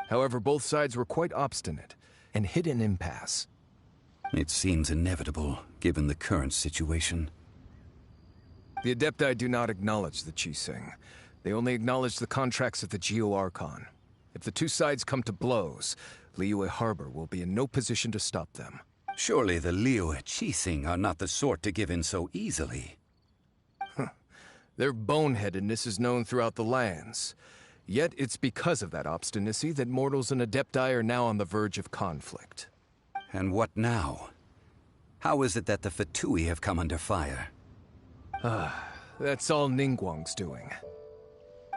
However, both sides were quite obstinate and hit an impasse. It seems inevitable, given the current situation. The Adepti do not acknowledge the Qixing. They only acknowledge the contracts of the Geo-Archon. If the two sides come to blows, Liyue Harbor will be in no position to stop them. Surely the Liyue Qixing are not the sort to give in so easily. Their boneheadedness is known throughout the lands. Yet it's because of that obstinacy that mortals and Adepti are now on the verge of conflict. And what now? How is it that the Fatui have come under fire? That's all Ningguang's doing.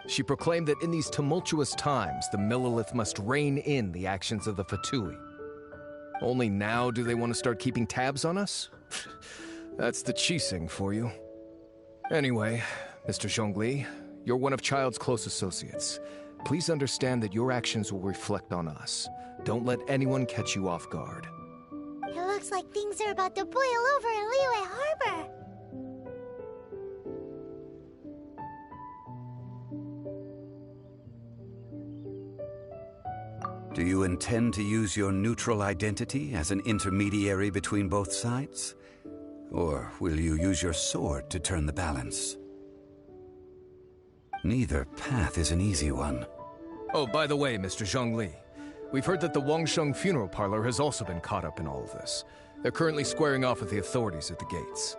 She proclaimed that in these tumultuous times, the Millelith must rein in the actions of the Fatui. Only now do they want to start keeping tabs on us? That's the Qixing for you. Anyway, Mr. Zhongli, you're one of Child's close associates. Please understand that your actions will reflect on us. Don't let anyone catch you off guard. It looks like things are about to boil over in Liyue Harbor. Do you intend to use your neutral identity as an intermediary between both sides? Or will you use your sword to turn the balance? Neither path is an easy one. Oh, by the way, Mr. Zhongli, we've heard that the Wangsheng funeral parlor has also been caught up in all of this. They're currently squaring off with the authorities at the gates.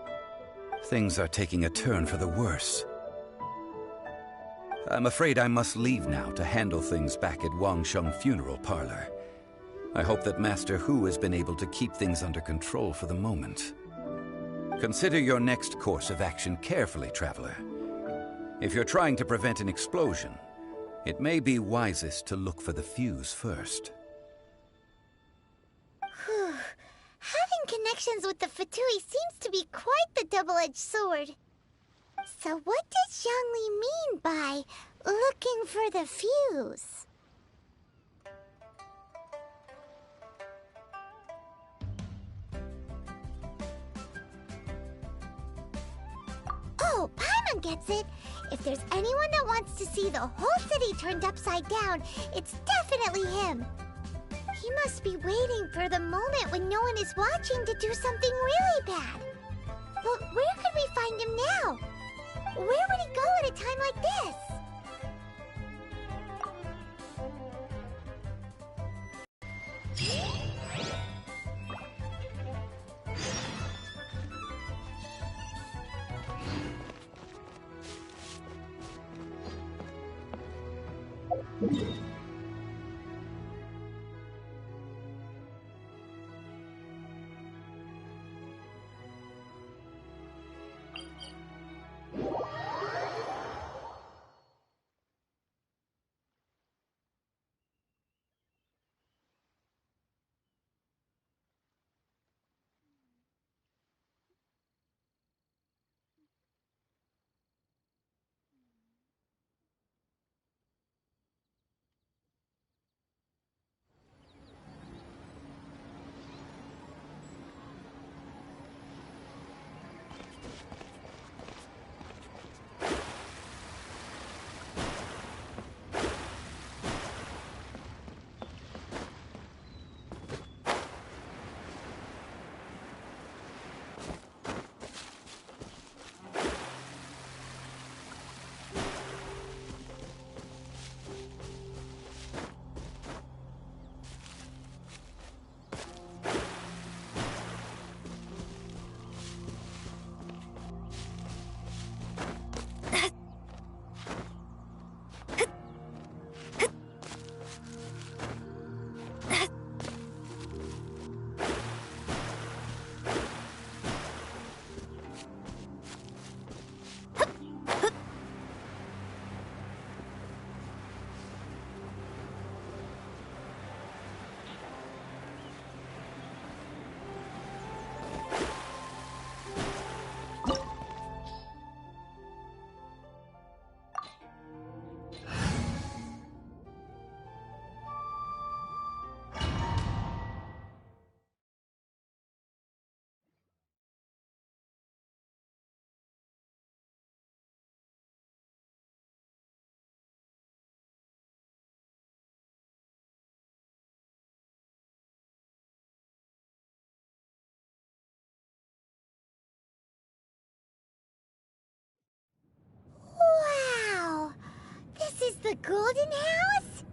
Things are taking a turn for the worse. I'm afraid I must leave now to handle things back at Wangsheng funeral parlor. I hope that Master Hu has been able to keep things under control for the moment. Consider your next course of action carefully, Traveler. If you're trying to prevent an explosion, it may be wisest to look for the fuse first. Whew. Having connections with the Fatui seems to be quite the double-edged sword. So what does Zhongli mean by looking for the fuse? Oh, Paimon gets it! If there's anyone that wants to see the whole city turned upside down, it's definitely him! He must be waiting for the moment when no one is watching to do something really bad. But where could we find him now? Where would he go at a time like this? a golden house?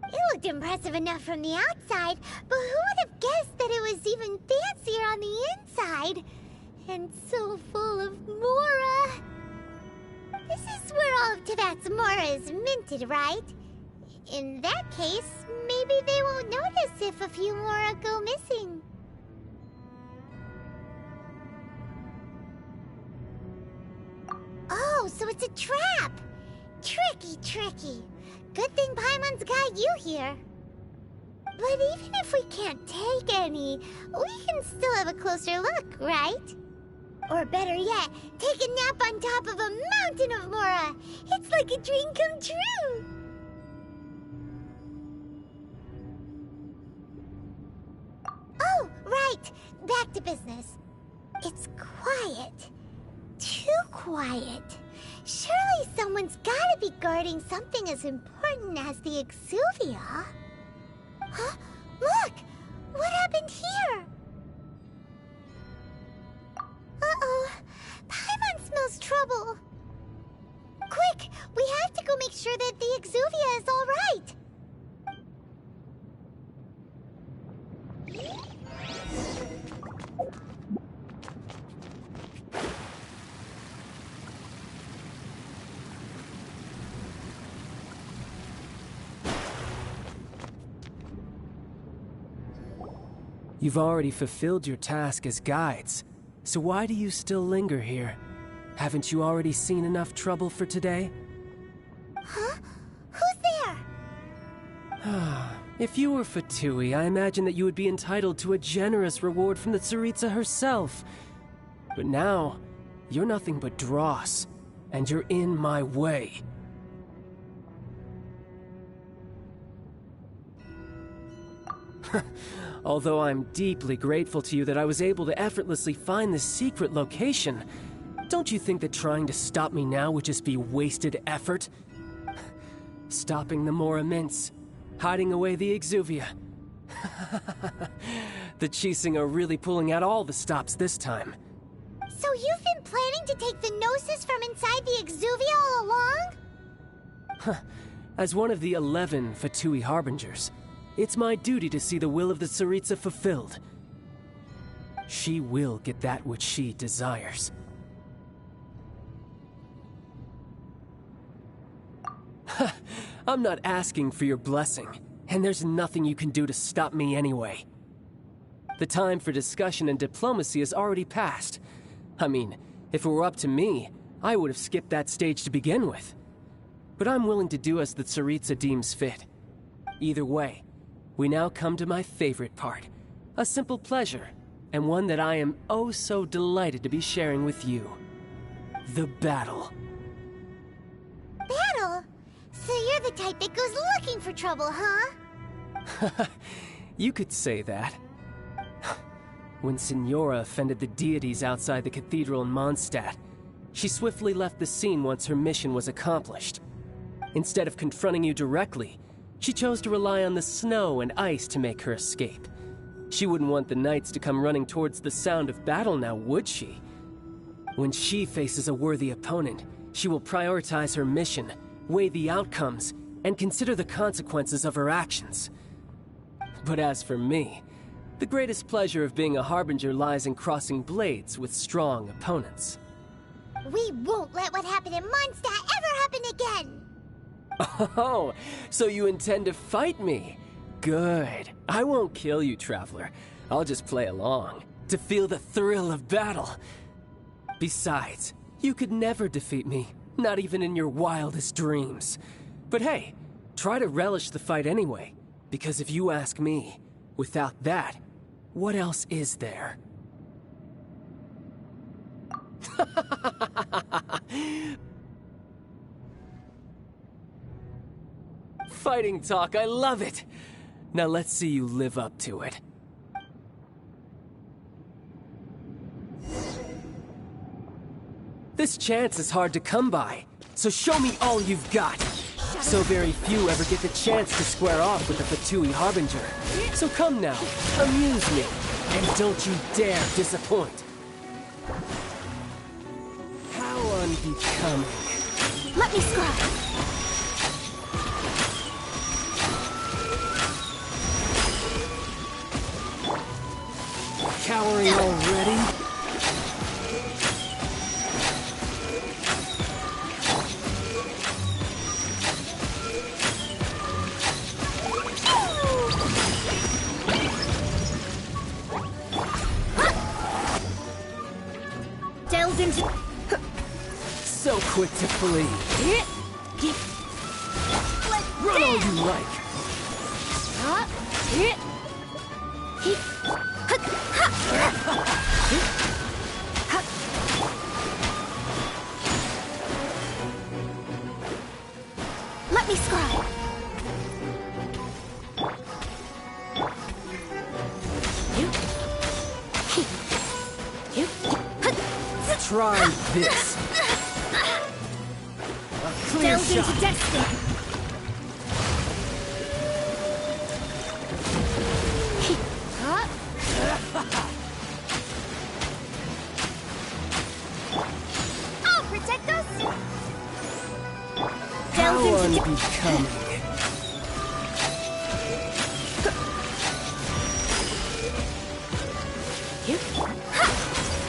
It looked impressive enough from the outside, but who would have guessed that it was even fancier on the inside? And so full of Mora. This is where all of Teyvat's Mora is minted, right? In that case, maybe they won't notice if a few Mora go missing. Oh, so it's a trap! Tricky, tricky. Good thing Paimon's got you here. But even if we can't take any, we can still have a closer look, right? Or better yet, take a nap on top of a mountain of Mora. It's like a dream come true. Oh, right. Back to business. It's quiet. Too quiet. Surely someone's gotta be guarding something as important as the Exuvia. Huh? Look! What happened here? Uh-oh. Paimon smells trouble. Quick! We have to go make sure that the Exuvia is all right. You've already fulfilled your task as guides, so why do you still linger here? Haven't you already seen enough trouble for today? Huh? Who's there? If you were Fatui, I imagine that you would be entitled to a generous reward from the Tsaritsa herself. But now, you're nothing but dross, and you're in my way. Although I'm deeply grateful to you that I was able to effortlessly find this secret location, don't you think that trying to stop me now would just be wasted effort? Stopping the Mora Mints, hiding away the Exuvia. The Chising are really pulling out all the stops this time. So you've been planning to take the Gnosis from inside the Exuvia all along? As one of the 11 Fatui Harbingers, it's my duty to see the will of the Tsaritsa fulfilled. She will get that which she desires. I'm not asking for your blessing, and there's nothing you can do to stop me anyway. The time for discussion and diplomacy has already passed. I mean, if it were up to me, I would have skipped that stage to begin with. But I'm willing to do as the Tsaritsa deems fit. Either way, we now come to my favorite part. A simple pleasure, and one that I am oh so delighted to be sharing with you. The battle. Battle? So you're the type that goes looking for trouble, huh? You could say that. When Signora offended the deities outside the cathedral in Mondstadt, she swiftly left the scene once her mission was accomplished. Instead of confronting you directly, she chose to rely on the snow and ice to make her escape. She wouldn't want the knights to come running towards the sound of battle now, would she? When she faces a worthy opponent, she will prioritize her mission, weigh the outcomes, and consider the consequences of her actions. But as for me, the greatest pleasure of being a Harbinger lies in crossing blades with strong opponents. We won't let what happened in Mondstadt ever happen again! Oh, so you intend to fight me? Good. I won't kill you, Traveler. I'll just play along, to feel the thrill of battle. Besides, you could never defeat me, not even in your wildest dreams. But hey, try to relish the fight anyway, because if you ask me, without that, what else is there? Fighting talk, I love it! Now let's see you live up to it. This chance is hard to come by, so show me all you've got! So very few ever get the chance to square off with the Fatui Harbinger. So come now, amuse me, and don't you dare disappoint. How unbecoming. Let me scry! quick to flee. Run all you like. Let me scribe. Try this. A clear Delve shot. into destiny. I'll protect us. How Delve into unbecoming.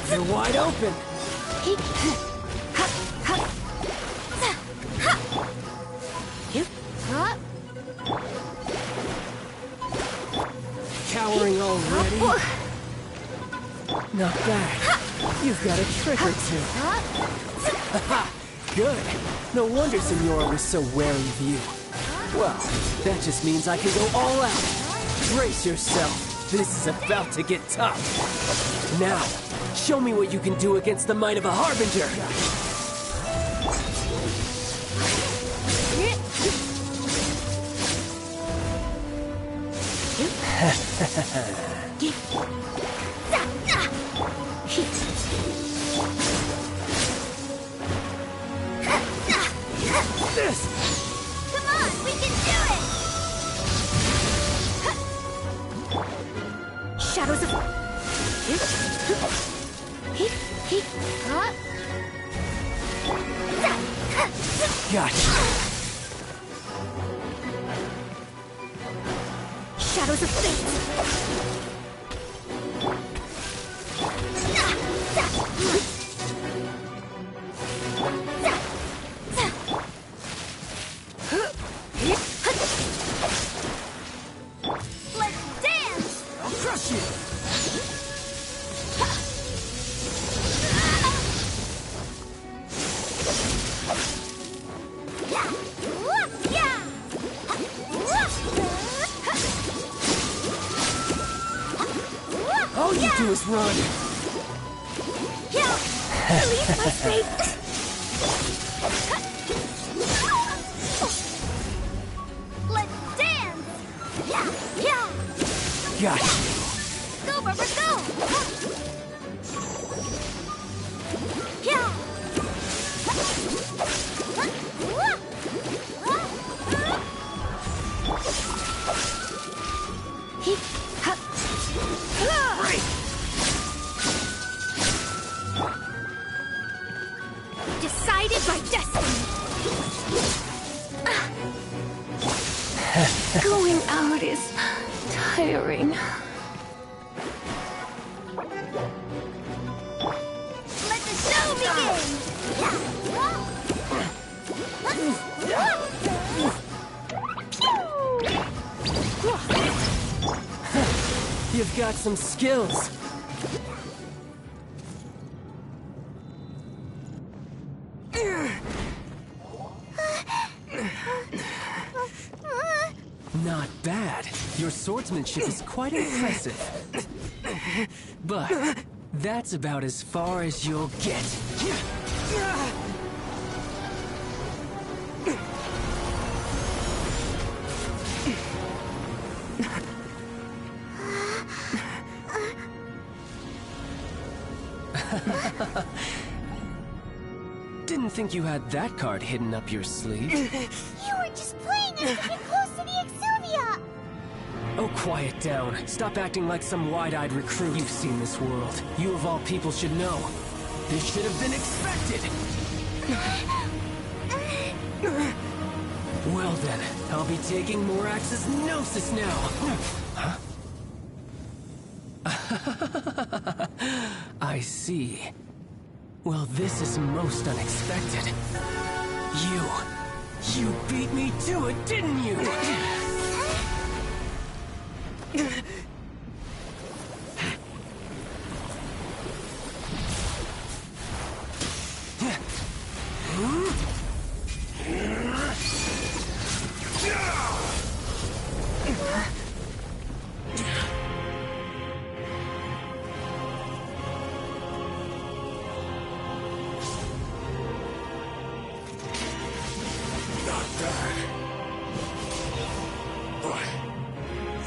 You're wide open. Cowering already? Not bad. You've got a trick or two. Good. No wonder Senora was so wary of you. Well, that just means I can go all out. Brace yourself. This is about to get tough. Now, show me what you can do against the might of a Harbinger. This! Come on, we can do it! Shadows of... Gotcha. Shadows of fate! Let's dance! I'll crush you! All you do is run. Release my fate! Let's dance! Gotcha. Go, Rubber, go! Decided by destiny! Going out is tiring. Let the show begin! You've got some skills. Not bad. Your swordsmanship is quite impressive. But that's about as far as you'll get. Didn't think you had that card hidden up your sleeve. You were just playing us to get close to the Exuvia! Oh, quiet down. Stop acting like some wide-eyed recruit. You've seen this world. You of all people should know. This should have been expected! Well then, I'll be taking Morax's Gnosis now! Huh? I see. Well, this is most unexpected. You beat me to it, didn't you?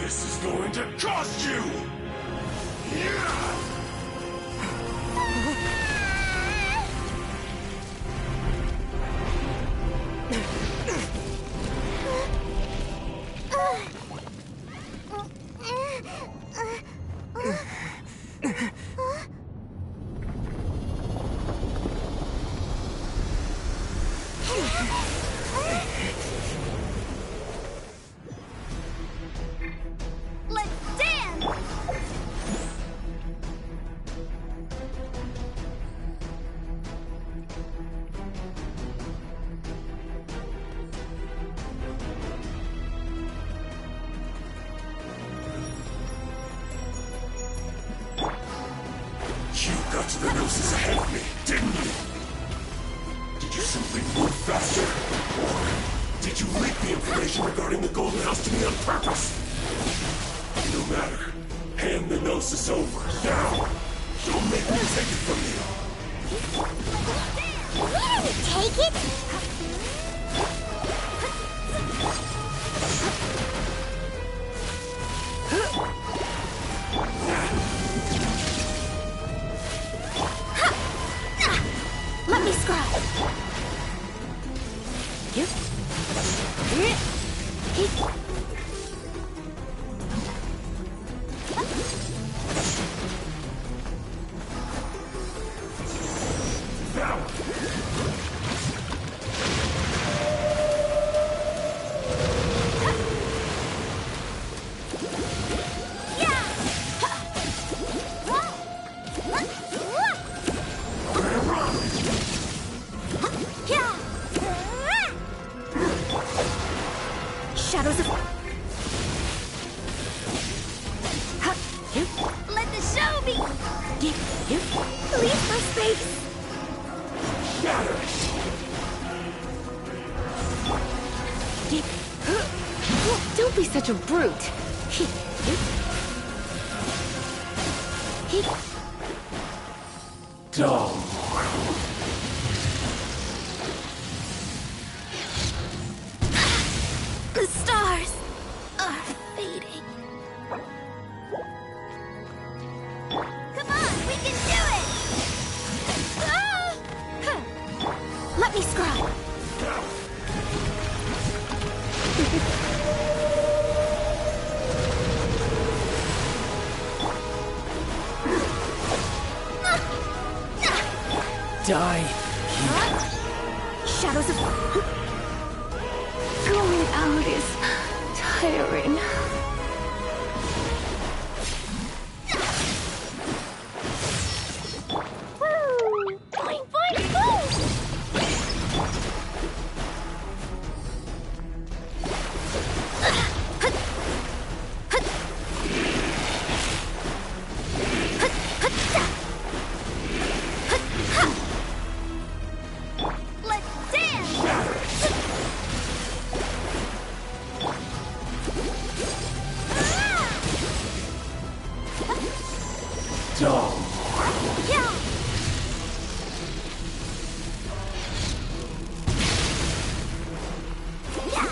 This is going to cost you! Yeah! Let's dance! You got to the noses ahead of me, didn't you? Did you simply move faster? Or did you leak the information regarding the Golden House to me on purpose? No matter. Hand the Gnosis over, now! Don't make me take it from you! We didn't take it! Let me scry! Shadows of... Let the show be! Leave my space! Shatter! Don't be such a brute. Dumb! The stars are fading. Come on, we can do it! Ah! Let me scry. Die. Shadows of... Going out is tiring. Boing, boing, boom! Let's dance! Dumb! Yeah! Yeah!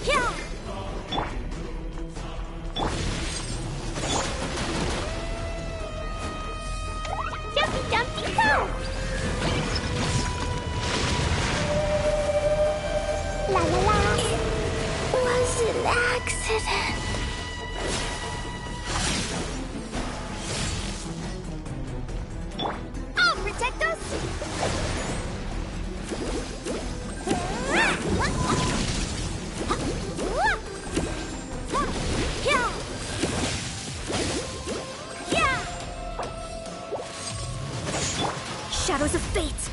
Yeah! Jumpy, jumpy, go! La la la! It was an accident. I'll protect us! Yeah! Yeah! Shadows of fate!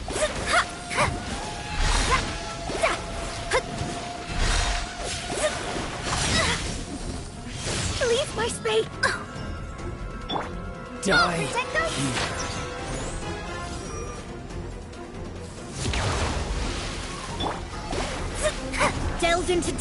Leave my space! Die. Protect us! Delved into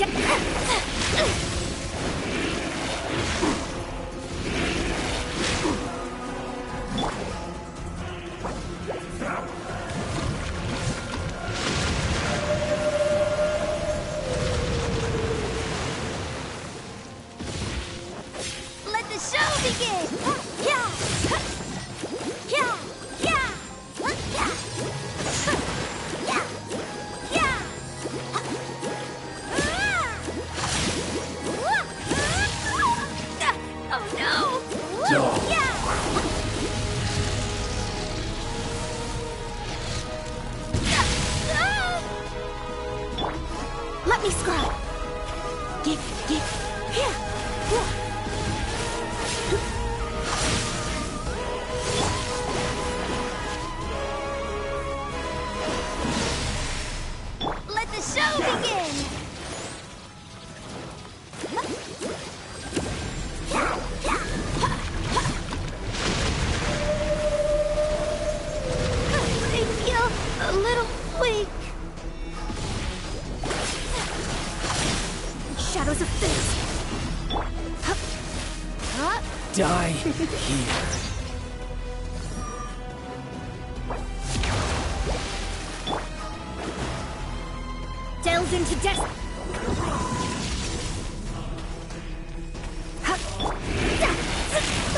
Let me scrub. Get, here. Let the show begin! I feel a little weak. Shadows of fate. Die here. Delve into death.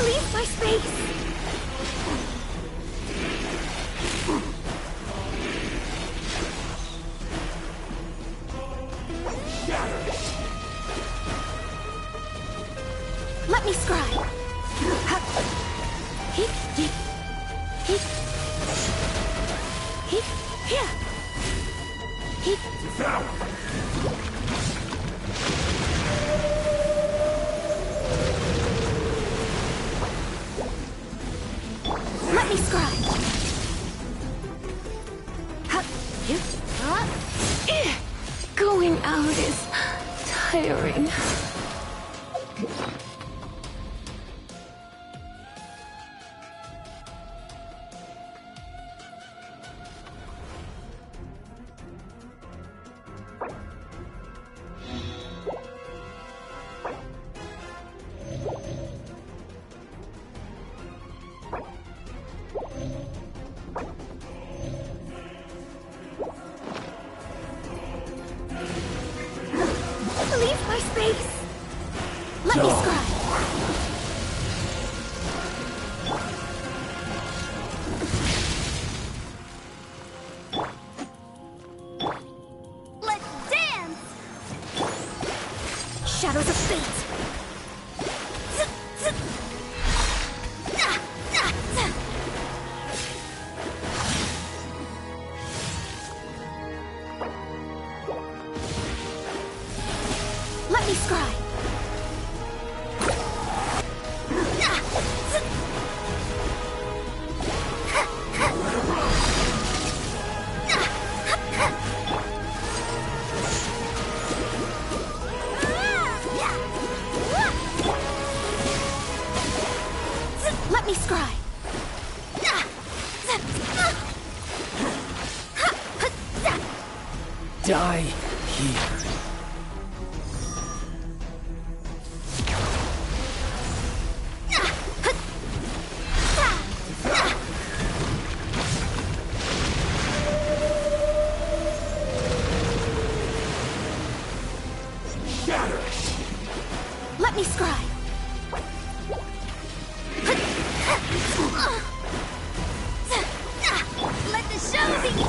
Leave my space. Let me scribe. Here. Let me scribe. Going out is tiring. Leave my space. Let me scribe. Let's dance! Shadows of fate. Let me scry. Let me scry. Die here. Let me scry. Let the show begin!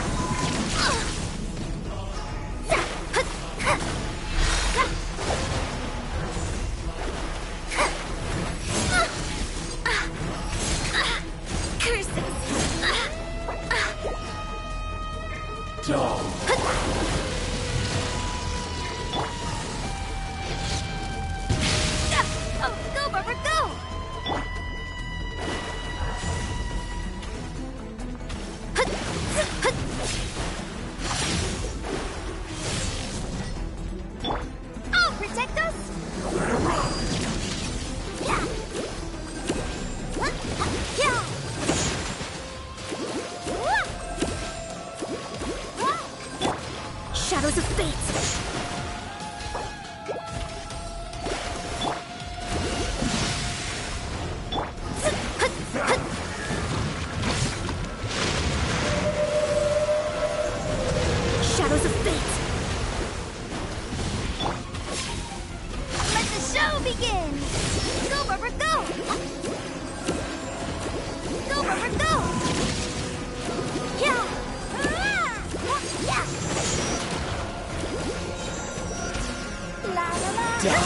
Oh, go, Barbara, go! I'll protect us! Shadows of fate. Shadows of fate. Let the show begin! Go, Barbara, go! Go, Barbara, go! Yeah! Yeah! La la la! Die.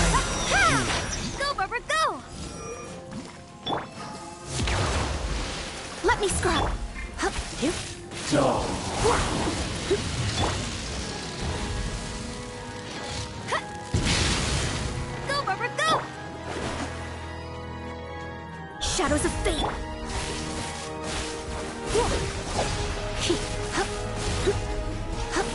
Go, Barbara, go! me scrub. Hup, doop. Go, Rubber, go! Shadows of fate. Hup, hup.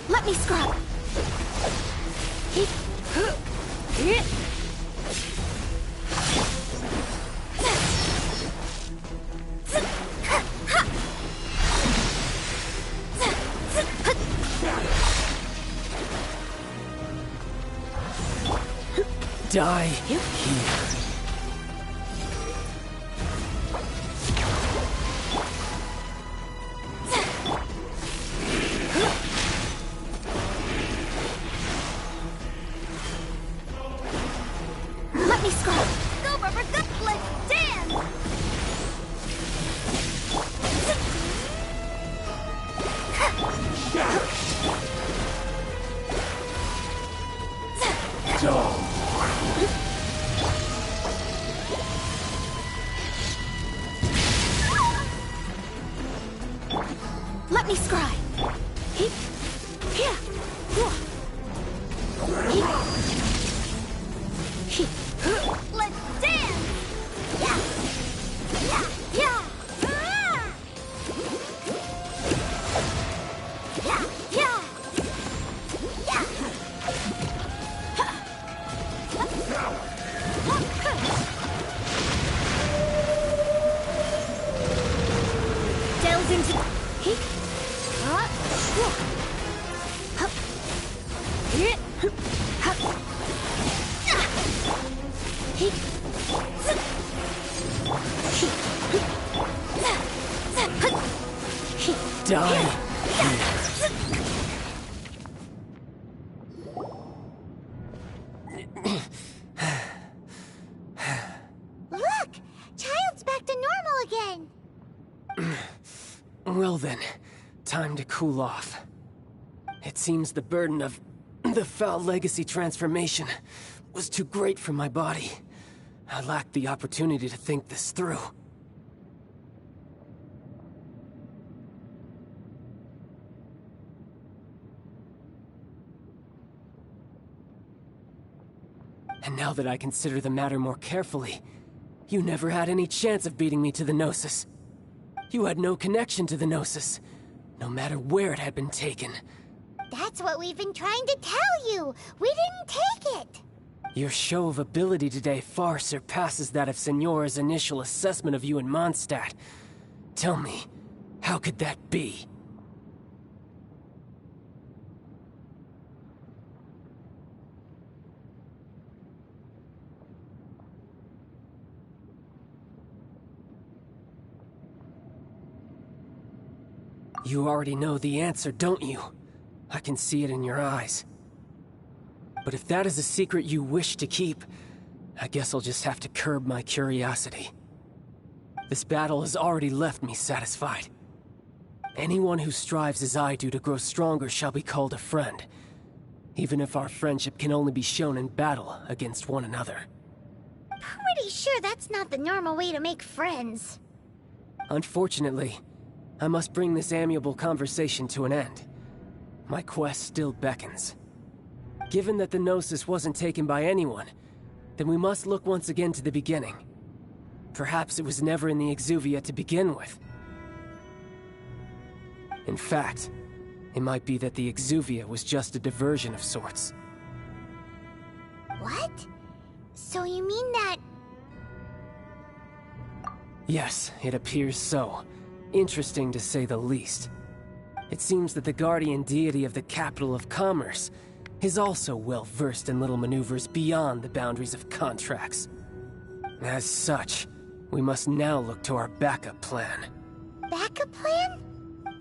Let me scrub. Die here. Let me scrub. Go, Rubber, go! Let's dance! Let me scry. Heep. Here. Whoa. Heep. Heep. Let's dance. Yeah. Yeah. Yeah. Yeah. Yeah. Yeah. Delve into Heep. Die. Look! Child's back to normal again! Well then, time to cool off. It seems the burden of the foul legacy transformation was too great for my body. I lacked the opportunity to think this through. And now that I consider the matter more carefully, you never had any chance of beating me to the Gnosis. You had no connection to the Gnosis, no matter where it had been taken. That's what we've been trying to tell you! We didn't take it! Your show of ability today far surpasses that of Signora's initial assessment of you in Mondstadt. Tell me, how could that be? You already know the answer, don't you? I can see it in your eyes. But if that is a secret you wish to keep, I guess I'll just have to curb my curiosity. This battle has already left me satisfied. Anyone who strives as I do to grow stronger shall be called a friend, even if our friendship can only be shown in battle against one another. Pretty sure that's not the normal way to make friends. Unfortunately, I must bring this amiable conversation to an end. My quest still beckons. Given that the Gnosis wasn't taken by anyone, then we must look once again to the beginning. Perhaps it was never in the Exuvia to begin with. In fact, it might be that the Exuvia was just a diversion of sorts. What? So you mean that... Yes, it appears so. Interesting to say the least. It seems that the guardian deity of the capital of commerce is also well versed in little maneuvers beyond the boundaries of contracts. As such, we must now look to our backup plan. Backup plan?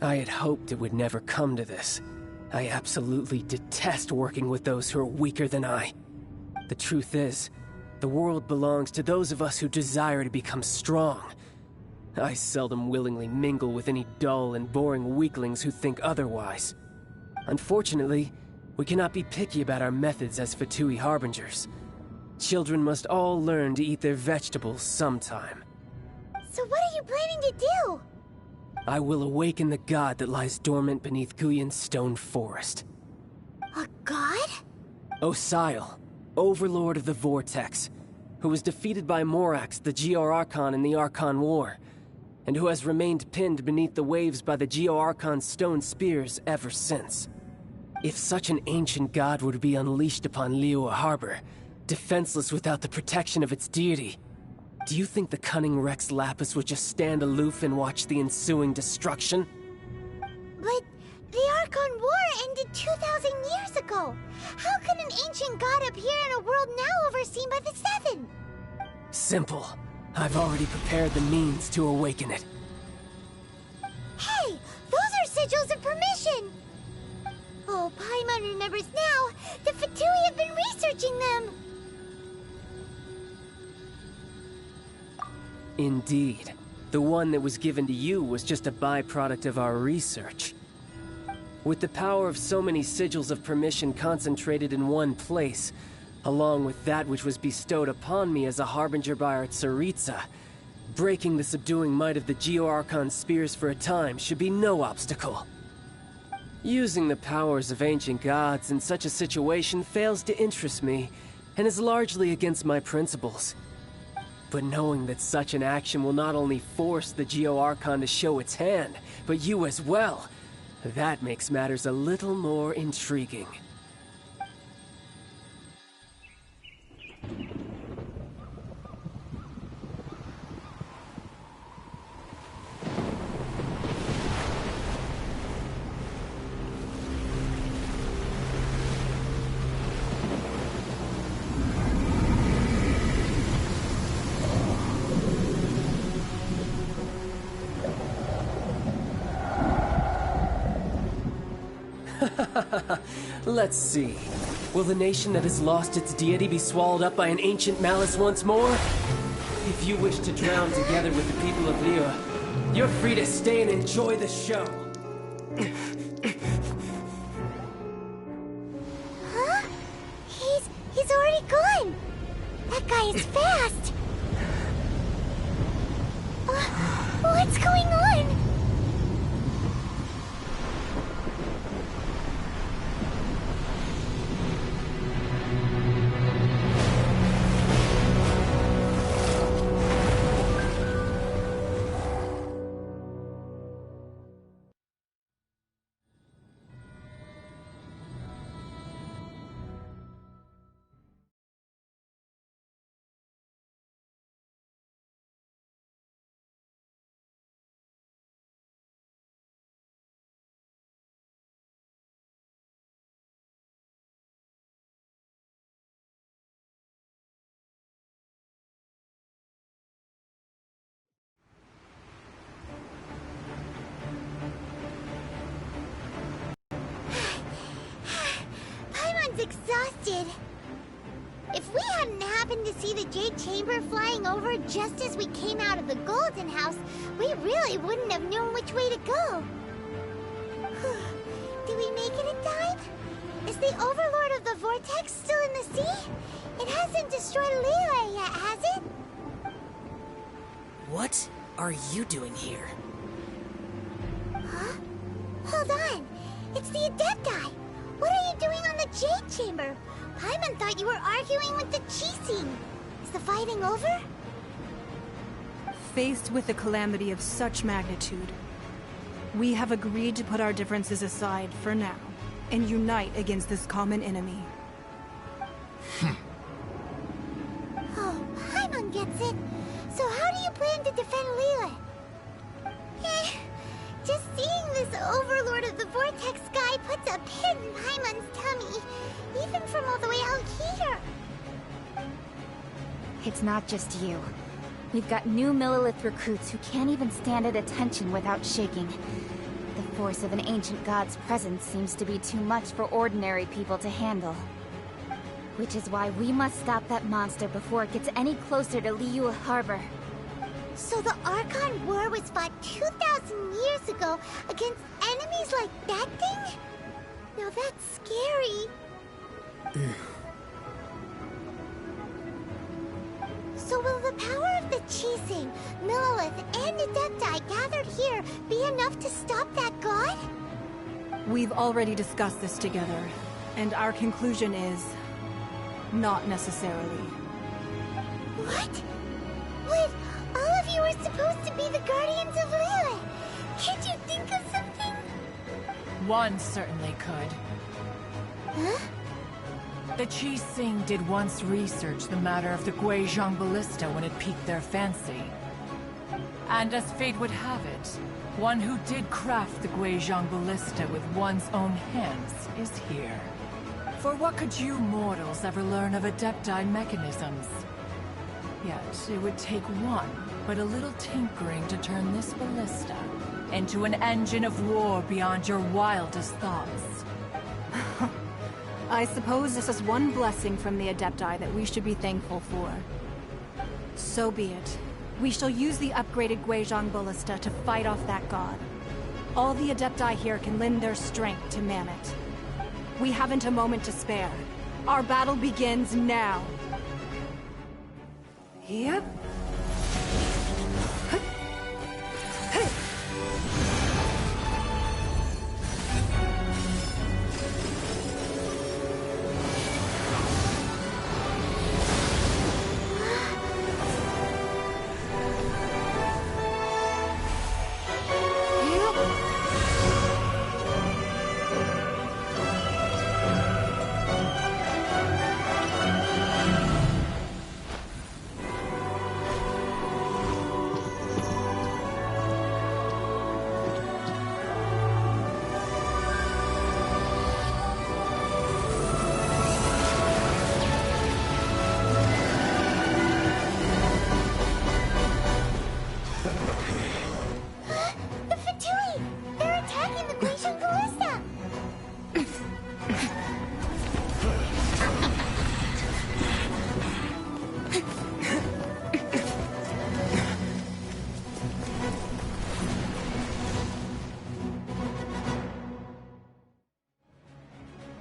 I had hoped it would never come to this, I absolutely detest working with those who are weaker than I. The truth is, the world belongs to those of us who desire to become strong. I seldom willingly mingle with any dull and boring weaklings who think otherwise. Unfortunately, we cannot be picky about our methods as Fatui Harbingers. Children must all learn to eat their vegetables sometime. So what are you planning to do? I will awaken the god that lies dormant beneath Guyon's stone forest. A god? Osial, Overlord of the Vortex, who was defeated by Morax, the Geo-Archon in the Archon War, and who has remained pinned beneath the waves by the Geo-Archon's stone spears ever since. If such an ancient god were to be unleashed upon Liyue Harbor, defenseless without the protection of its deity, do you think the cunning Rex Lapis would just stand aloof and watch the ensuing destruction? But the Archon War ended 2,000 years ago. How can an ancient god appear in a world now overseen by the Seven? Simple. I've already prepared the means to awaken it. Hey! Those are sigils of permission! Oh, Paimon remembers now! The Fatui have been researching them! Indeed. The one that was given to you was just a byproduct of our research. With the power of so many sigils of permission concentrated in one place, along with that which was bestowed upon me as a harbinger by our Tsaritsa, breaking the subduing might of the Geo-Archon spears for a time should be no obstacle. Using the powers of ancient gods in such a situation fails to interest me, and is largely against my principles. But knowing that such an action will not only force the Geo-Archon to show its hand, but you as well, that makes matters a little more intriguing. Let's see. Will the nation that has lost its deity be swallowed up by an ancient malice once more? If you wish to drown together with the people of Liyue, you're free to stay and enjoy the show. Huh? He's already gone! That guy is fast! What's going on? Exhausted. If we hadn't happened to see the Jade Chamber flying over just as we came out of the Golden House, we really wouldn't have known which way to go. Did we make it in time? Is the Overlord of the Vortex still in the sea? It hasn't destroyed Liyue yet, has it? What are you doing here? Huh? Hold on. It's the Adept guy. What are you doing on the Jade Chamber? Paimon thought you were arguing with the Chising. Is the fighting over? Faced with a calamity of such magnitude, we have agreed to put our differences aside for now and unite against this common enemy. Oh, Paimon gets it. So how do you plan to defend Liyue? Just seeing this Overlord of the Vortex guy puts a pit in Paimon's tummy, even from all the way out here. It's not just you. We've got new Millilith recruits who can't even stand at attention without shaking. The force of an ancient god's presence seems to be too much for ordinary people to handle. Which is why we must stop that monster before it gets any closer to Liyue Harbor. So the Archon War was fought 2,000 years ago against enemies like that thing? Now that's scary. So will the power of the Chising, Millelith, and Adepti gathered here be enough to stop that god? We've already discussed this together, and our conclusion is... not necessarily. What? Wait, all of you were supposed to be the Guardians of Liyue. Can't you think of something? One certainly could. Huh? The Chising did once research the matter of the Guizhong Ballista when it piqued their fancy. And as fate would have it, one who did craft the Guizhong Ballista with one's own hands is here. For what could you mortals ever learn of Adepti mechanisms? Yet, it would take one, but a little tinkering to turn this ballista into an engine of war beyond your wildest thoughts. I suppose this is one blessing from the Adepti that we should be thankful for. So be it. We shall use the upgraded Guizhong Ballista to fight off that god. All the Adepti here can lend their strength to man it. We haven't a moment to spare. Our battle begins now. Yep.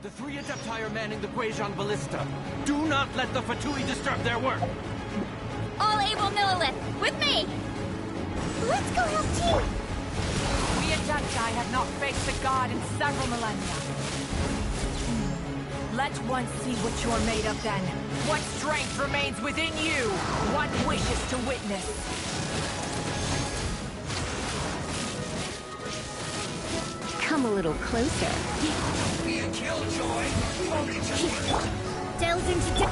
The three Adepti are manning the Guizhong Ballista. Do not let the Fatui disturb their work! All able Millelith, with me! Let's go help too! We Adepti have not faced a god in several millennia. Let one see what you're made of then. What strength remains within you? One wishes to witness. Come a little closer. Be a killjoy. We've only just Delves into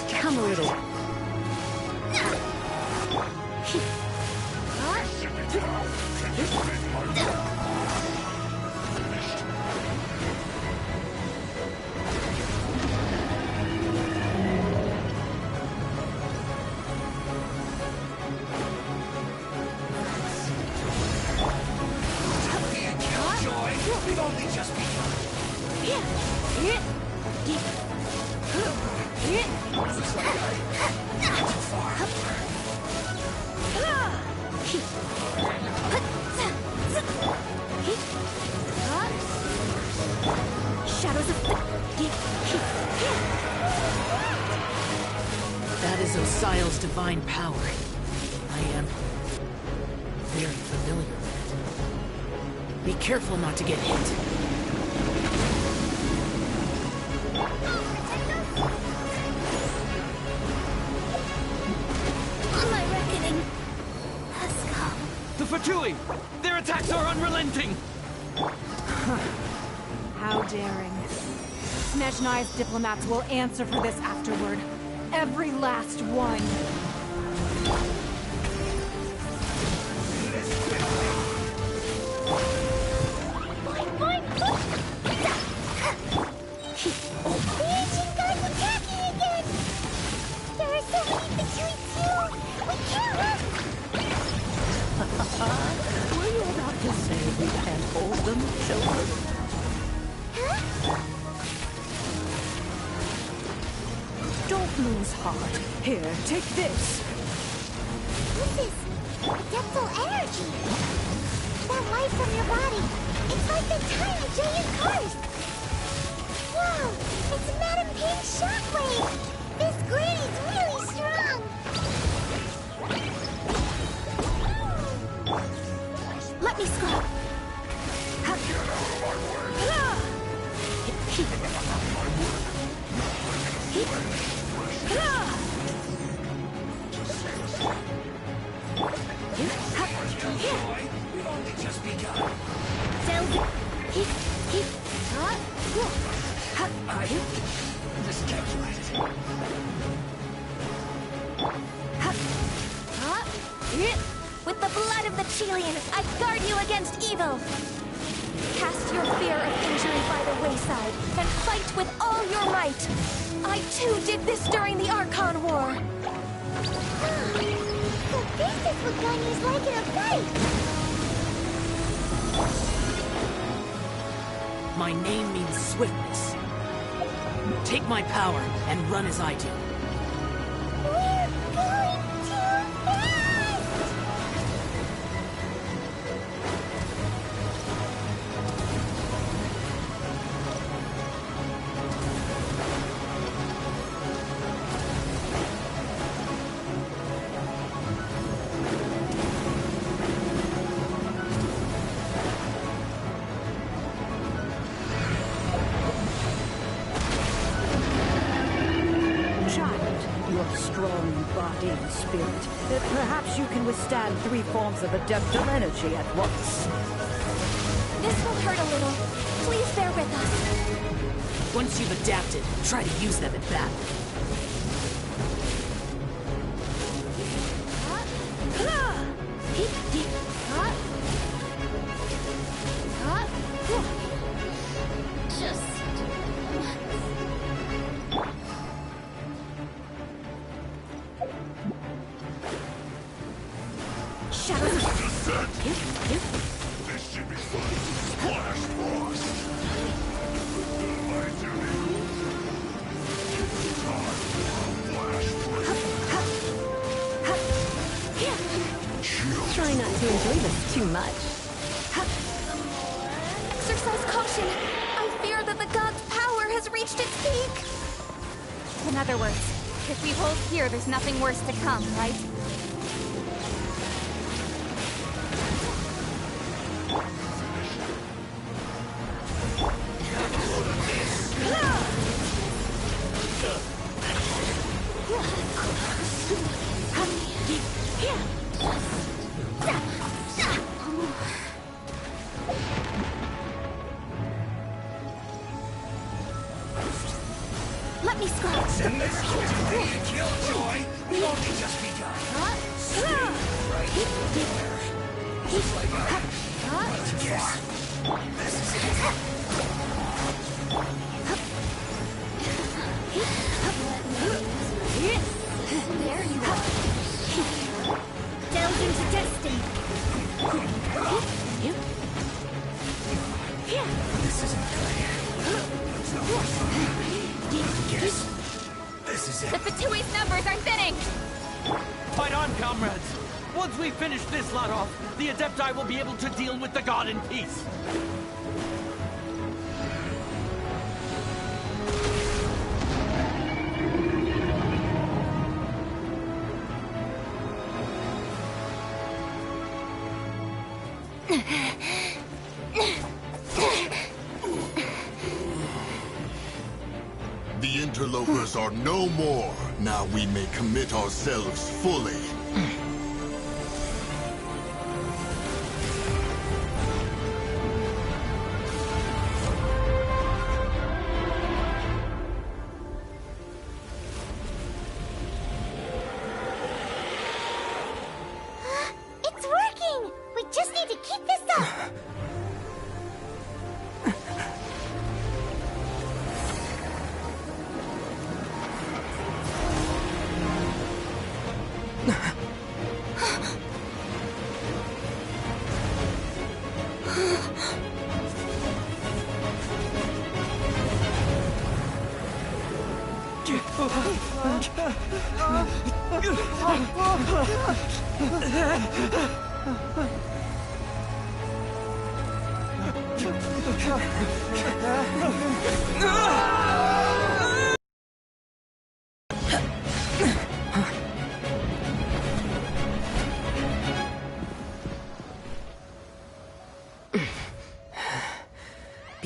Come a little. We've only just begun. Looks like I got too far. Shadows of That is Osial's divine power. I am very familiar with it. Be careful not to get hit. My reckoning has come. The Fatui! Their attacks are unrelenting! How daring. Snezhnai's diplomats will answer for this afterward. Every last one. The ancient god's attacking again! There are so many Were you about to say we can't hold them, children? Don't lose heart. Here, take this. What's this? Adeptal energy. That light from your body. It's like the tiny giant cars. Whoa! It's Madame Ping's shockwave. This granny's really strong. Let me scrub. We've only just begun. I miscalculated. With the blood of the Chilean, I guard you against evil. Cast your fear of injury by the wayside and fight with all your might. I too did this during the Archon War. So this is what Ganya's like in a fight. My name means swiftness. Take my power and run as I do. We're going too fast! Strong in body and spirit. Perhaps you can withstand 3 forms of adeptal energy at once. This will hurt a little. Please bear with us. Once you've adapted, try to use them in battle. This should be fun. Splash Frost. My duty. Try not to enjoy this too much. Exercise caution. I fear that the god's power has reached its peak. In other words, if we hold here, there's nothing worse to come, right? Let me scratch. Send this to me, Killjoy. We've only just begun. Right there. Just like yes. This is it. There you are. Delve into destiny. This isn't good. Yes. This is it. The Fatui's numbers are thinning! Fight on, comrades! Once we finish this lot off, the Adepti will be able to deal with the god in peace. The interlopers are no more. Now we may commit ourselves fully. It's working! We just need to keep this up! Be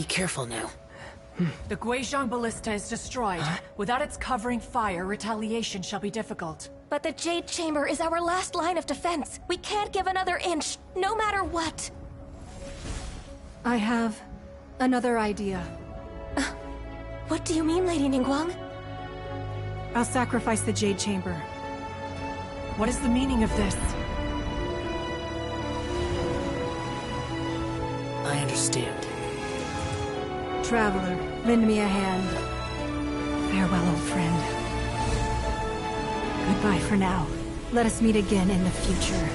careful now. The Guizhong Ballista is destroyed. Without its covering fire, retaliation shall be difficult. But the Jade Chamber is our last line of defense. We can't give another inch, no matter what. I have another idea. What do you mean, Lady Ningguang? I'll sacrifice the Jade Chamber. What is the meaning of this? I understand. Traveler, lend me a hand. Farewell, old friend. Goodbye for now. Let us meet again in the future.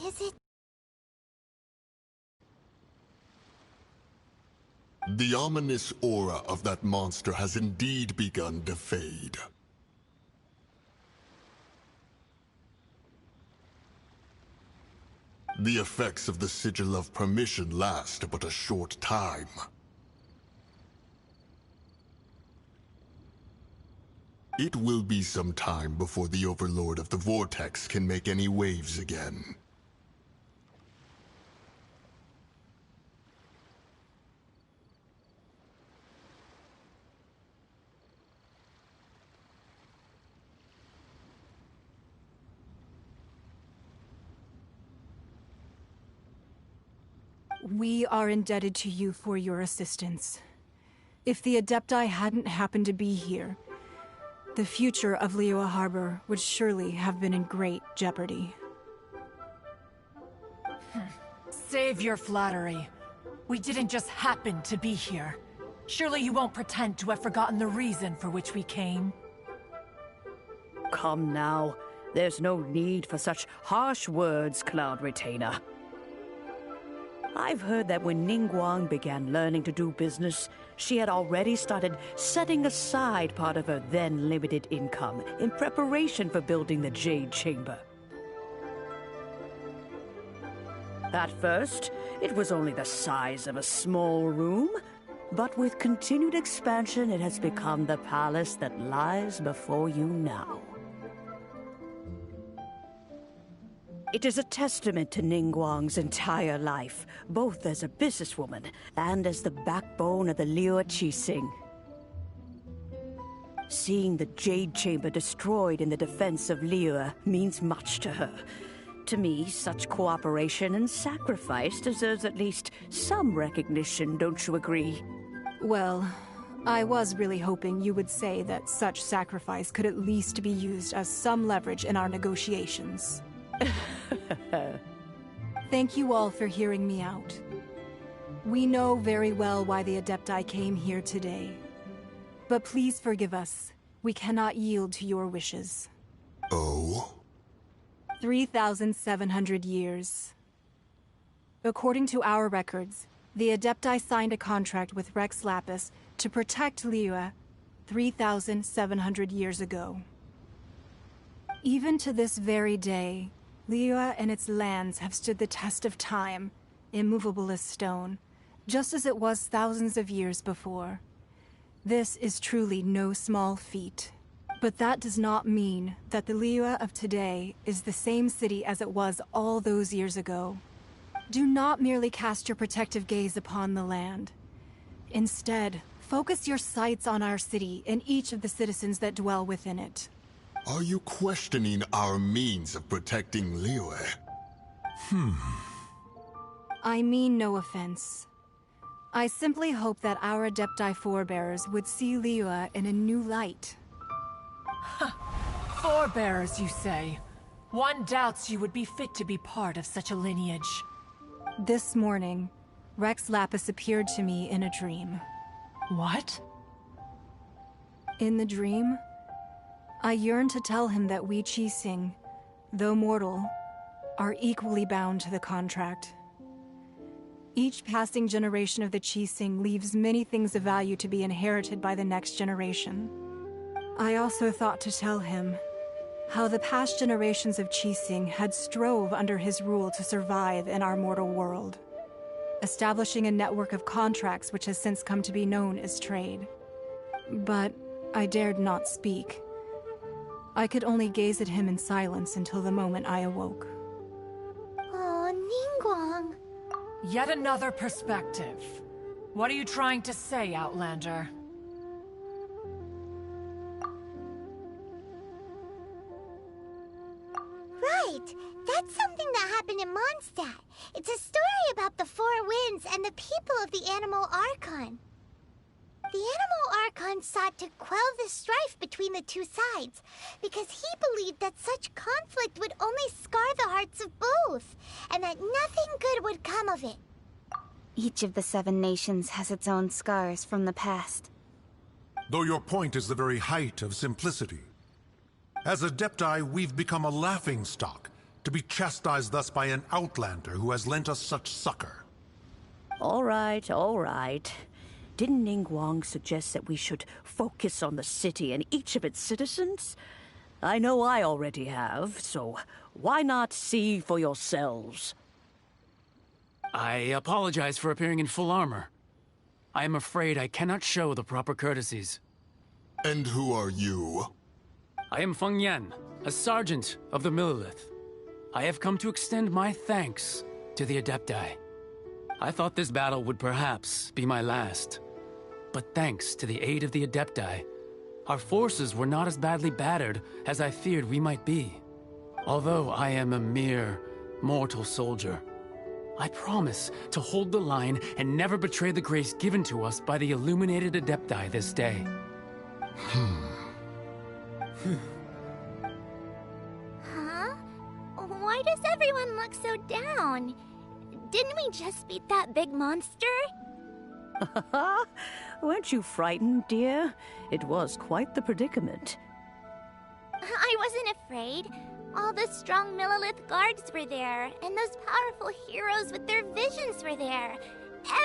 Is it? The ominous aura of that monster has indeed begun to fade. The effects of the Sigil of Permission last but a short time. It will be some time before the Overlord of the Vortex can make any waves again. We are indebted to you for your assistance. If the Adepti hadn't happened to be here, the future of Liyue Harbor would surely have been in great jeopardy. Save your flattery. We didn't just happen to be here. Surely you won't pretend to have forgotten the reason for which we came. Come now. There's no need for such harsh words, Cloud Retainer. I've heard that when Ningguang began learning to do business, she had already started setting aside part of her then limited income in preparation for building the Jade Chamber. At first, it was only the size of a small room, but with continued expansion, it has become the palace that lies before you now. It is a testament to Ningguang's entire life, both as a businesswoman and as the backbone of the Liyue Qixing. Seeing the Jade Chamber destroyed in the defense of Liyue means much to her. To me, such cooperation and sacrifice deserves at least some recognition, don't you agree? Well, I was really hoping you would say that such sacrifice could at least be used as some leverage in our negotiations. Thank you all for hearing me out. We know very well why the Adepti came here today. But please forgive us. We cannot yield to your wishes. Oh? 3,700 years. According to our records, the Adepti signed a contract with Rex Lapis to protect Liyue 3,700 years ago. Even to this very day, Liyue and its lands have stood the test of time, immovable as stone, just as it was thousands of years before. This is truly no small feat. But that does not mean that the Liyue of today is the same city as it was all those years ago. Do not merely cast your protective gaze upon the land. Instead, focus your sights on our city and each of the citizens that dwell within it. Are you questioning our means of protecting Liyue? I mean no offense. I simply hope that our Adepti forebears would see Liyue in a new light. Forebearers, you say? One doubts you would be fit to be part of such a lineage. This morning, Rex Lapis appeared to me in a dream. What? In the dream, I yearned to tell him that we Qixing, though mortal, are equally bound to the contract. Each passing generation of the Qixing leaves many things of value to be inherited by the next generation. I also thought to tell him how the past generations of Qixing had strove under his rule to survive in our mortal world, establishing a network of contracts which has since come to be known as trade. But I dared not speak. I could only gaze at him in silence until the moment I awoke. Oh, Ningguang. Yet another perspective. What are you trying to say, Outlander? Right! That's something that happened in Mondstadt. It's a story about the Four Winds and the people of the Animal Archon. The Animal Archon sought to quell the strife between the two sides, because he believed that such conflict would only scar the hearts of both, and that nothing good would come of it. Each of the 7 nations has its own scars from the past. Though your point is the very height of simplicity. As Adepti, we've become a laughingstock, to be chastised thus by an outlander who has lent us such succor. All right, all right. Didn't Ningguang suggest that we should focus on the city and each of its citizens? I know I already have, so why not see for yourselves? I apologize for appearing in full armor. I am afraid I cannot show the proper courtesies. And who are you? I am Feng Yan, a sergeant of the Millelith. I have come to extend my thanks to the Adepti. I thought this battle would perhaps be my last. But thanks to the aid of the Adepti, our forces were not as badly battered as I feared we might be. Although I am a mere mortal soldier, I promise to hold the line and never betray the grace given to us by the illuminated Adepti this day. Huh? Why does everyone look so down? Didn't we just beat that big monster? Weren't you frightened, dear? It was quite the predicament. I wasn't afraid. All the strong Millelith guards were there, and those powerful heroes with their visions were there.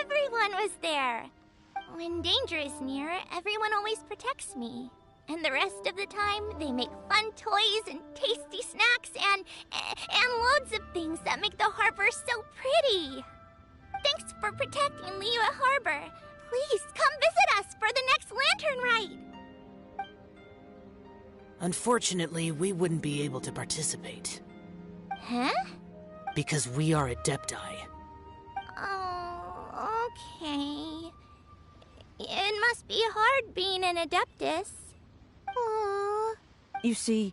Everyone was there. When danger is near, everyone always protects me. And the rest of the time, they make fun toys and tasty snacks and loads of things that make the harbor so pretty. Thanks for protecting Liyue Harbor. Please come visit us for the next lantern ride. Unfortunately, we wouldn't be able to participate. Huh? Because we are Adepti. Oh, okay. It must be hard being an Adeptus. Aww. You see,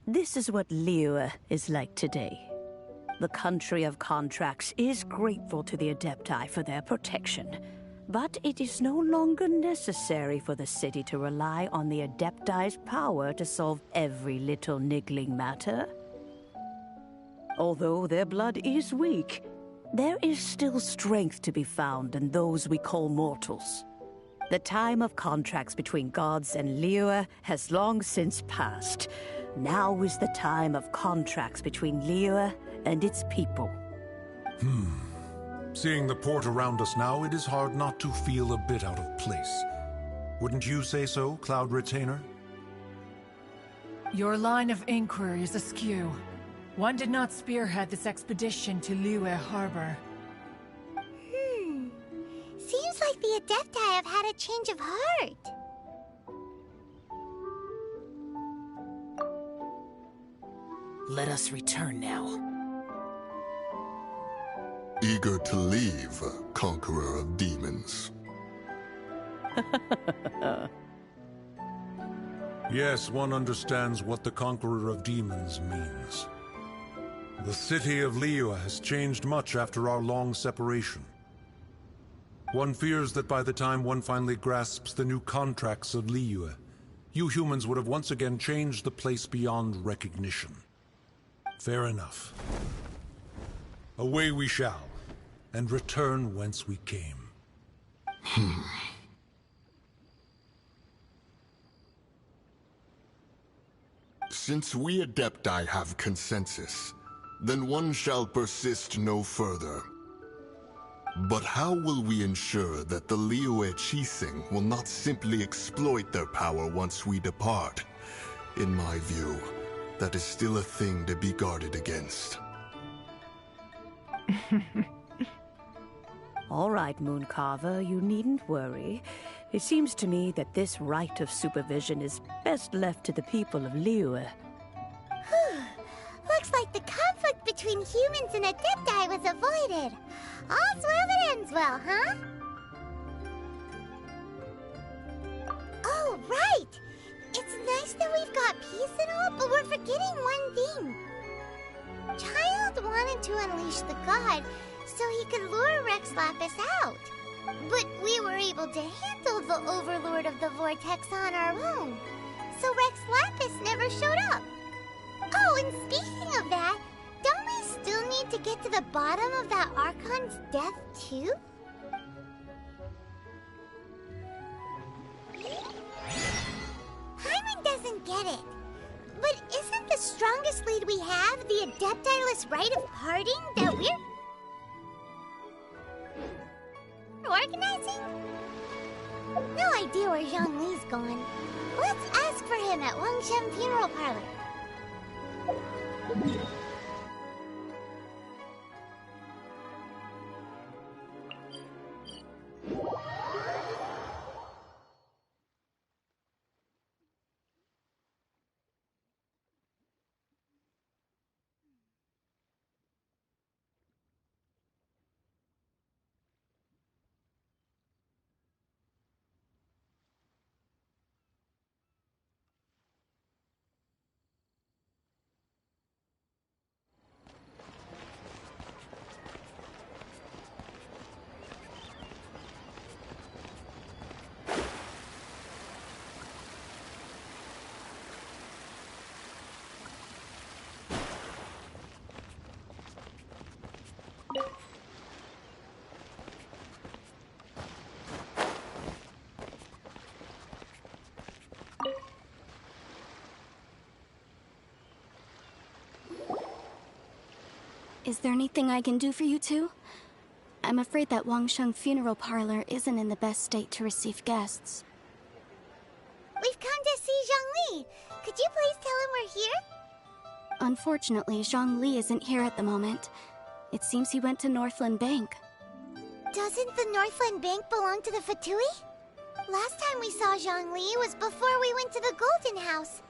this is what Liyue is like today. The country of contracts is grateful to the Adepti for their protection, but it is no longer necessary for the city to rely on the Adepti's power to solve every little niggling matter. Although their blood is weak, There is still strength to be found in those we call mortals. The time of contracts between gods and Liyue has long since passed. Now is the time of contracts between Liyue and its people. Seeing the port around us now, it is hard not to feel a bit out of place. Wouldn't you say so, Cloud Retainer? Your line of inquiry is askew. One did not spearhead this expedition to Liyue Harbor. Seems like the Adepti have had a change of heart. Let us return now. Eager to leave, Conqueror of Demons. Yes, one understands what the Conqueror of Demons means. The city of Liyue has changed much after our long separation. One fears that by the time one finally grasps the new contracts of Liyue, you humans would have once again changed the place beyond recognition. Fair enough. Away we shall, and return whence we came. Since we Adepti have consensus, then one shall persist no further. But how will we ensure that the Liyue Qixing will not simply exploit their power once we depart? In my view, that is still a thing to be guarded against. All right, Mooncarver, you needn't worry. It seems to me that this right of supervision is best left to the people of Liyue. Looks like the conflict between humans and Adepti was avoided. All's well that ends well, huh? Oh, right! It's nice that we've got peace and all, but we're forgetting one thing. Child wanted to unleash the god so he could lure Rex Lapis out. But we were able to handle the Overlord of the Vortex on our own. So Rex Lapis never showed up. Oh, and speaking of that, don't we still need to get to the bottom of that Archon's death, too? Hyman doesn't get it. But isn't the strongest lead we have the Adepti-less rite of parting that we're organizing? No idea where Zhongli's gone. Let's ask for him at Wangshan Funeral Parlor. Is there anything I can do for you two? I'm afraid that Wangshan Funeral Parlor isn't in the best state to receive guests. We've come to see Zhongli. Could you please tell him we're here? Unfortunately, Zhongli isn't here at the moment. It seems he went to Northland Bank. Doesn't the Northland Bank belong to the Fatui? Last time we saw Zhongli was before we went to the Golden House.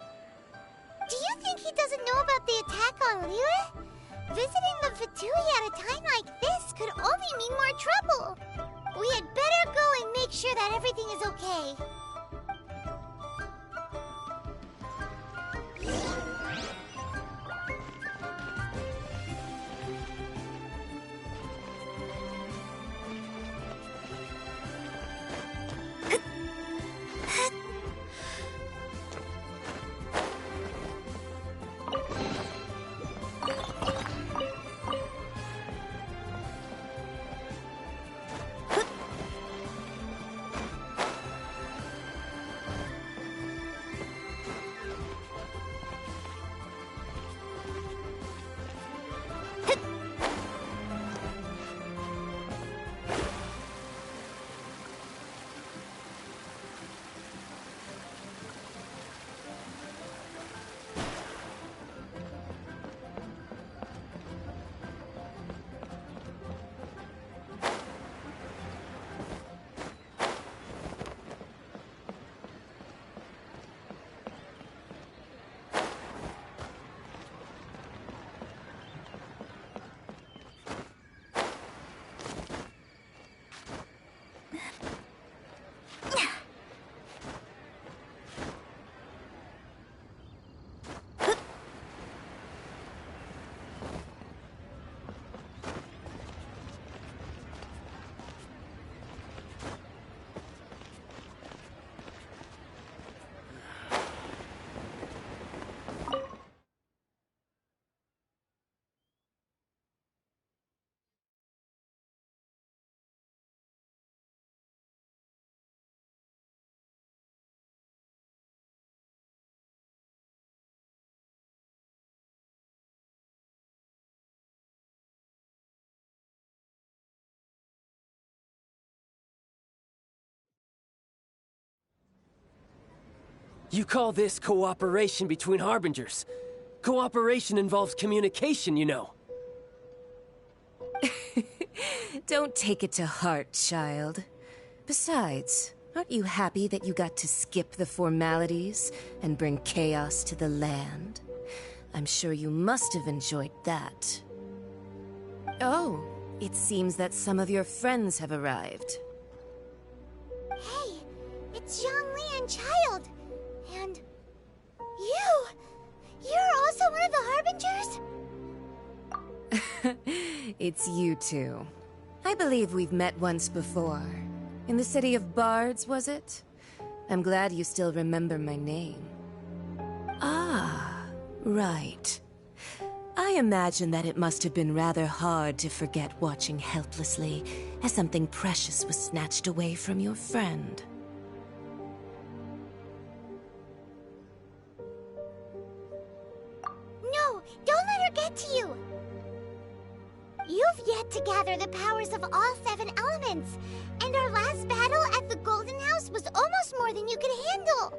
Do you think he doesn't know about the attack on Liyue? Visiting the Fatui at a time like this could only mean more trouble. We had better go and make sure that everything is okay. You call this cooperation between Harbingers. Cooperation involves communication, you know. Don't take it to heart, child. Besides, aren't you happy that you got to skip the formalities and bring chaos to the land? I'm sure you must have enjoyed that. Oh, it seems that some of your friends have arrived. Hey, it's Zhongli and Child. And you! You're also one of the Harbingers? It's you two. I believe we've met once before. In the city of Bards, was it? I'm glad you still remember my name. Ah, right. I imagine that it must have been rather hard to forget watching helplessly as something precious was snatched away from your friend. No, don't let her get to you! You've yet to gather the powers of all 7 elements, and our last battle at the Golden House was almost more than you could handle.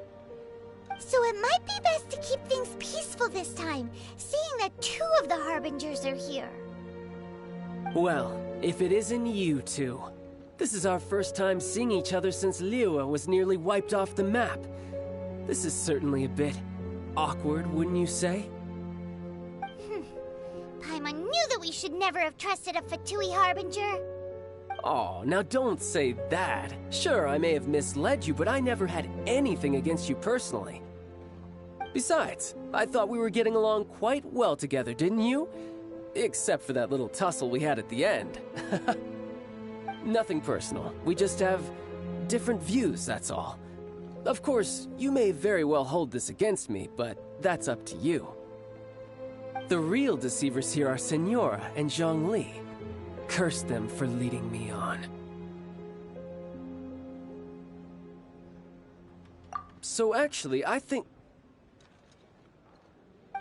So it might be best to keep things peaceful this time, seeing that 2 of the Harbingers are here. Well, if it isn't you two. This is our first time seeing each other since Liyue was nearly wiped off the map. This is certainly a bit awkward, wouldn't you say? Paimon knew that we should never have trusted a Fatui Harbinger. Oh, now don't say that. Sure, I may have misled you, but I never had anything against you personally. Besides, I thought we were getting along quite well together, didn't you? Except for that little tussle we had at the end. Nothing personal. We just have different views, that's all. Of course, you may very well hold this against me, but that's up to you. The real deceivers here are Senora and Zhongli. Curse them for leading me on. So actually, I think...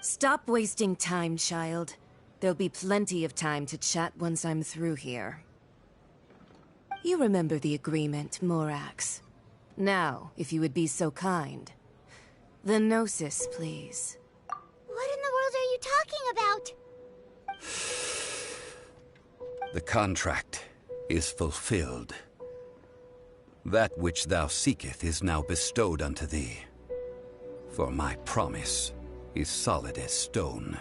Stop wasting time, child. There'll be plenty of time to chat once I'm through here. You remember the agreement, Morax. Now, if you would be so kind. The Gnosis, please. What in the world are you talking about? The contract is fulfilled. That which thou seeketh is now bestowed unto thee. For my promise is solid as stone.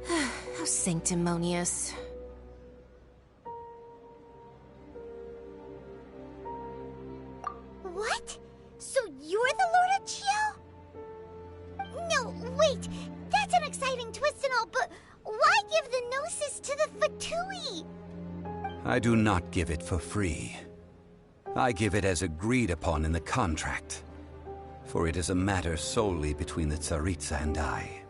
How sanctimonious. What? So you're the Lord of Chiao? No, wait! That's an exciting twist and all, but why give the Gnosis to the Fatui? I do not give it for free. I give it as agreed upon in the contract. For it is a matter solely between the Tsaritsa and I.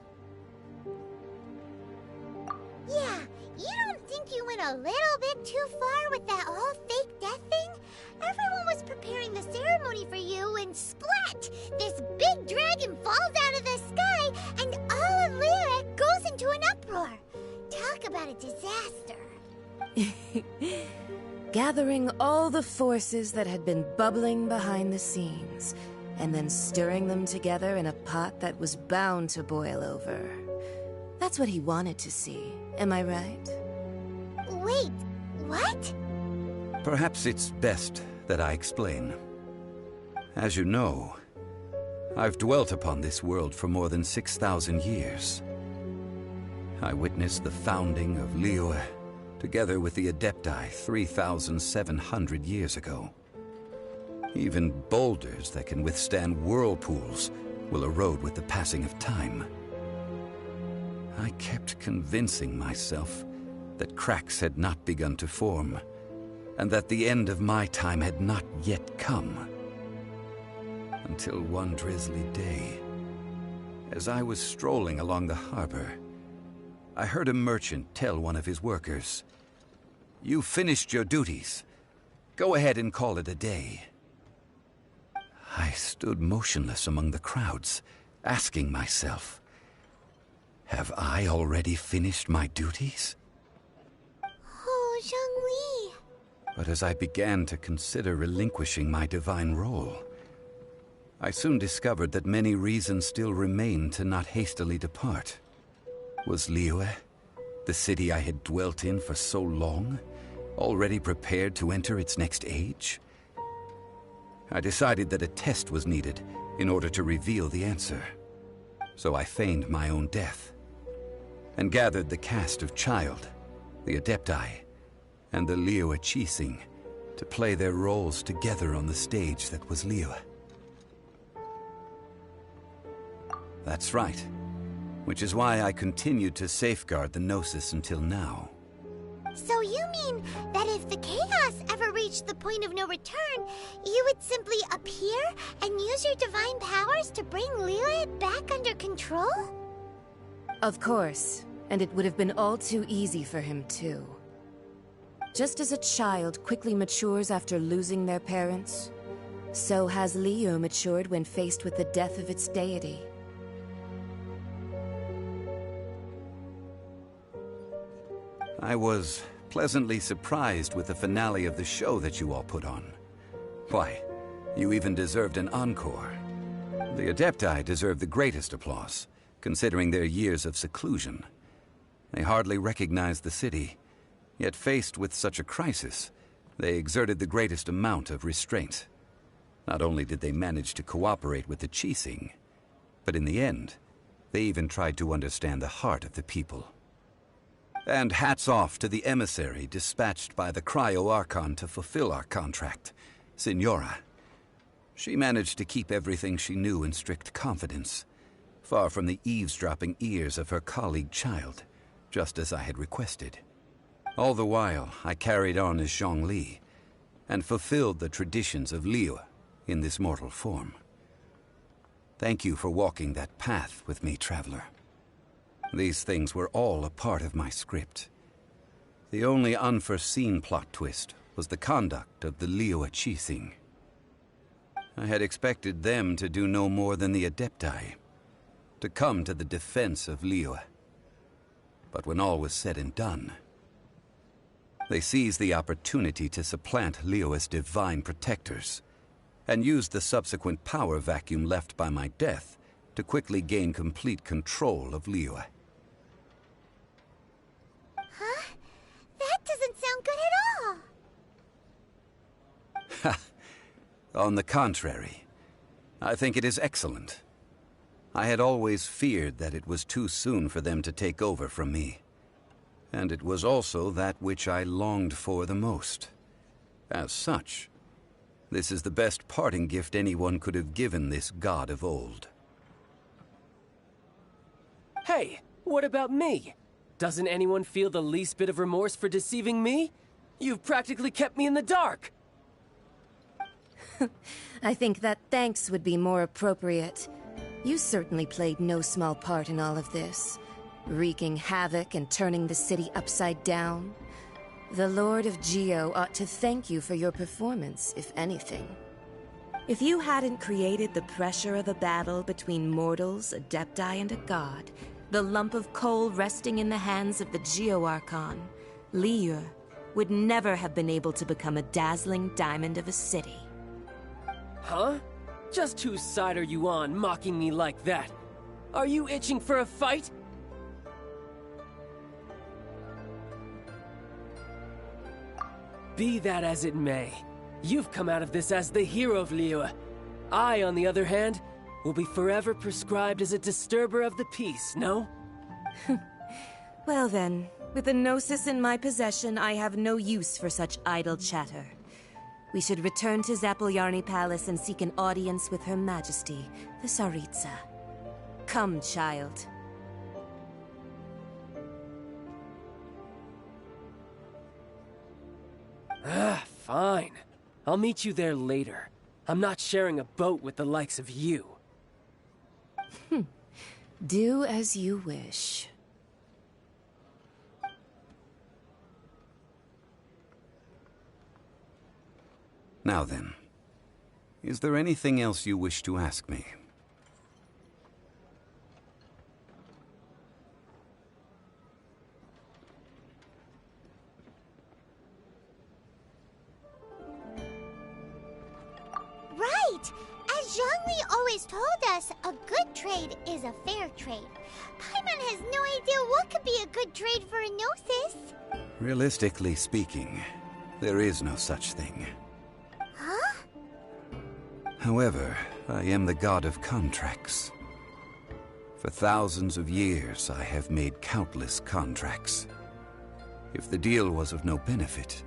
Yeah, you don't think you went a little bit too far with that whole fake death thing? Everyone was preparing the ceremony for you, and splat! This big dragon falls out of the sky, and all of Lyric goes into an uproar. Talk about a disaster. Gathering all the forces that had been bubbling behind the scenes, and then stirring them together in a pot that was bound to boil over. That's what he wanted to see, am I right? Wait, what? Perhaps it's best that I explain. As you know, I've dwelt upon this world for more than 6,000 years. I witnessed the founding of Liyue, together with the Adepti 3,700 years ago. Even boulders that can withstand whirlpools will erode with the passing of time. I kept convincing myself that cracks had not begun to form, and that the end of my time had not yet come. Until one drizzly day, as I was strolling along the harbor, I heard a merchant tell one of his workers, "You finished your duties. Go ahead and call it a day." I stood motionless among the crowds, asking myself, have I already finished my duties? But as I began to consider relinquishing my divine role, I soon discovered that many reasons still remained to not hastily depart. Was Liyue, the city I had dwelt in for so long, already prepared to enter its next age? I decided that a test was needed in order to reveal the answer. So I feigned my own death, and gathered the cast of Child, the Adepti, and the Liyue Qixing to play their roles together on the stage that was Liyue. That's right. Which is why I continued to safeguard the Gnosis until now. So you mean that if the chaos ever reached the point of no return, you would simply appear and use your divine powers to bring Liyue back under control? Of course, and it would have been all too easy for him too. Just as a child quickly matures after losing their parents, so has Liyue matured when faced with the death of its deity. I was pleasantly surprised with the finale of the show that you all put on. Why, you even deserved an encore. The Adepti deserve the greatest applause, considering their years of seclusion. They hardly recognized the city, yet faced with such a crisis, they exerted the greatest amount of restraint. Not only did they manage to cooperate with the Qixing, but in the end, they even tried to understand the heart of the people. And hats off to the emissary dispatched by the Cryo-Archon to fulfill our contract, Signora. She managed to keep everything she knew in strict confidence, far from the eavesdropping ears of her colleague Child, just as I had requested. All the while, I carried on as Zhongli, and fulfilled the traditions of Liyue in this mortal form. Thank you for walking that path with me, Traveler. These things were all a part of my script. The only unforeseen plot twist was the conduct of the Liyue Qixing. I had expected them to do no more than the Adepti, to come to the defense of Liyue. But when all was said and done, they seized the opportunity to supplant Liyue's divine protectors, and used the subsequent power vacuum left by my death to quickly gain complete control of Liyue. Huh? That doesn't sound good at all! Ha! On the contrary, I think it is excellent. I had always feared that it was too soon for them to take over from me. And it was also that which I longed for the most. As such, this is the best parting gift anyone could have given this god of old. Hey, what about me? Doesn't anyone feel the least bit of remorse for deceiving me? You've practically kept me in the dark! I think that thanks would be more appropriate. You certainly played no small part in all of this, wreaking havoc and turning the city upside down. The Lord of Geo ought to thank you for your performance, if anything. If you hadn't created the pressure of a battle between mortals, Adepti, and a god, the lump of coal resting in the hands of the Geo-Archon, Liyue would never have been able to become a dazzling diamond of a city. Huh? Just whose side are you on, mocking me like that? Are you itching for a fight? Be that as it may, you've come out of this as the hero of Liyue. I, on the other hand, will be forever prescribed as a disturber of the peace, no? Well then, with the Gnosis in my possession, I have no use for such idle chatter. We should return to Zapoljarny Palace and seek an audience with Her Majesty, the Tsaritsa. Come, child. Fine. I'll meet you there later. I'm not sharing a boat with the likes of you. Do as you wish. Now then, is there anything else you wish to ask me? always told us a good trade is a fair trade. Paimon has no idea what could be a good trade for a Gnosis. Realistically speaking, there is no such thing. Huh? However, I am the god of contracts. For thousands of years, I have made countless contracts. If the deal was of no benefit,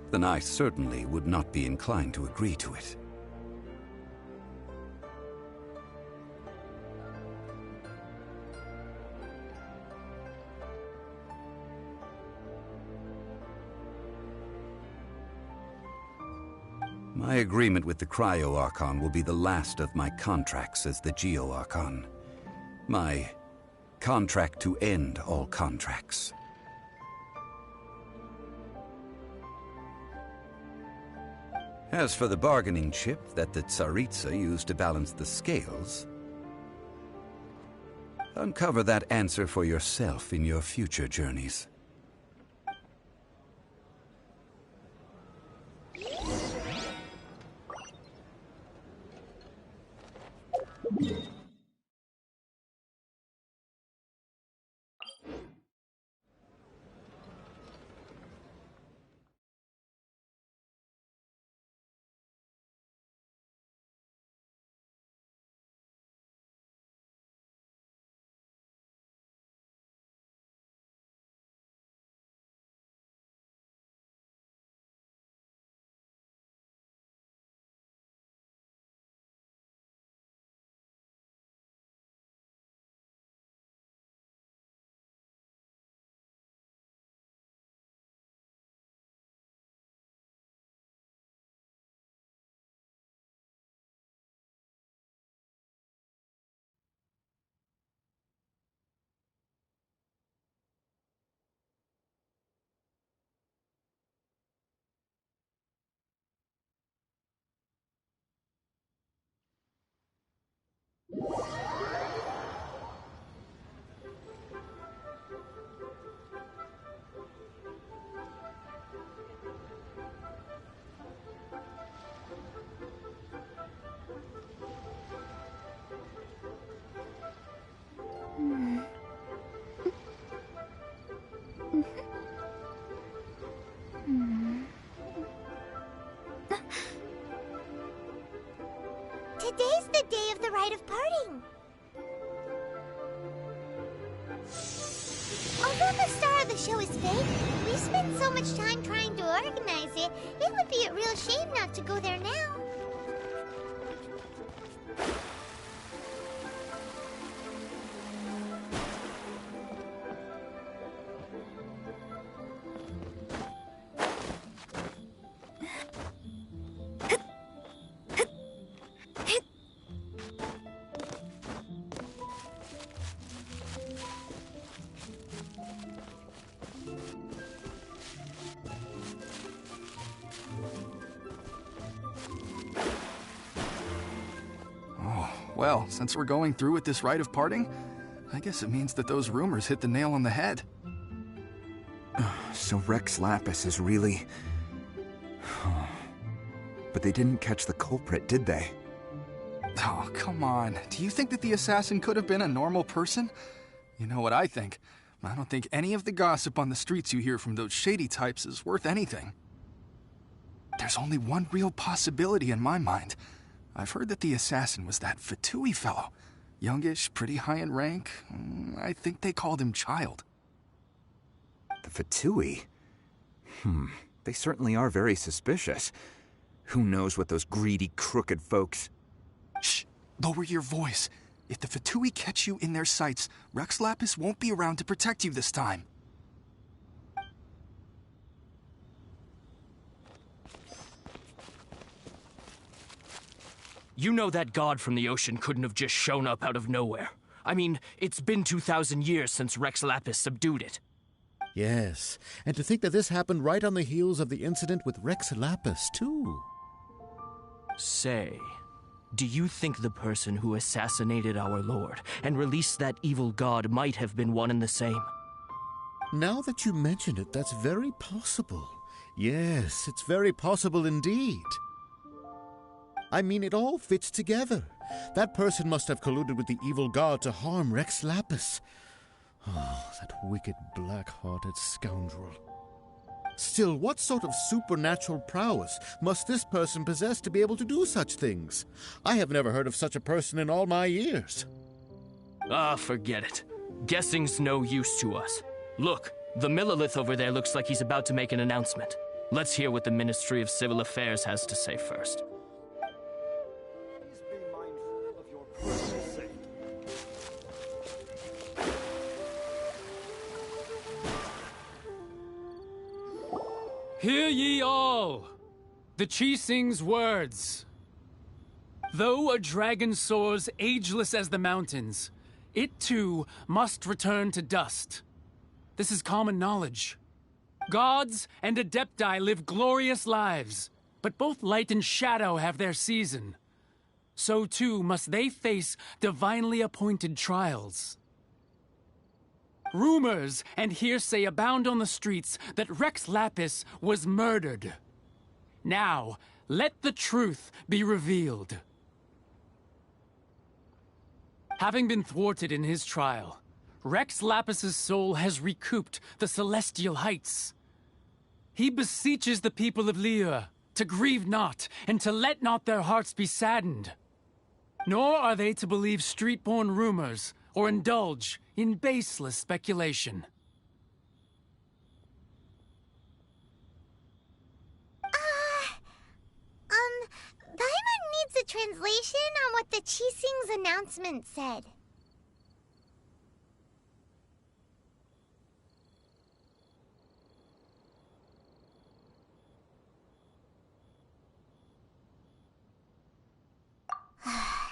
then I certainly would not be inclined to agree to it. My agreement with the Cryo-Archon will be the last of my contracts as the Geo-Archon. My contract to end all contracts. As for the bargaining chip that the Tsaritsa used to balance the scales, uncover that answer for yourself in your future journeys. Today's the day of the rite of parting. Although the star of the show is fake, we spent so much time trying to organize it, it would be a real shame not to go there now. Well, since we're going through with this rite of parting, I guess it means that those rumors hit the nail on the head. So Rex Lapis is really... But they didn't catch the culprit, did they? Oh, come on. Do you think that the assassin could have been a normal person? You know what I think. I don't think any of the gossip on the streets you hear from those shady types is worth anything. There's only one real possibility in my mind. I've heard that the assassin was that Fatui fellow. Youngish, pretty high in rank. I think they called him Child. The Fatui? They certainly are very suspicious. Who knows what those greedy, crooked folks... Shh! Lower your voice. If the Fatui catch you in their sights, Rex Lapis won't be around to protect you this time. You know that god from the ocean couldn't have just shown up out of nowhere. I mean, it's been 2,000 years since Rex Lapis subdued it. Yes, and to think that this happened right on the heels of the incident with Rex Lapis, too. Say, do you think the person who assassinated our lord and released that evil god might have been one and the same? Now that you mention it, that's very possible. Yes, it's very possible indeed. I mean, it all fits together. That person must have colluded with the evil god to harm Rex Lapis. Oh, that wicked, black-hearted scoundrel. Still, what sort of supernatural prowess must this person possess to be able to do such things? I have never heard of such a person in all my years. Ah, forget it. Guessing's no use to us. Look, the Millilith over there looks like he's about to make an announcement. Let's hear what the Ministry of Civil Affairs has to say first. Hear ye all, the Qixing's words. Though a dragon soars ageless as the mountains, it too must return to dust. This is common knowledge. Gods and Adepti live glorious lives, but both light and shadow have their season. So too must they face divinely appointed trials. Rumors and hearsay abound on the streets that Rex Lapis was murdered. Now, let the truth be revealed. Having been thwarted in his trial, Rex Lapis's soul has recouped the celestial heights. He beseeches the people of Liyue to grieve not and to let not their hearts be saddened. Nor are they to believe street-born rumors or indulge in baseless speculation. Paimon needs a translation on what the Qixing's announcement said.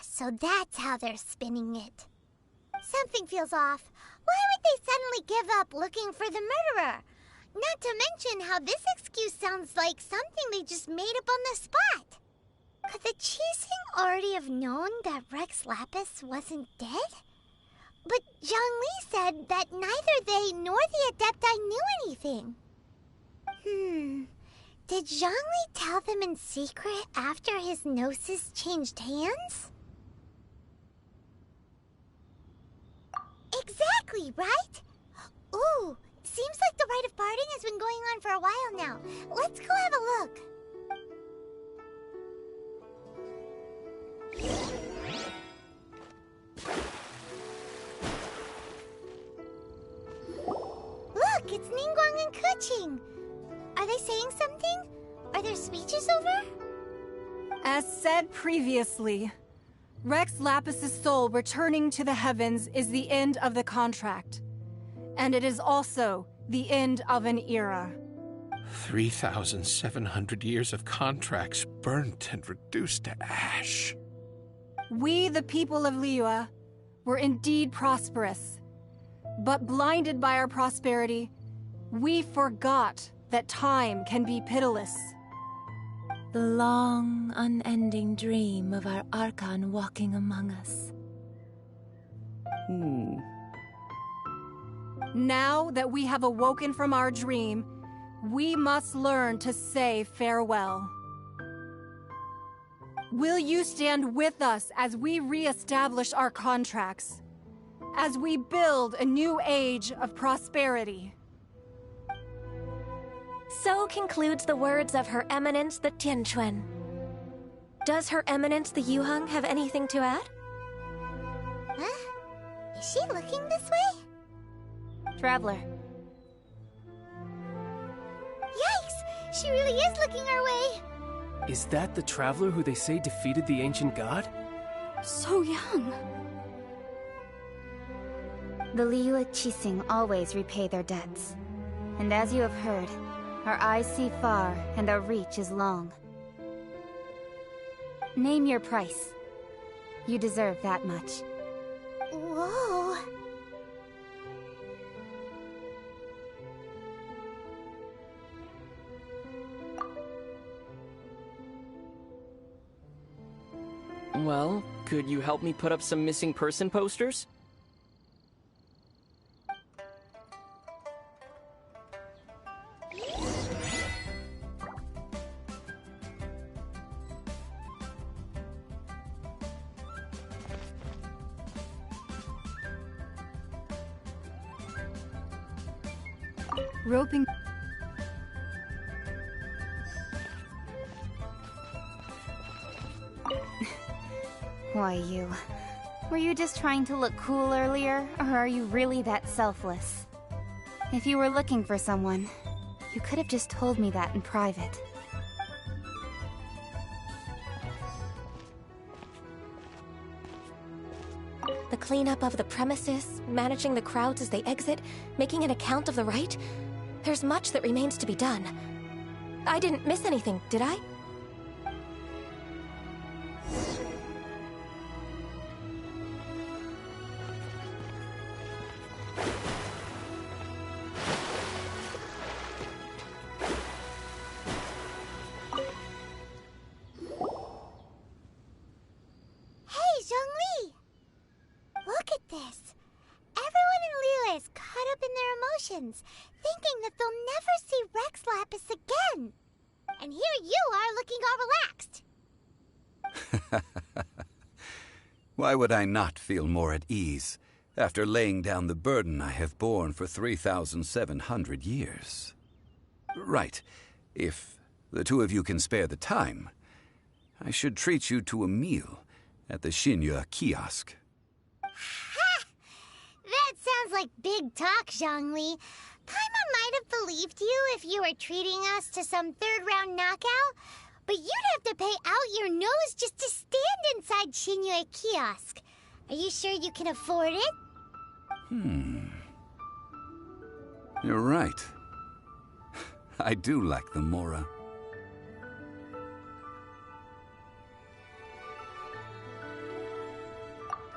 So that's how they're spinning it. Something feels off. Why would they suddenly give up looking for the murderer? Not to mention how this excuse sounds like something they just made up on the spot. Could the Qixing already have known that Rex Lapis wasn't dead? But Zhongli said that neither they nor the Adepti knew anything. Did Zhongli tell them in secret after his gnosis changed hands? Exactly, right? Ooh, seems like the rite of parting has been going on for a while now. Let's go have a look. Look, it's Ningguang and Keqing. Are they saying something? Are their speeches over? As said previously, Rex Lapis's soul returning to the heavens is the end of the contract. And it is also the end of an era. 3,700 years of contracts burnt and reduced to ash. We, the people of Liyue, were indeed prosperous. But blinded by our prosperity, we forgot that time can be pitiless. The long, unending dream of our Archon walking among us. Now that we have awoken from our dream, we must learn to say farewell. Will you stand with us as we re-establish our contracts? As we build a new age of prosperity? So concludes the words of Her Eminence the Tianquan. Does Her Eminence the Yuheng have anything to add? Huh? Is she looking this way? Traveler. Yikes! She really is looking our way! Is that the traveler who they say defeated the ancient god? So young. The Liyue Qixing always repay their debts. And as you have heard, our eyes see far and our reach is long. Name your price. You deserve that much. Whoa! Well, could you help me put up some missing person posters? Roping... Why, you... Were you just trying to look cool earlier, or are you really that selfless? If you were looking for someone, you could have just told me that in private. The cleanup of the premises, managing the crowds as they exit, making an account of the rite. There's much that remains to be done. I didn't miss anything, did I? Thinking that they'll never see Rex Lapis again. And here you are looking all relaxed. Why would I not feel more at ease after laying down the burden I have borne for 3,700 years? Right. If the two of you can spare the time, I should treat you to a meal at the Shinya kiosk. Ha! That sounds like big talk, Zhongli. Paimon might have believed you if you were treating us to some third-round knockout, but you'd have to pay out your nose just to stand inside Shinya kiosk. Are you sure you can afford it? You're right. I do like the Mora.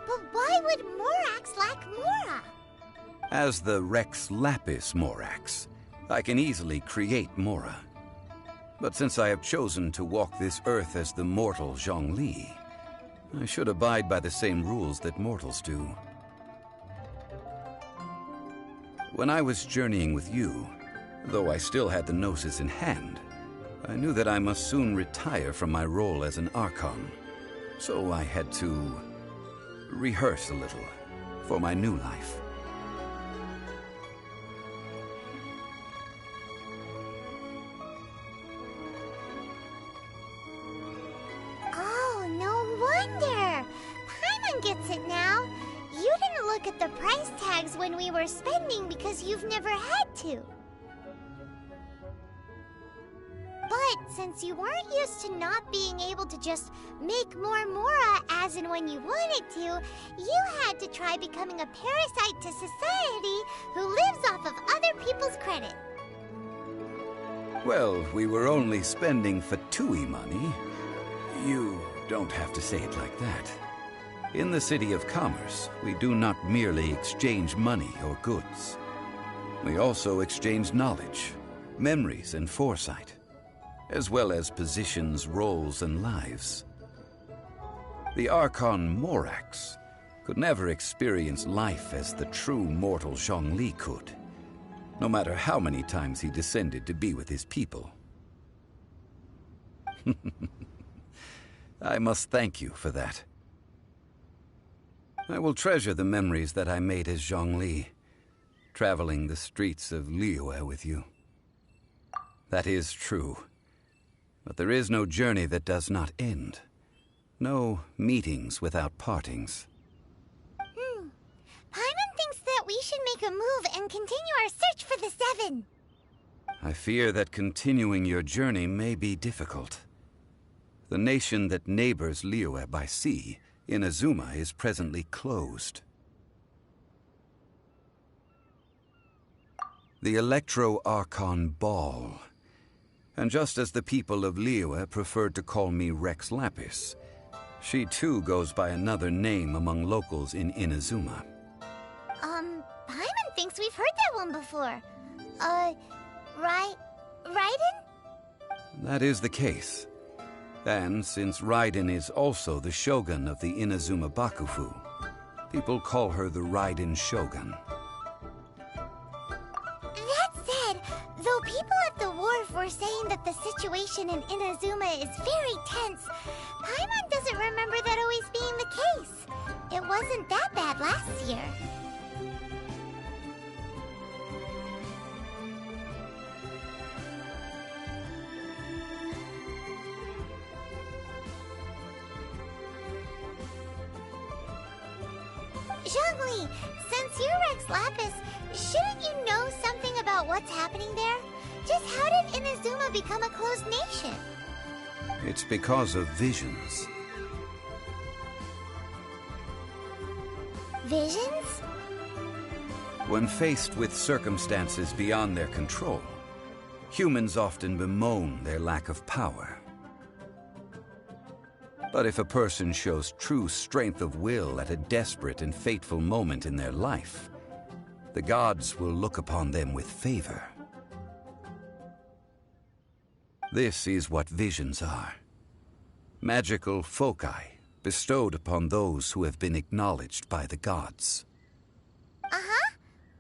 But why would Morax lack Mora? As the Rex Lapis Morax, I can easily create Mora. But since I have chosen to walk this earth as the mortal Zhongli, I should abide by the same rules that mortals do. When I was journeying with you, though I still had the Gnosis in hand, I knew that I must soon retire from my role as an Archon. So I had to rehearse a little for my new life. Oh, no wonder! Paimon gets it now. You didn't look at the price tags when we were spending because you've never had to. But since you weren't used to not being able to just make more Mora as and when you wanted to, you had to try becoming a parasite to society who lives off of other people's credit. Well, we were only spending Fatui money. You don't have to say it like that. In the City of Commerce, we do not merely exchange money or goods. We also exchange knowledge, memories, and foresight, as well as positions, roles, and lives. The Archon Morax could never experience life as the true mortal Zhongli could, no matter how many times he descended to be with his people. I must thank you for that. I will treasure the memories that I made as Zhongli, traveling the streets of Liyue with you. That is true. But there is no journey that does not end. No meetings without partings. Paimon thinks that we should make a move and continue our search for the Seven. I fear that continuing your journey may be difficult. The nation that neighbors Liyue by sea, Inazuma, is presently closed. The Electro-Archon Ball. And just as the people of Liyue preferred to call me Rex Lapis, she too goes by another name among locals in Inazuma. Paimon thinks we've heard that one before. Raiden? That is the case. And since Raiden is also the Shogun of the Inazuma Bakufu, people call her the Raiden Shogun. That said, though people at the wharf were saying that the situation in Inazuma is very tense, Paimon doesn't remember that always being the case. It wasn't that bad last year. Zhongli, since you're Rex Lapis, shouldn't you know something about what's happening there? Just how did Inazuma become a closed nation? It's because of visions. Visions? When faced with circumstances beyond their control, humans often bemoan their lack of power. But if a person shows true strength of will at a desperate and fateful moment in their life, the gods will look upon them with favor. This is what visions are. Magical foci bestowed upon those who have been acknowledged by the gods. Uh-huh.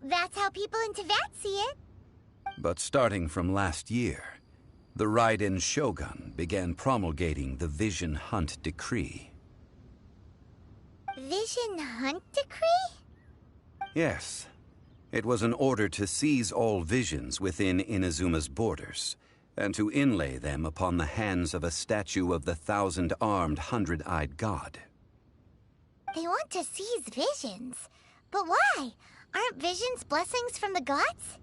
That's how people in Teyvat see it. But starting from last year, the Raiden Shogun began promulgating the Vision Hunt Decree. Vision Hunt Decree? Yes. It was an order to seize all visions within Inazuma's borders, and to inlay them upon the hands of a statue of the thousand-armed, hundred-eyed god. They want to seize visions. But why? Aren't visions blessings from the gods?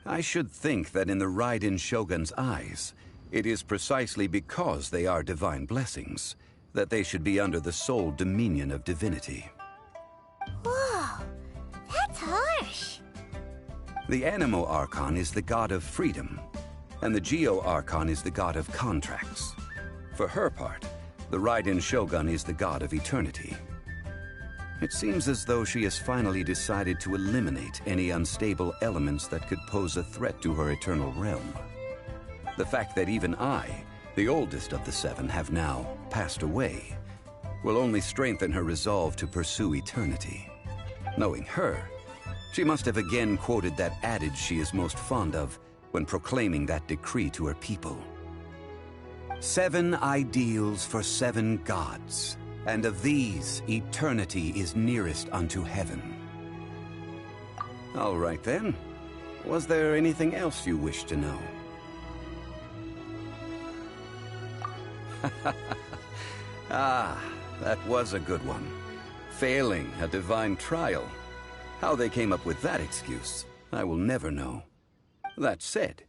I should think that in the Raiden Shogun's eyes, it is precisely because they are divine blessings that they should be under the sole dominion of divinity. Whoa, that's harsh. The Animo Archon is the god of freedom, and the Geo Archon is the god of contracts. For her part, the Raiden Shogun is the god of eternity. It seems as though she has finally decided to eliminate any unstable elements that could pose a threat to her eternal realm. The fact that even I, the oldest of the seven, have now passed away, will only strengthen her resolve to pursue eternity. Knowing her, she must have again quoted that adage she is most fond of when proclaiming that decree to her people. 7 ideals for 7 gods, and of these, eternity is nearest unto heaven. All right then. Was there anything else you wish to know? Ah, that was a good one. Failing a divine trial. How they came up with that excuse, I will never know. That said,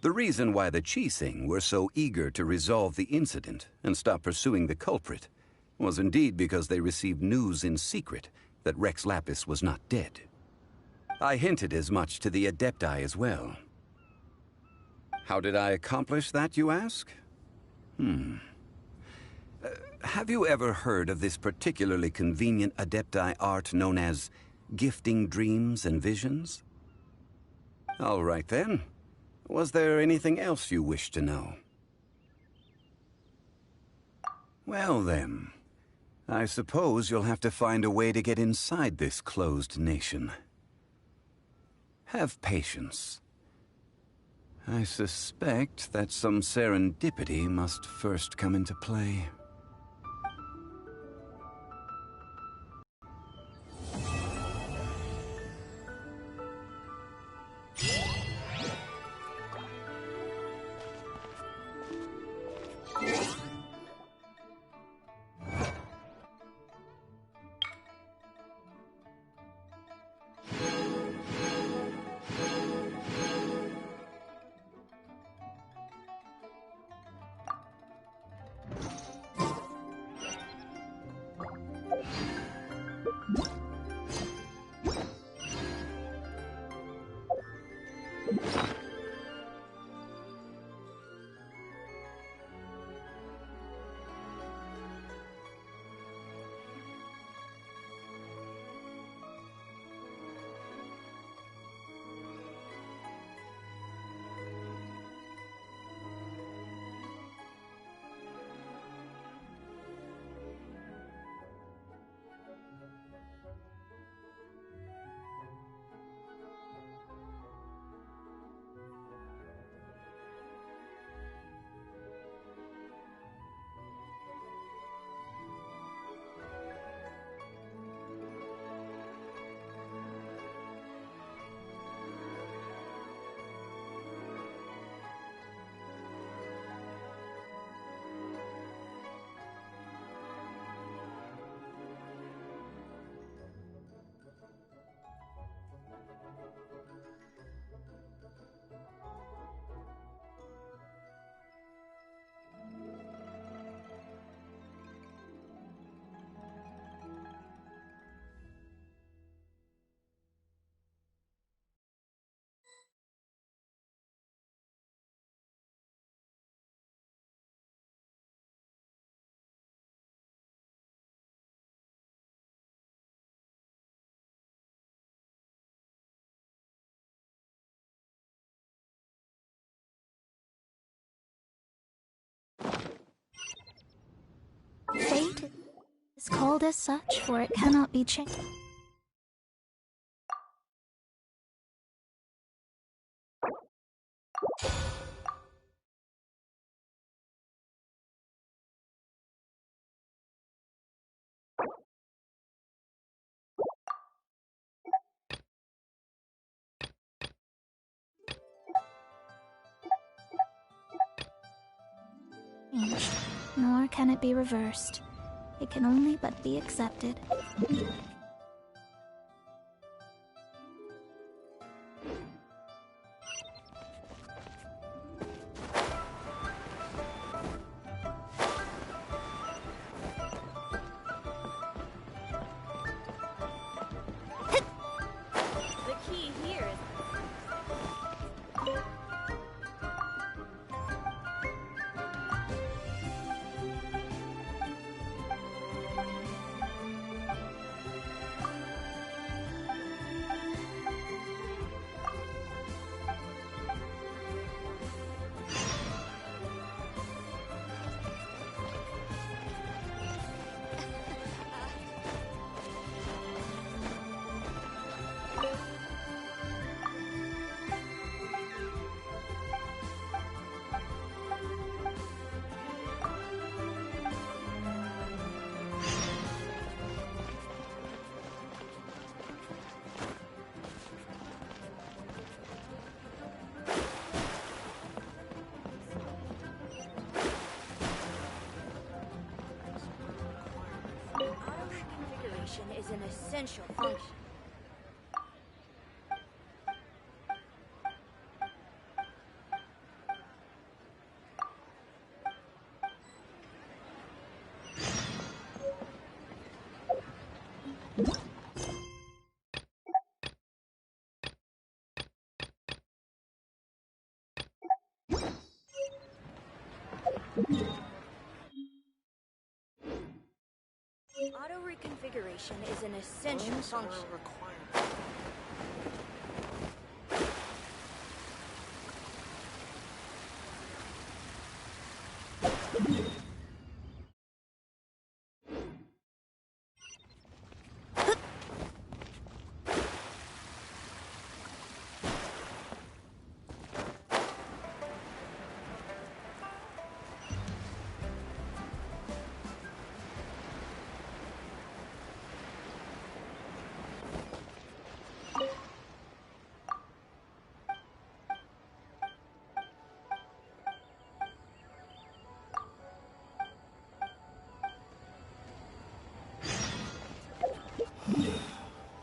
the reason why the Qixing were so eager to resolve the incident and stop pursuing the culprit was indeed because they received news in secret that Rex Lapis was not dead. I hinted as much to the Adepti as well. How did I accomplish that, you ask? Have you ever heard of this particularly convenient Adepti art known as gifting dreams and visions? All right then. Was there anything else you wished to know? Well then, I suppose you'll have to find a way to get inside this closed nation. Have patience. I suspect that some serendipity must first come into play. It's called as such, for it cannot be changed. Nor can it be reversed. It can only but be accepted. The key here is... Auto-reconfiguration is an essential function. Auto-reconfiguration is an essential function.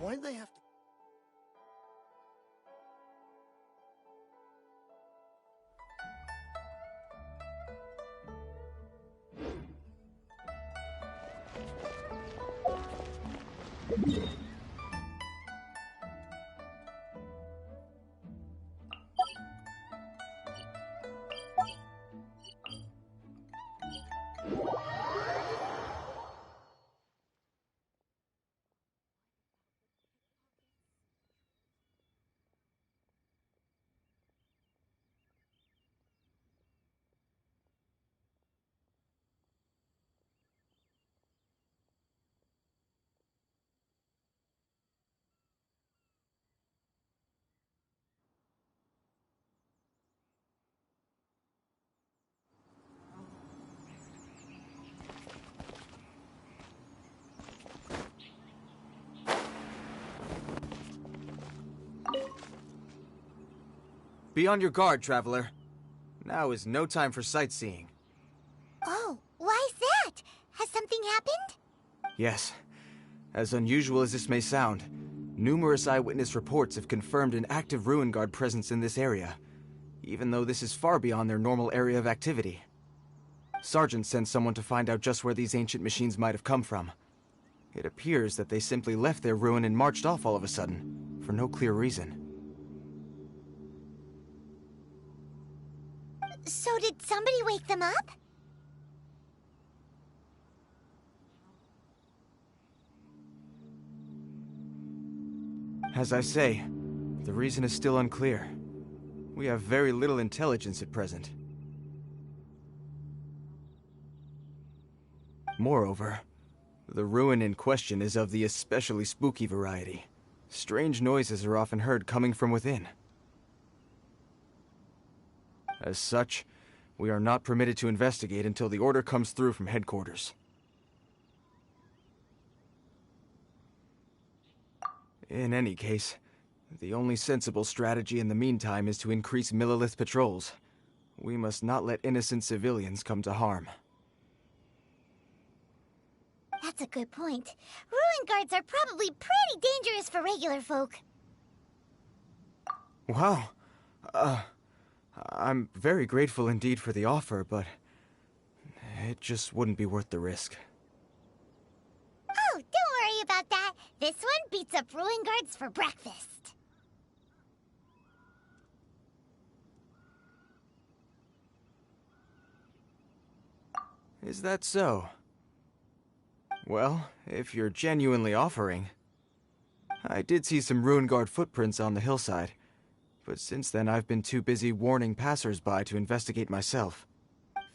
Why'd they have to... Be on your guard, traveler. Now is no time for sightseeing. Oh, why's that? Has something happened? Yes. As unusual as this may sound, numerous eyewitness reports have confirmed an active Ruin Guard presence in this area, even though this is far beyond their normal area of activity. Sergeant sent someone to find out just where these ancient machines might have come from. It appears that they simply left their ruin and marched off all of a sudden, for no clear reason. So did somebody wake them up? As I say, the reason is still unclear. We have very little intelligence at present. Moreover, The ruin in question is of the especially spooky variety. Strange noises are often heard coming from within. As such, we are not permitted to investigate until the order comes through from headquarters. In any case, the only sensible strategy in the meantime is to increase Millelith patrols. We must not let innocent civilians come to harm. That's a good point. Ruin guards are probably pretty dangerous for regular folk. Wow. I'm very grateful indeed for the offer, but it just wouldn't be worth the risk. Oh, don't worry about that. This one beats up ruin guards for breakfast. Is that so? Well, if you're genuinely offering... I did see some ruin guard footprints on the hillside, but since then I've been too busy warning passers-by to investigate myself.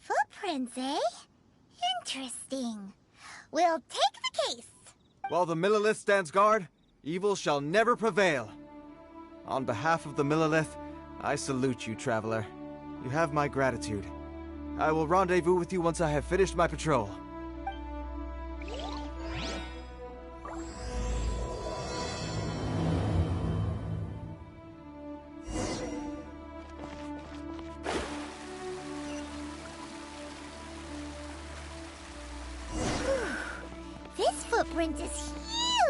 Footprints, eh? Interesting. We'll take the case. While the Millelith stands guard, evil shall never prevail. On behalf of the Millelith, I salute you, traveler. You have my gratitude. I will rendezvous with you once I have finished my patrol. This footprint is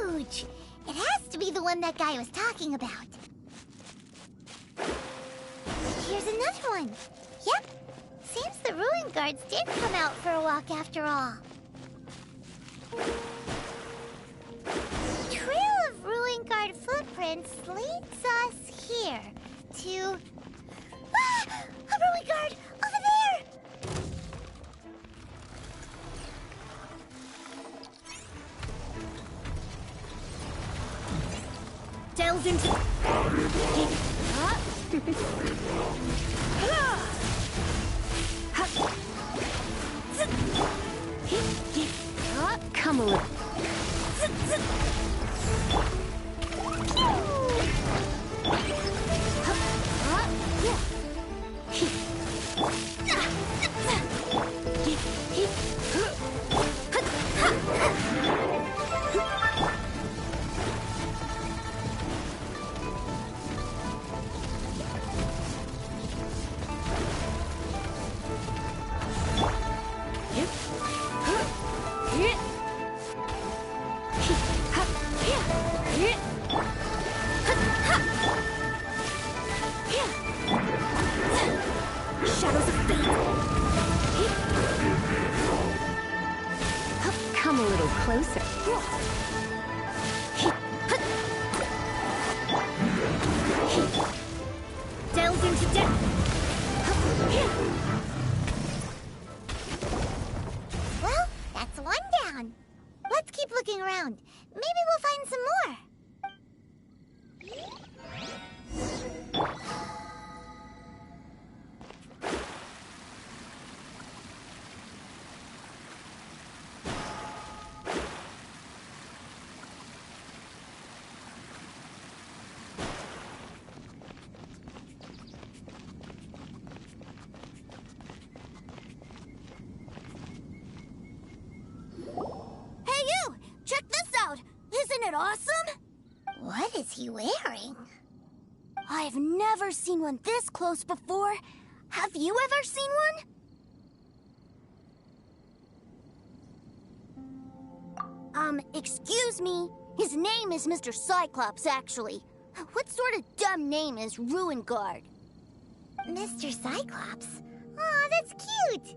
huge! It has to be the one that guy was talking about. Here's another one. Yep. Seems the ruin guards did come out for a walk after all. Trail of ruin guard footprints leads us here to... Ah! A ruin guard! Over there! Delves into... Come a little. Shadows of fate. Come a little closer. Delve into death. Well, that's one down. Let's keep looking around. Maybe we'll find some more. Hey you! Check this out! Isn't it awesome? What is he wearing? I've never seen one this close before. Have you ever seen one? Excuse me. His name is Mr. Cyclops, actually. What sort of dumb name is Ruin Guard? Mr. Cyclops? Aw, that's cute!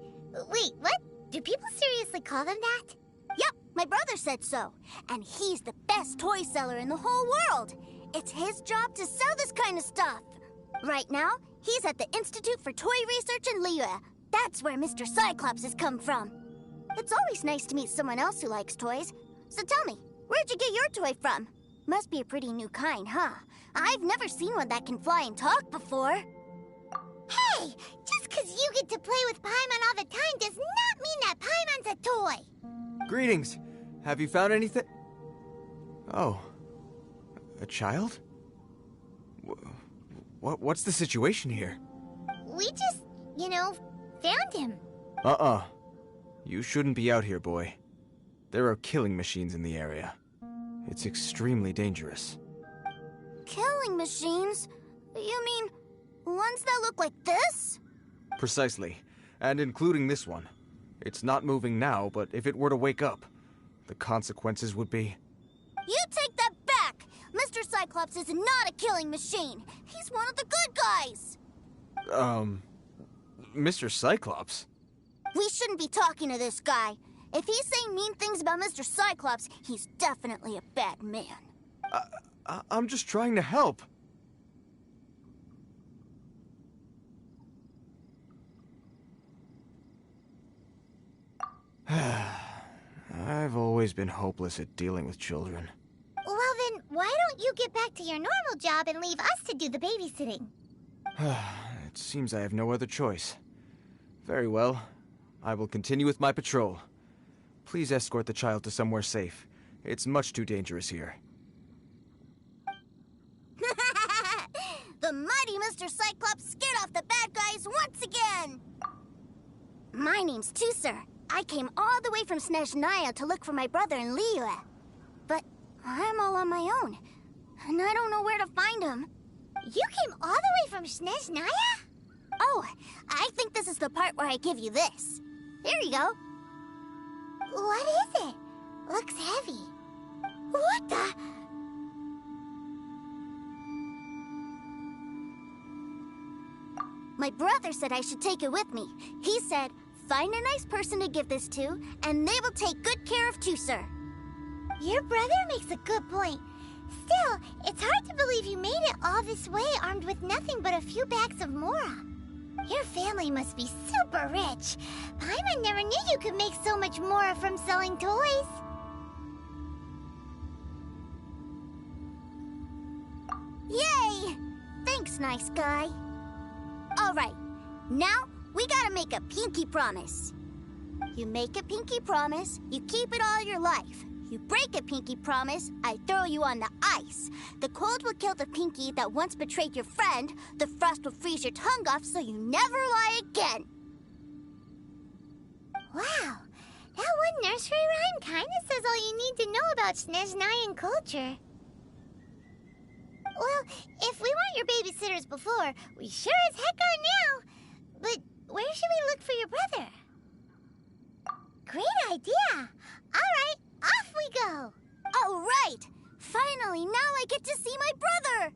Wait, what? Do people seriously call them that? Yep, my brother said so. And he's the best toy seller in the whole world. It's his job to sell this kind of stuff. Right now, he's at the Institute for Toy Research in Liyue. That's where Mr. Cyclops has come from. It's always nice to meet someone else who likes toys. So tell me, where'd you get your toy from? Must be a pretty new kind, huh? I've never seen one that can fly and talk before. Hey! Just 'cause you get to play with Paimon all the time does not mean that Paimon's a toy! Greetings! Have you found anything? Oh. A child? What's the situation here? We just, found him. You shouldn't be out here, boy. There are killing machines in the area. It's extremely dangerous. Killing machines? You mean ones that look like this? Precisely. And including this one. It's not moving now, but if it were to wake up, the consequences would be... You take that back! Mr. Cyclops is not a killing machine. He's one of the good guys. Mr. Cyclops? We shouldn't be talking to this guy. If he's saying mean things about Mr. Cyclops, he's definitely a bad man. I'm just trying to help. I've always been hopeless at dealing with children. Well then, why don't you get back to your normal job and leave us to do the babysitting? It seems I have no other choice. Very well. I will continue with my patrol. Please escort the child to somewhere safe. It's much too dangerous here. The mighty Mr. Cyclops scared off the bad guys once again! My name's Tusser. I came all the way from Snezhnaya to look for my brother in Liyue. But I'm all on my own, and I don't know where to find him. You came all the way from Snezhnaya? Oh, I think this is the part where I give you this. Here you go. What is it? Looks heavy. What the... My brother said I should take it with me. He said, find a nice person to give this to, and they will take good care of Tusser. Your brother makes a good point. Still, it's hard to believe you made it all this way armed with nothing but a few bags of Mora. Your family must be super rich. Paimon never knew you could make so much Mora from selling toys. Yay! Thanks, nice guy. Alright, now we gotta make a pinky promise. You make a pinky promise, you keep it all your life. You break a pinky promise, I throw you on the ice. The cold will kill the pinky that once betrayed your friend. The frost will freeze your tongue off so you never lie again. Wow, that one nursery rhyme kinda says all you need to know about Snezhnayan culture. Well, if we weren't your babysitters before, we sure as heck are now. But where should we look for your brother? Great idea! Alright, off we go! Alright! Finally, now I get to see my brother!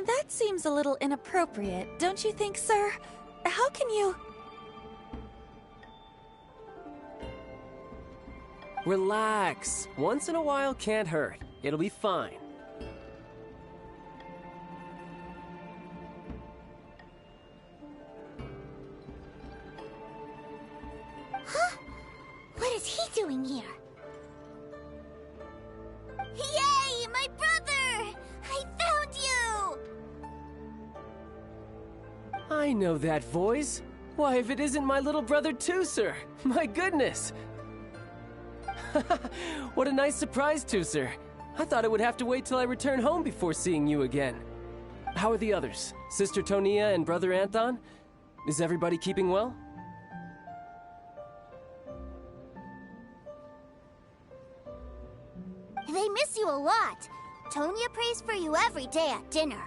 That seems a little inappropriate, don't you think, sir? How can you... Relax. Once in a while can't hurt. It'll be fine. Huh? What is he doing here? Yay, my brother! I found you! I know that voice. Why, if it isn't my little brother Tooser! My goodness! What a nice surprise, Tooser. I thought I would have to wait till I return home before seeing you again. How are the others? Sister Tonia and Brother Anthon? Is everybody keeping well? They miss you a lot. Tonia prays for you every day at dinner.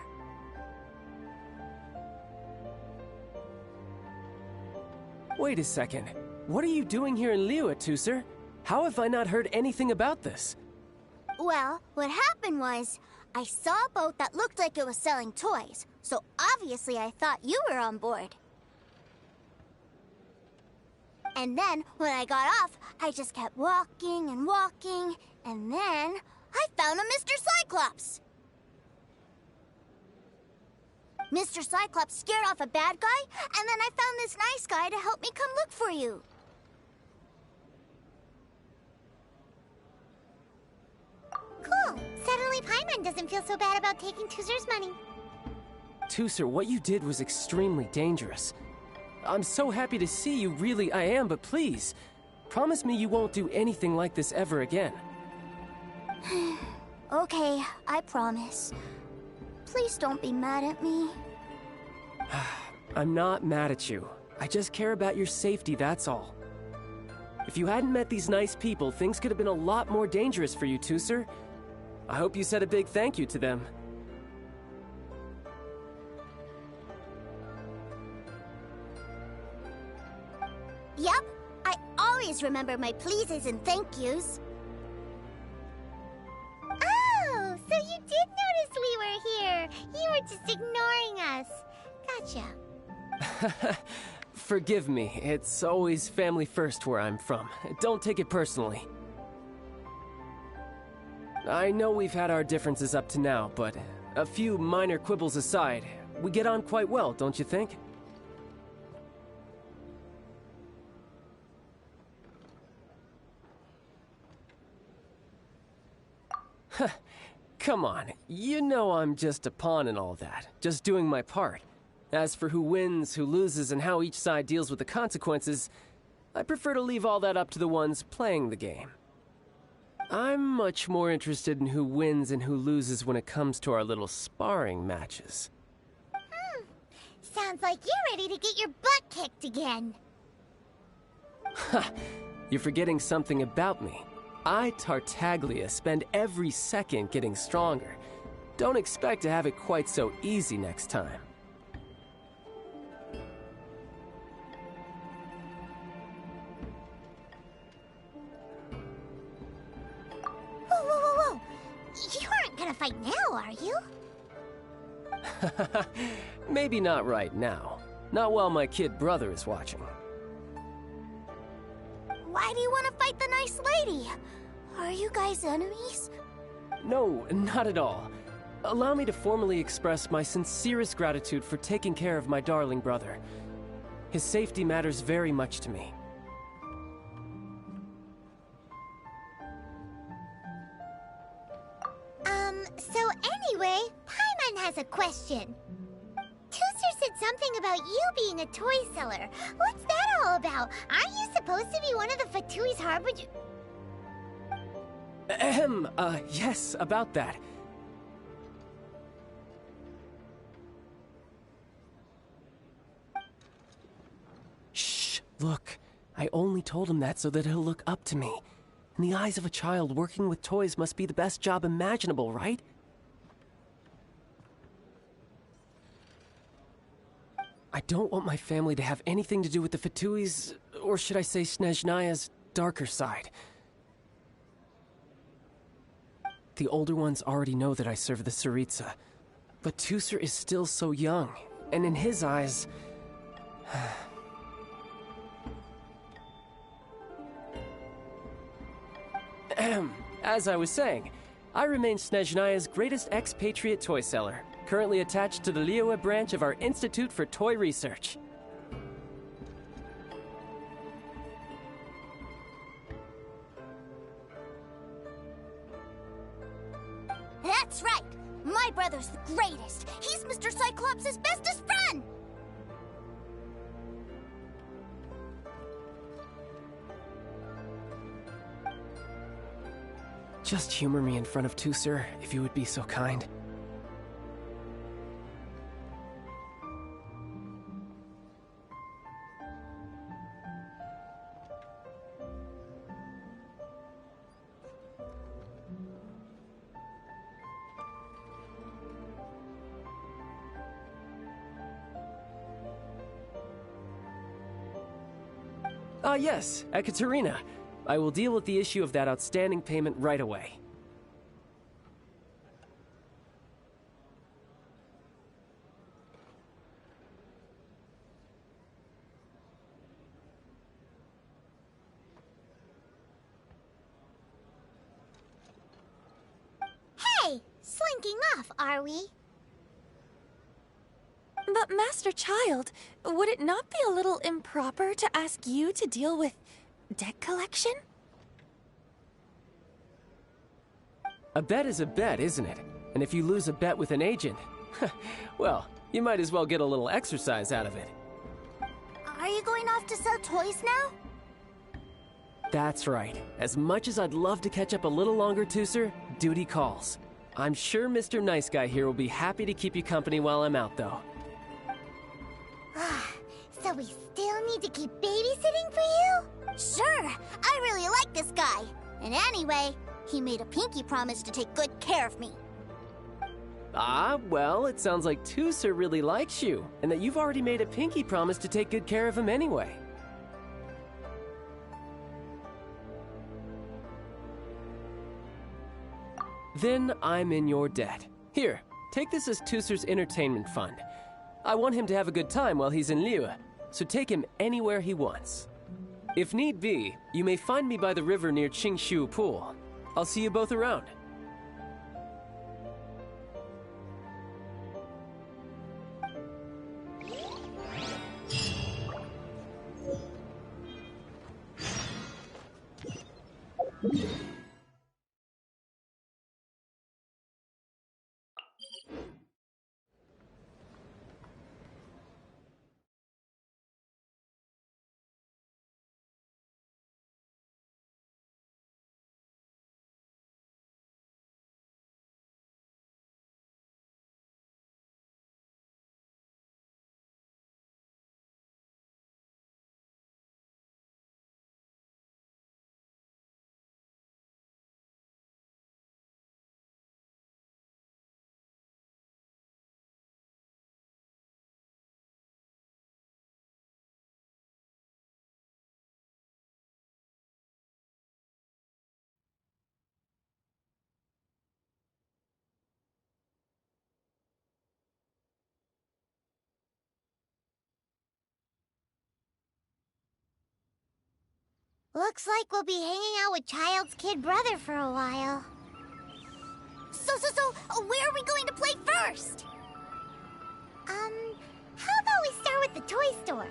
Wait a second. What are you doing here in Liyue, Tooser? How have I not heard anything about this? Well, what happened was, I saw a boat that looked like it was selling toys, so obviously I thought you were on board. And then, when I got off, I just kept walking and walking, and then I found a Mr. Cyclops! Mr. Cyclops scared off a bad guy, and then I found this nice guy to help me come look for you. Cool. Suddenly Paimon doesn't feel so bad about taking Tooser's money. Tooser, what you did was extremely dangerous. I'm so happy to see you, really I am, but please, promise me you won't do anything like this ever again. Okay, I promise. Please don't be mad at me. I'm not mad at you. I just care about your safety, that's all. If you hadn't met these nice people, things could have been a lot more dangerous for you, Tooser. I hope you said a big thank you to them. Yep, I always remember my pleases and thank yous. Oh, so you did notice we were here. You were just ignoring us. Gotcha. Forgive me, it's always family first where I'm from. Don't take it personally. I know we've had our differences up to now, but a few minor quibbles aside, we get on quite well, don't you think? Come on, you know I'm just a pawn and all that, just doing my part. As for who wins, who loses, and how each side deals with the consequences, I prefer to leave all that up to the ones playing the game. I'm much more interested in who wins and who loses when it comes to our little sparring matches. Sounds like you're ready to get your butt kicked again. Ha! You're forgetting something about me. I, Tartaglia, spend every second getting stronger. Don't expect to have it quite so easy next time. Whoa. You aren't gonna fight now, are you? Maybe not right now. Not while my kid brother is watching. Why do you want to fight the nice lady? Are you guys enemies? No, not at all. Allow me to formally express my sincerest gratitude for taking care of my darling brother. His safety matters very much to me. So anyway, Paimon has a question. Tooser said something about you being a toy seller. What's that all about? Aren't you supposed to be one of the Fatui's harbinger? Yes, about that. Shh, look. I only told him that so that he'll look up to me. In the eyes of a child, working with toys must be the best job imaginable, right? I don't want my family to have anything to do with the Fatui's, or should I say Snezhnaya's, darker side. The older ones already know that I serve the Tsaritsa. But Tusser is still so young, and in his eyes... As I was saying, I remain Snezhnaya's greatest expatriate toy seller, currently attached to the Liyue branch of our Institute for Toy Research. That's right! My brother's the greatest! He's Mr. Cyclops' bestest friend! Just humor me in front of Tusser, if you would be so kind. Yes, Ekaterina. I will deal with the issue of that outstanding payment right away. Hey! Slinking off, are we? But Master Child, would it not be a little improper to ask you to deal with debt collection? A bet is a bet, isn't it? And if you lose a bet with an agent, well, you might as well get a little exercise out of it. Are you going off to sell toys now? That's right. As much as I'd love to catch up a little longer, Tusser, duty calls. I'm sure Mr. Nice Guy here will be happy to keep you company while I'm out, though. So we still need to keep babysitting for you? Sure! I really like this guy. And anyway, he made a pinky promise to take good care of me. Ah, well, it sounds like Tusser really likes you, and that you've already made a pinky promise to take good care of him anyway. Then I'm in your debt. Here, take this as Tusser's entertainment fund. I want him to have a good time while he's in Liyue, so take him anywhere he wants. If need be, you may find me by the river near Qingshu Pool. I'll see you both around. Looks like we'll be hanging out with Child's kid brother for a while. So, where are we going to play first? How about we start with the toy store?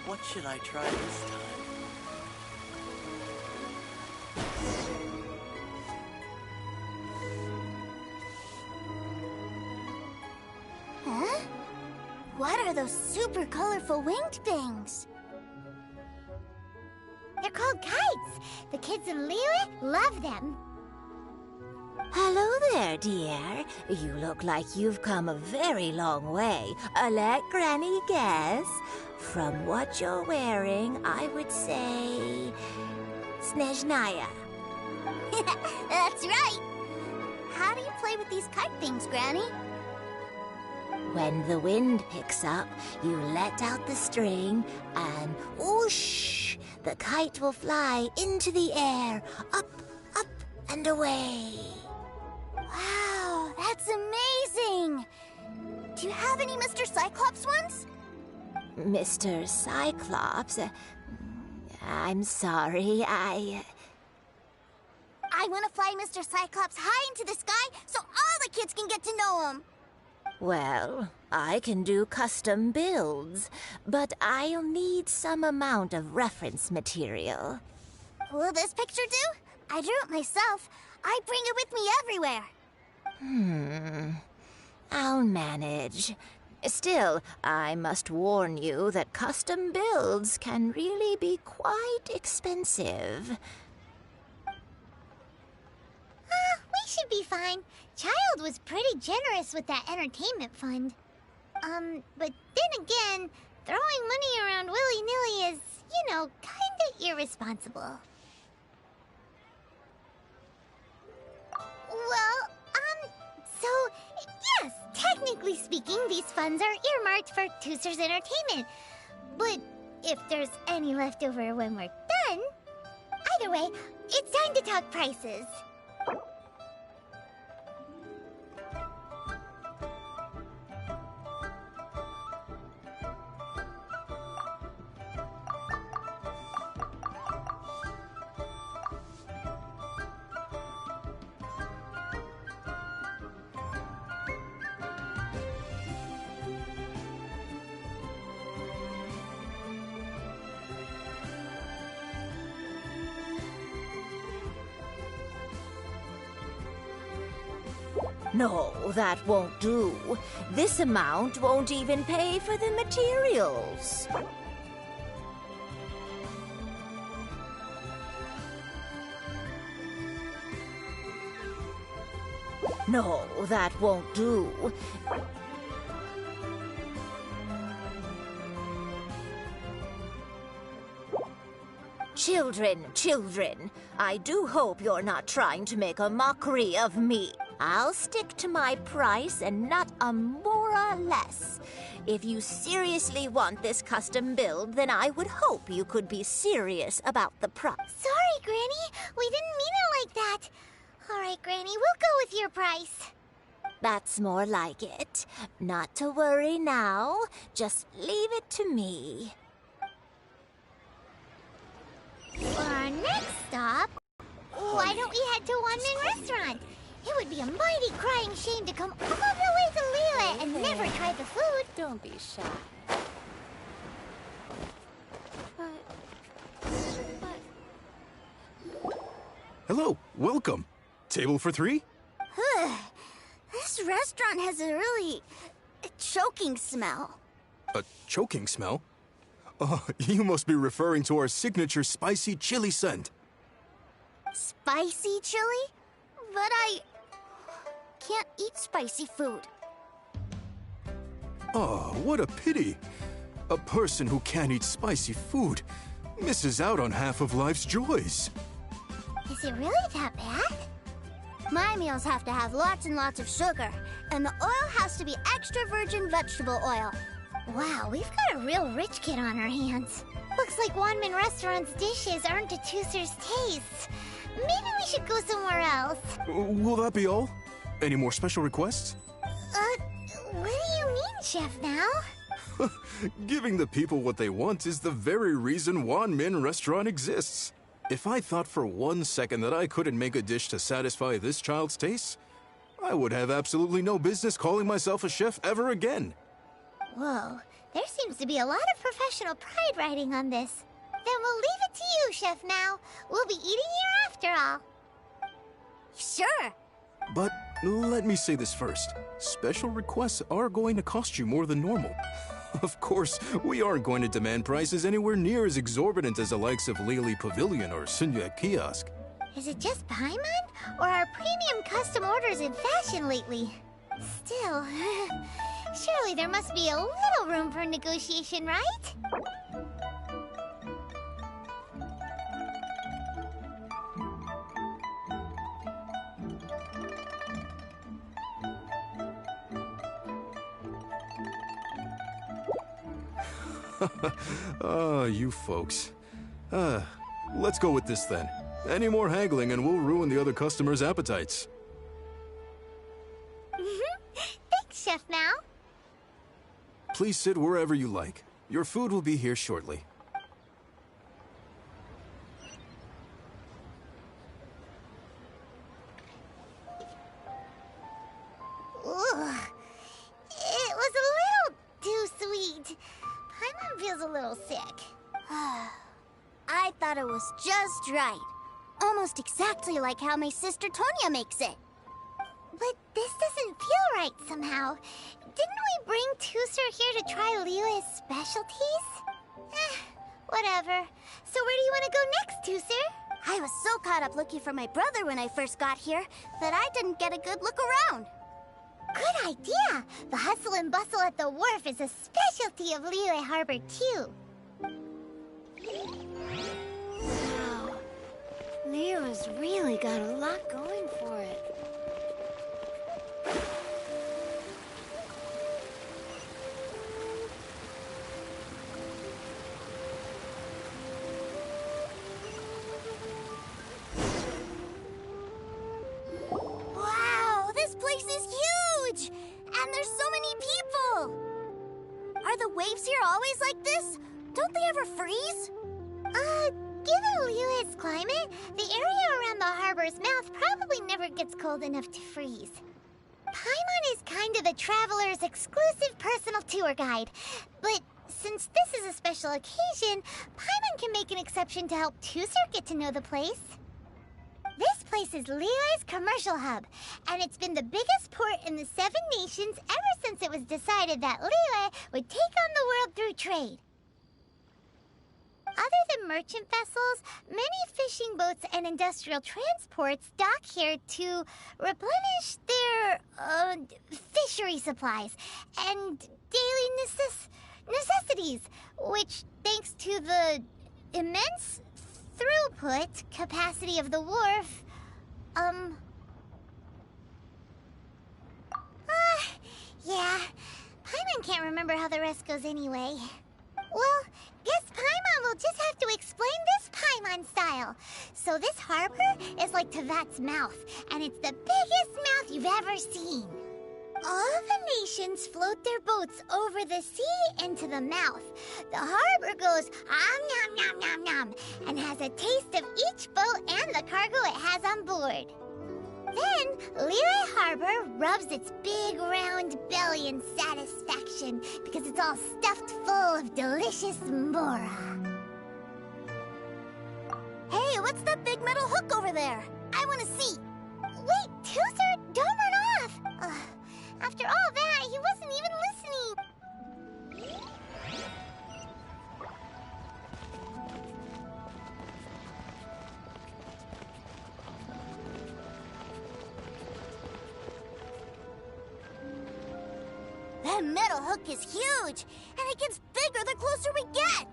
What should I try this time? Huh? What are are those super colorful winged things? They're called kites. The kids in Liyue love them. Hello there, dear. You look like you've come a very long way. Let Granny guess. From what you're wearing, I would say... Snezhnaya. That's right. How do you play with these kite things, Granny? When the wind picks up, you let out the string, and whoosh! The kite will fly into the air, up, up, and away. Wow, that's amazing! Do you have any Mr. Cyclops ones? Mr. Cyclops? I'm sorry, I want to fly Mr. Cyclops high into the sky so all the kids can get to know him. Well, I can do custom builds, but I'll need some amount of reference material. Will this picture do? I drew it myself. I bring it with me everywhere. I'll manage. Still, I must warn you that custom builds can really be quite expensive. We should be fine. Child was pretty generous with that entertainment fund. But then again, throwing money around willy-nilly is, you know, kinda irresponsible. Well, so, yes, technically speaking, these funds are earmarked for Tooster's entertainment. But if there's any left over when we're done... Either way, it's time to talk prices. No, that won't do. This amount won't even pay for the materials. No, that won't do. Children, I do hope you're not trying to make a mockery of me. I'll stick to my price and not a mora less. If you seriously want this custom build, then I would hope you could be serious about the price. Sorry, Granny. We didn't mean it like that. All right, Granny, we'll go with your price. That's more like it. Not to worry now. Just leave it to me. For our next stop, why don't we head to One Min Restaurant? It would be a mighty crying shame to come all the way to Liyue and never try the food. Don't be shy. Hello, welcome. Table for 3? This restaurant has a really choking smell. A choking smell? Oh, you must be referring to our signature spicy chili scent. Spicy chili? But I can't eat spicy food. Oh, what a pity. A person who can't eat spicy food misses out on half of life's joys. Is it really that bad? My meals have to have lots and lots of sugar, and the oil has to be extra virgin vegetable oil. Wow, we've got a real rich kid on our hands. Looks like One Min Restaurant's dishes aren't to Tooster's taste. Maybe we should go somewhere else. Will that be all? Any more special requests? What do you mean, Chef Now? Giving the people what they want is the very reason One Min Restaurant exists. If I thought for 1 second that I couldn't make a dish to satisfy this child's taste, I would have absolutely no business calling myself a chef ever again. Whoa, there seems to be a lot of professional pride riding on this. Then we'll leave it to you, Chef Now. We'll be eating here after all. Sure. But let me say this first. Special requests are going to cost you more than normal. Of course, we aren't going to demand prices anywhere near as exorbitant as the likes of Lily Pavilion or Sunya Kiosk. Is it just Paimon? Or are premium custom orders in fashion lately? Still, surely there must be a little room for negotiation, right? You folks. Let's go with this then. Any more haggling and we'll ruin the other customers' appetites. Thanks, Chef Mao. Please sit wherever you like. Your food will be here shortly. Ugh. It was a little too sweet. Paimon feels a little sick. I thought it was just right. Almost exactly like how my sister Tonya makes it. But this doesn't feel right somehow. Didn't we bring Tusser here to try Liyue's specialties? Whatever. So where do you want to go next, Tusser? I was so caught up looking for my brother when I first got here that I didn't get a good look around. Good idea! The hustle and bustle at the wharf is a specialty of Liyue Harbor, too. Wow. Liyue's really got a lot going for it. Wow, this place is huge! And there's so many people! Are the waves here always like this? Don't they ever freeze? Given Liyue's climate, the area around the harbor's mouth probably never gets cold enough to freeze. Paimon is kind of the traveler's exclusive personal tour guide, but since this is a special occasion, Paimon can make an exception to help Tusser get to know the place. This place is Liyue's commercial hub, and it's been the biggest port in the Seven Nations ever since it was decided that Liyue would take on the world through trade. Other than merchant vessels, many fishing boats and industrial transports dock here to replenish their, fishery supplies and daily necessities, which, thanks to the immense throughput capacity of the wharf, yeah, Paimon can't remember how the rest goes anyway. Well, guess Paimon will just have to explain this Paimon style. So this harbor is like Tevat's mouth, and it's the biggest mouth you've ever seen. All the nations float their boats over the sea into the mouth. The harbor goes nom nom nom nom and has a taste of each boat and the cargo it has on board. Then, Liyue Harbor rubs its big round belly in satisfaction because it's all stuffed full of delicious mbora. Hey, what's that big metal hook over there? I want to see. Wait, Tusser, don't run off! After all that, he wasn't even listening. That metal hook is huge, and it gets bigger the closer we get.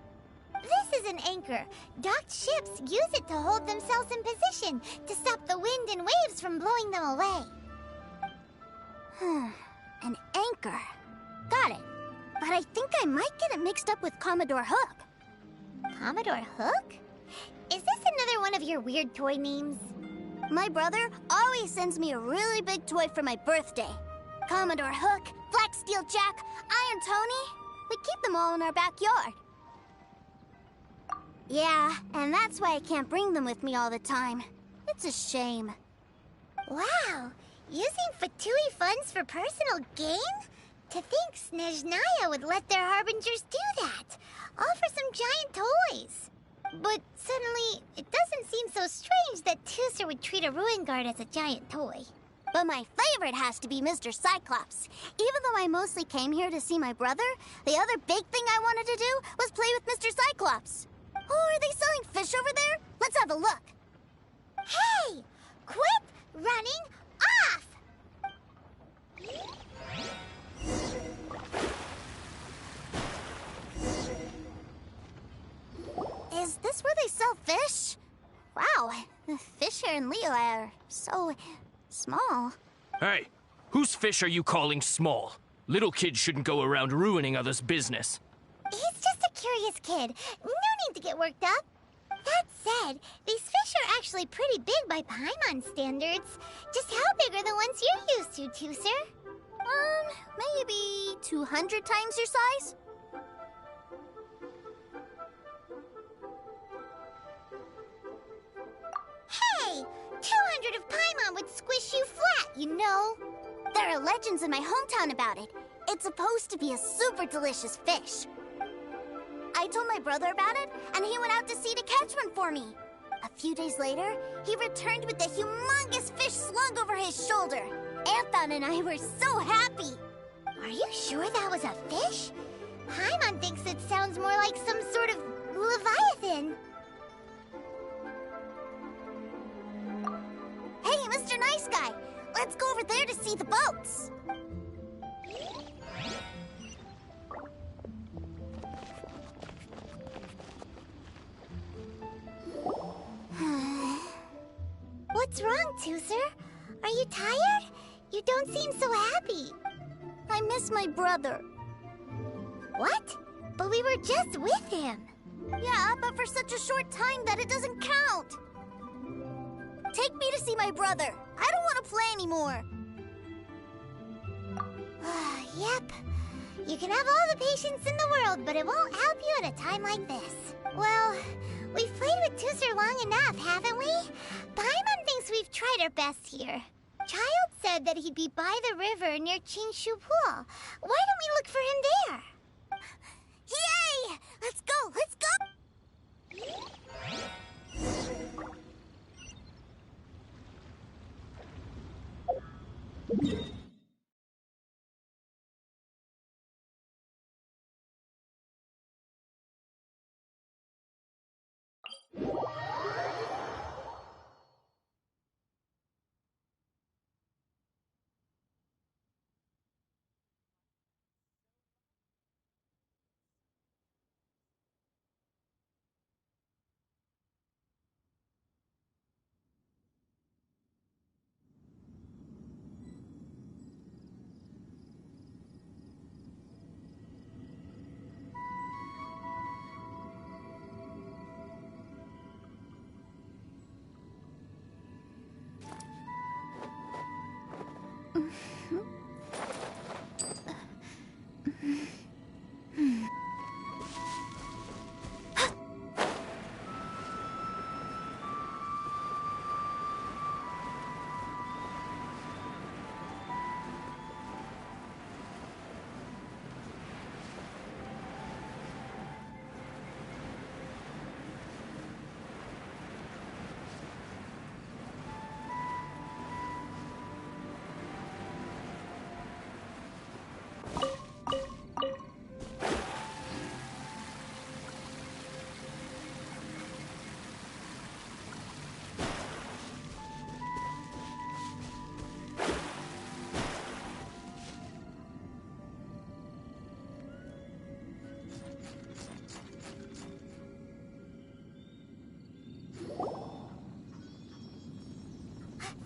This is an anchor. Docked ships use it to hold themselves in position to stop the wind and waves from blowing them away. An anchor. Got it. But I think I might get it mixed up with Commodore Hook. Commodore Hook? Is this another one of your weird toy names? My brother always sends me a really big toy for my birthday. Commodore Hook, Black Steel Jack, Iron Tony. We keep them all in our backyard. Yeah, and that's why I can't bring them with me all the time. It's a shame. Wow! Using Fatui funds for personal gain? To think Snezhnaya would let their harbingers do that. All for some giant toys. But suddenly, it doesn't seem so strange that Tusser would treat a ruin guard as a giant toy. But my favorite has to be Mr. Cyclops. Even though I mostly came here to see my brother, the other big thing I wanted to do was play with Mr. Cyclops. Oh, are they selling fish over there? Let's have a look. Hey! Quit running off! Is this where they sell fish? Wow, the fish here in Leo are so small. Hey, whose fish are you calling small? Little kids shouldn't go around ruining others' business. He's just a curious kid. No need to get worked up. That said, these fish are actually pretty big by Paimon standards. Just how big are the ones you're used to, Tooser? Maybe 200 times your size? Hey! 200 of Paimon would squish you flat, you know. There are legends in my hometown about it. It's supposed to be a super delicious fish. I told my brother about it, and he went out to sea to catch one for me. A few days later, he returned with a humongous fish slung over his shoulder. Anthon and I were so happy. Are you sure that was a fish? Paimon thinks it sounds more like some sort of leviathan. Hey, Mr. Nice Guy, let's go over there to see the boats. What's wrong, Tooser? Are you tired? You don't seem so happy. I miss my brother. What? But we were just with him. Yeah, but for such a short time that it doesn't count. Take me to see my brother. I don't want to play anymore. Yep. You can have all the patience in the world, but it won't help you at a time like this. Well, we've played with Tooser long enough, haven't we? Paimon thinks we've tried our best here. Child said that he'd be by the river near Chinshu Pool. Why don't we look for him there? Yay! Let's go! Let's go!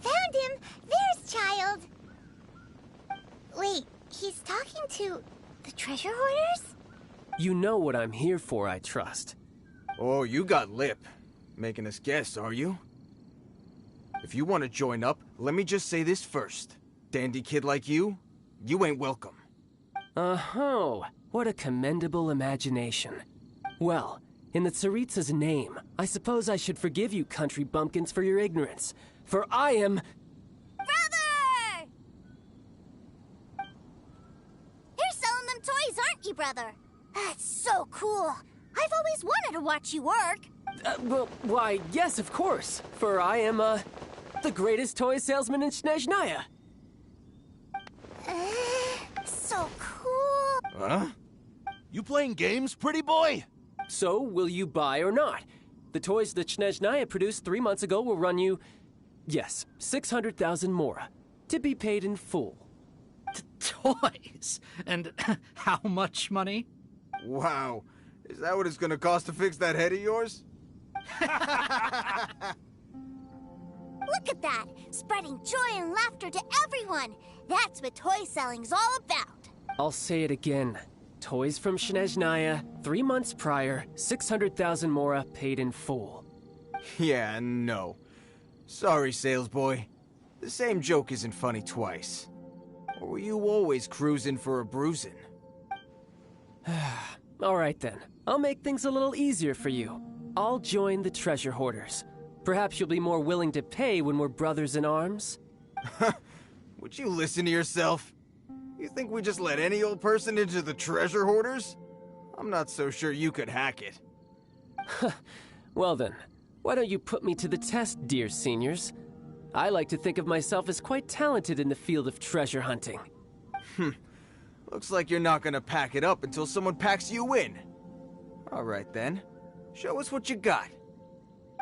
Found him! There's Child! Wait, he's talking to the treasure hoarders? You know what I'm here for, I trust. Oh, you got lip. Making us guess, are you? If you want to join up, let me just say this first. Dandy kid like you ain't welcome. Oh, what a commendable imagination. Well, in the Tsaritsa's name, I suppose I should forgive you country bumpkins for your ignorance. For I am... Brother! You're selling them toys, aren't you, brother? That's so cool. I've always wanted to watch you work. Well, why, yes, of course. For I am, the greatest toy salesman in Snezhnaya. So cool. Huh? You playing games, pretty boy? So, will you buy or not? The toys that Snezhnaya produced 3 months ago will run you, yes, 600,000 mora, to be paid in full. Toys? And how much money? Wow. Is that what it's gonna cost to fix that head of yours? Look at that! Spreading joy and laughter to everyone! That's what toy selling's all about! I'll say it again. Toys from Snezhnaya, 3 months prior, 600,000 mora paid in full. Yeah, no. Sorry, sales boy. The same joke isn't funny twice. Or were you always cruising for a bruising? All right then. I'll make things a little easier for you. I'll join the treasure hoarders. Perhaps you'll be more willing to pay when we're brothers in arms? Would you listen to yourself? You think we just let any old person into the treasure hoarders? I'm not so sure you could hack it. Well then, why don't you put me to the test, dear seniors? I like to think of myself as quite talented in the field of treasure hunting. Looks like you're not gonna pack it up until someone packs you in. All right then, show us what you got.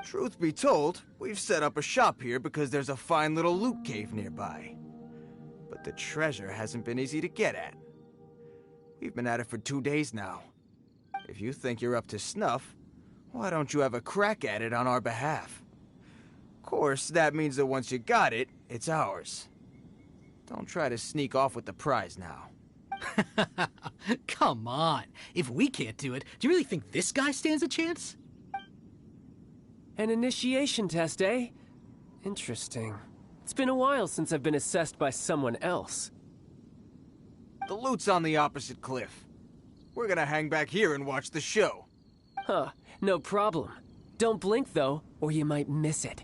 Truth be told, we've set up a shop here because there's a fine little loot cave nearby. But the treasure hasn't been easy to get at. We've been at it for 2 days now. If you think you're up to snuff, why don't you have a crack at it on our behalf? Of course, that means that once you got it, it's ours. Don't try to sneak off with the prize now. Come on. If we can't do it, do you really think this guy stands a chance? An initiation test, eh? Interesting. It's been a while since I've been assessed by someone else. The loot's on the opposite cliff. We're gonna hang back here and watch the show. Huh, no problem. Don't blink though, or you might miss it.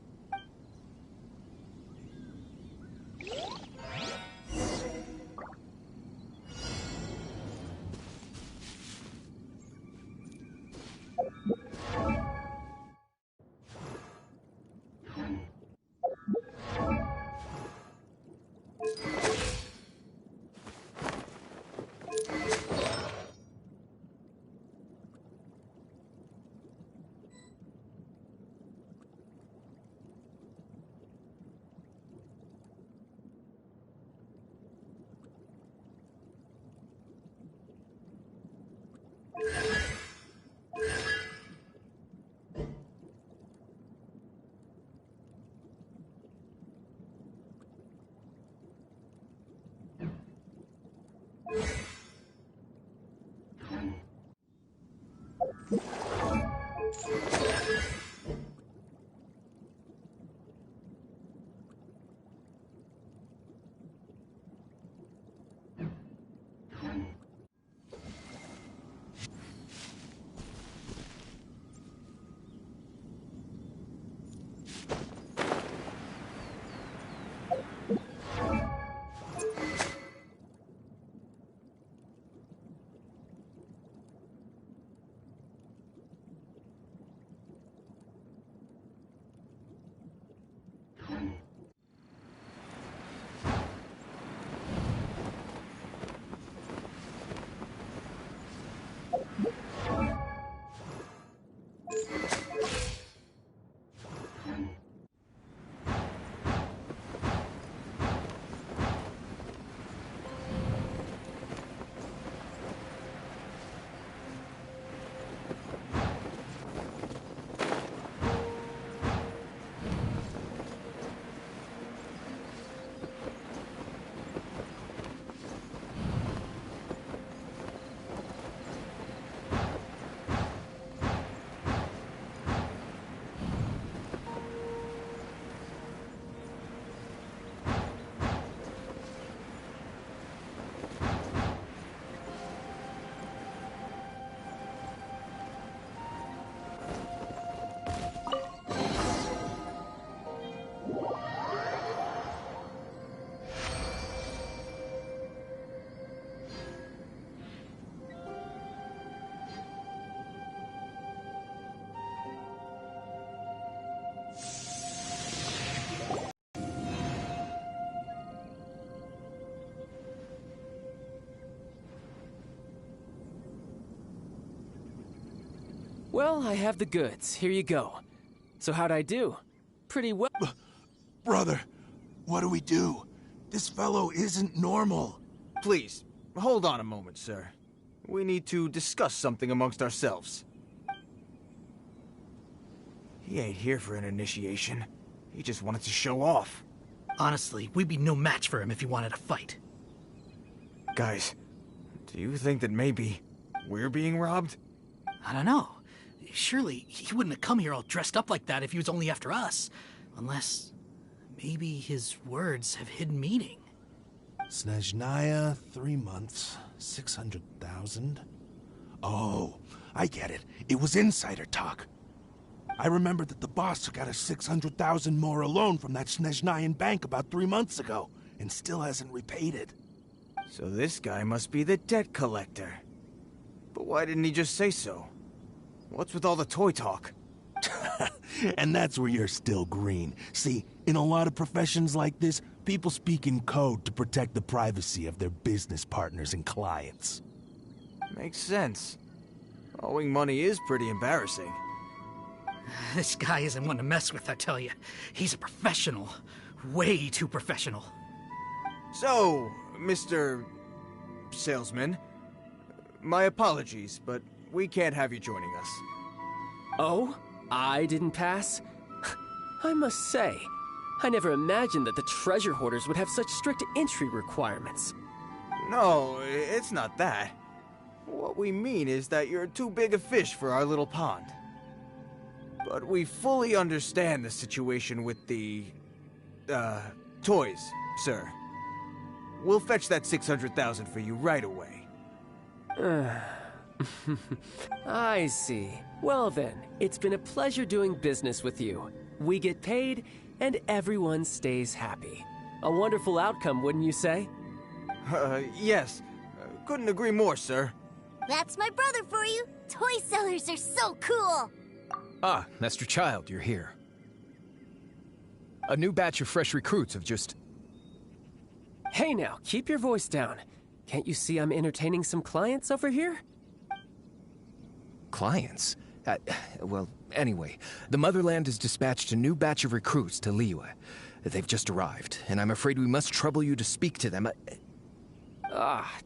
Well, I have the goods. Here you go. So how'd I do? Pretty well. Brother, what do we do? This fellow isn't normal. Please, hold on a moment, sir. We need to discuss something amongst ourselves. He ain't here for an initiation. He just wanted to show off. Honestly, we'd be no match for him if he wanted to fight. Guys, do you think that maybe we're being robbed? I don't know. Surely he wouldn't have come here all dressed up like that if he was only after us. Unless maybe his words have hidden meaning. Snezhnaya, 3 months, 600,000. Oh, I get it. It was insider talk. I remember that the boss took out a 600,000 more loan from that Snezhnayan bank about 3 months ago, and still hasn't repaid it. So this guy must be the debt collector. But why didn't he just say so? What's with all the toy talk? And that's where you're still green. See, in a lot of professions like this, people speak in code to protect the privacy of their business partners and clients. Makes sense. Owing money is pretty embarrassing. This guy isn't one to mess with, I tell you. He's a professional. Way too professional. So, Mr. Salesman, my apologies, but we can't have you joining us. Oh? I didn't pass? I must say, I never imagined that the treasure hoarders would have such strict entry requirements. No, it's not that. What we mean is that you're too big a fish for our little pond. But we fully understand the situation with the, toys, sir. We'll fetch that 600,000 for you right away. I see. Well then, it's been a pleasure doing business with you. We get paid, and everyone stays happy. A wonderful outcome, wouldn't you say? Yes. Couldn't agree more, sir. That's my brother for you. Toy sellers are so cool. Ah, Master Child, you're here. A new batch of fresh recruits have just... Hey now, keep your voice down. Can't you see I'm entertaining some clients over here? Clients? Well, anyway, the Motherland has dispatched a new batch of recruits to Liyue. They've just arrived, and I'm afraid we must trouble you to speak to them.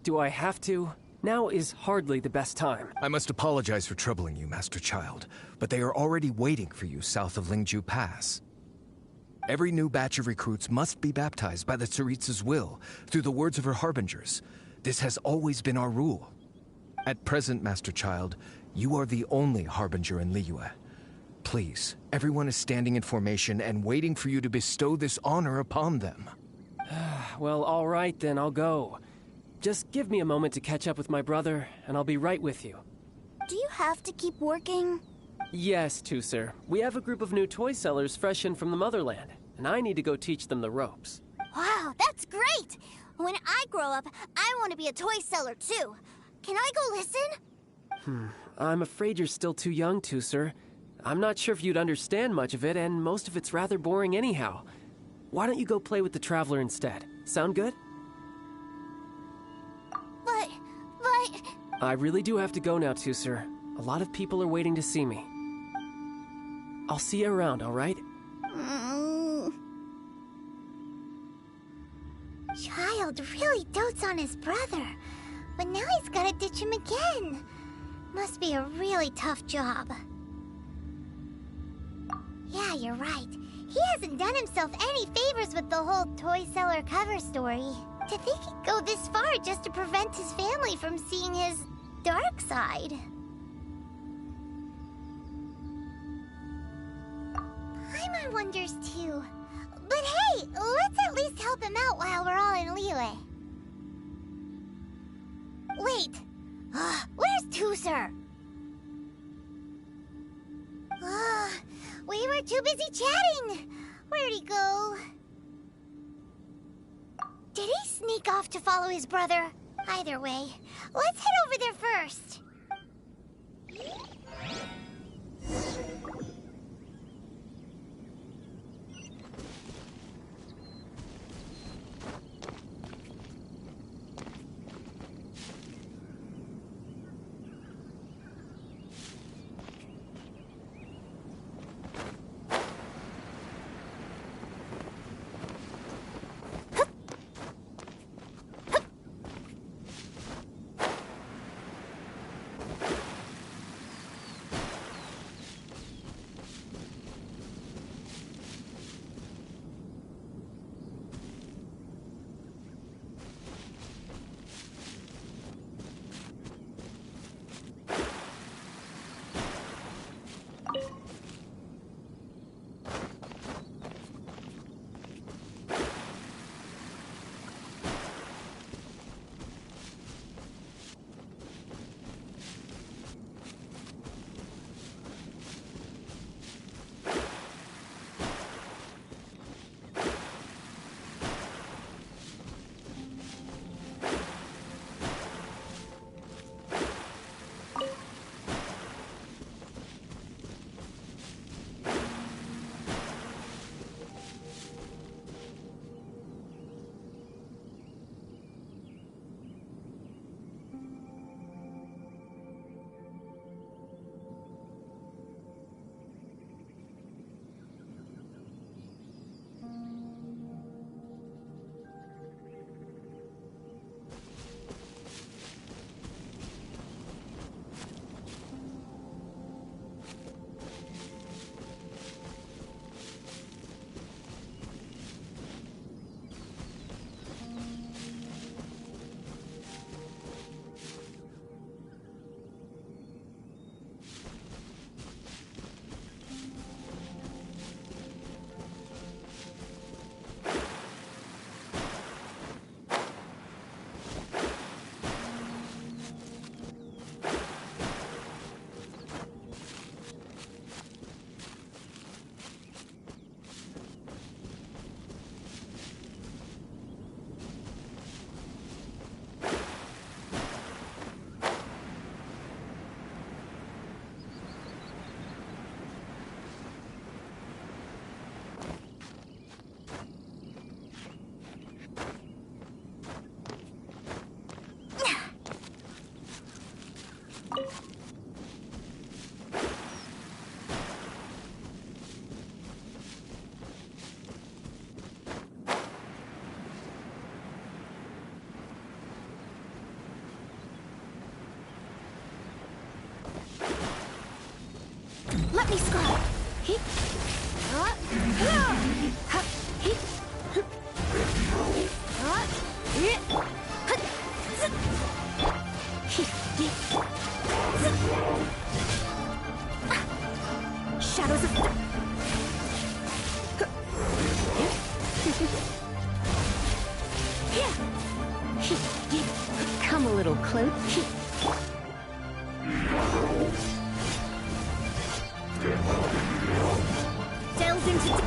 Do I have to? Now is hardly the best time. I must apologize for troubling you, Master Child, but they are already waiting for you south of Lingju Pass. Every new batch of recruits must be baptized by the Tsaritsa's will, through the words of her harbingers. This has always been our rule. At present, Master Child, you are the only harbinger in Liyue. Please, everyone is standing in formation and waiting for you to bestow this honor upon them. Well, all right then, I'll go. Just give me a moment to catch up with my brother, and I'll be right with you. Do you have to keep working? Yes, sir. We have a group of new toy sellers fresh in from the Motherland, and I need to go teach them the ropes. Wow, that's great! When I grow up, I want to be a toy seller too. Can I go listen? I'm afraid you're still too young, sir. I'm not sure if you'd understand much of it, and most of it's rather boring anyhow. Why don't you go play with the Traveler instead? Sound good? But... I really do have to go now, sir. A lot of people are waiting to see me. I'll see you around, all right? Child really dotes on his brother, but now he's gotta ditch him again. Must be a really tough job. Yeah, you're right. He hasn't done himself any favors with the whole toy seller cover story. To think he'd go this far just to prevent his family from seeing his dark side. Paimon wonders too. But hey, let's at least help him out while we're all in Liyue. Wait, where's Tusser? We were too busy chatting. Where'd he go? Did he sneak off to follow his brother? Either way, let's head over there first. Come a little close. Delves into...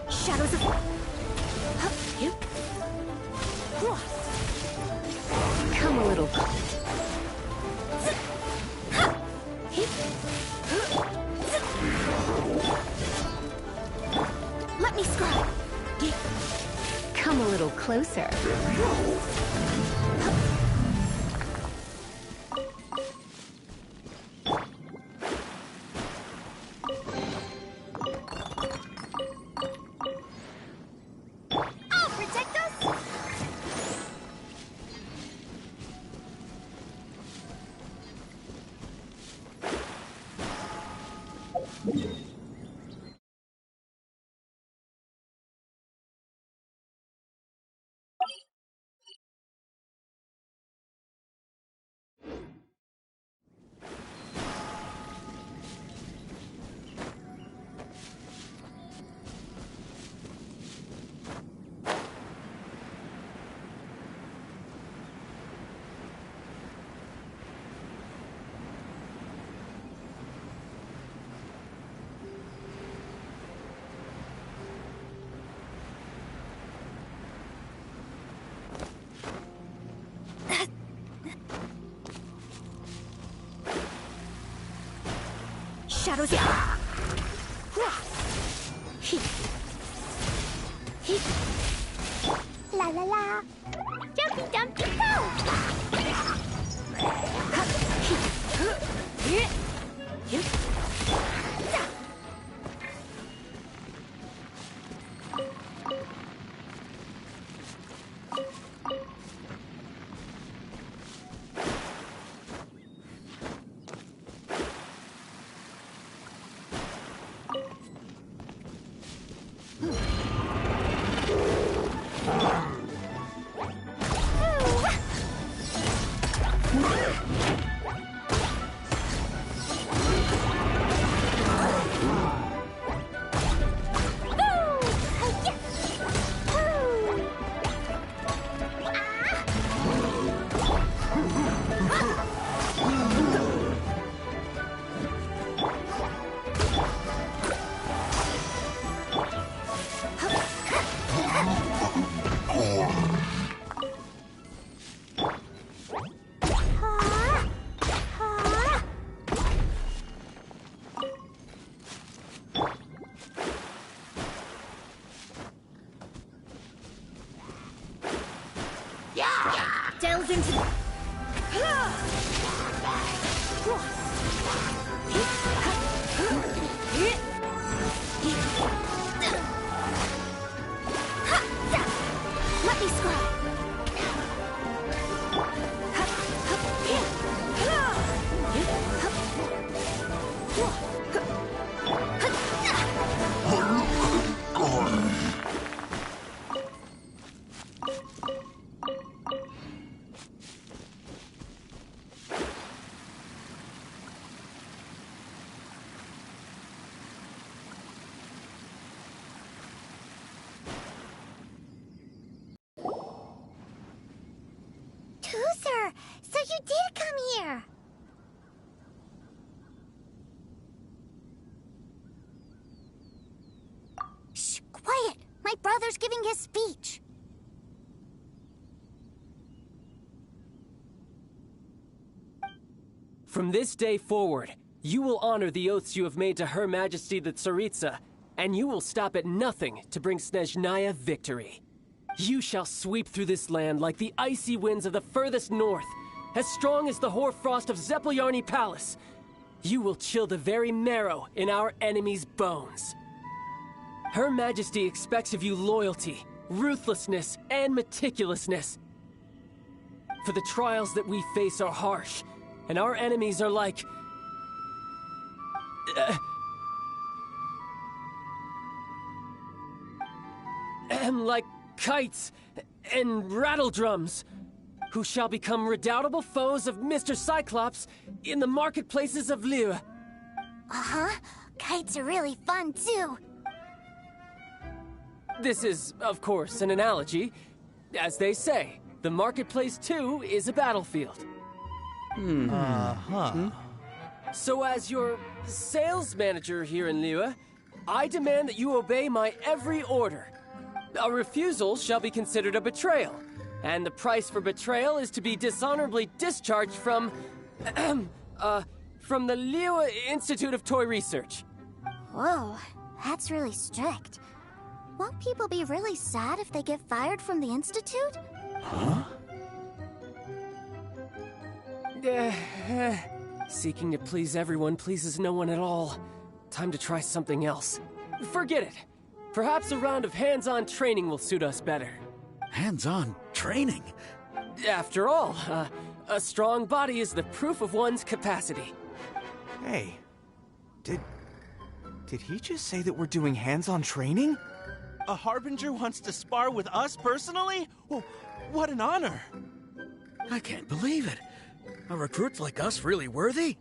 Shadows of... Come a little. Let me scry. Come a little closer. I'll protect us! Shadows of... La la la. Jumpy dumpty Delves into... Let me scry. Tooser, so you did come here. Shh, quiet. My brother's giving his speech. From this day forward, you will honor the oaths you have made to Her Majesty the Tsaritsa, and you will stop at nothing to bring Snezhnaya victory. You shall sweep through this land like the icy winds of the furthest north, as strong as the hoarfrost of Zepelyarny Palace. You will chill the very marrow in our enemies' bones. Her Majesty expects of you loyalty, ruthlessness, and meticulousness. For the trials that we face are harsh, and our enemies are like... like kites, and rattle drums, who shall become redoubtable foes of Mr. Cyclops in the marketplaces of Liyue. Uh-huh. Kites are really fun, too. This is, of course, an analogy. As they say, the marketplace, too, is a battlefield. So as your sales manager here in Liyue, I demand that you obey my every order. A refusal shall be considered a betrayal, and the price for betrayal is to be dishonorably discharged from the Liyue Institute of Toy Research. Whoa, that's really strict. Won't people be really sad if they get fired from the Institute? Huh? Seeking to please everyone pleases no one at all. Time to try something else. Forget it. Perhaps a round of hands-on training will suit us better. Hands-on training? After all, a strong body is the proof of one's capacity. Hey, did he just say that we're doing hands-on training? A Harbinger wants to spar with us personally? Well, what an honor! I can't believe it. Are recruits like us really worthy?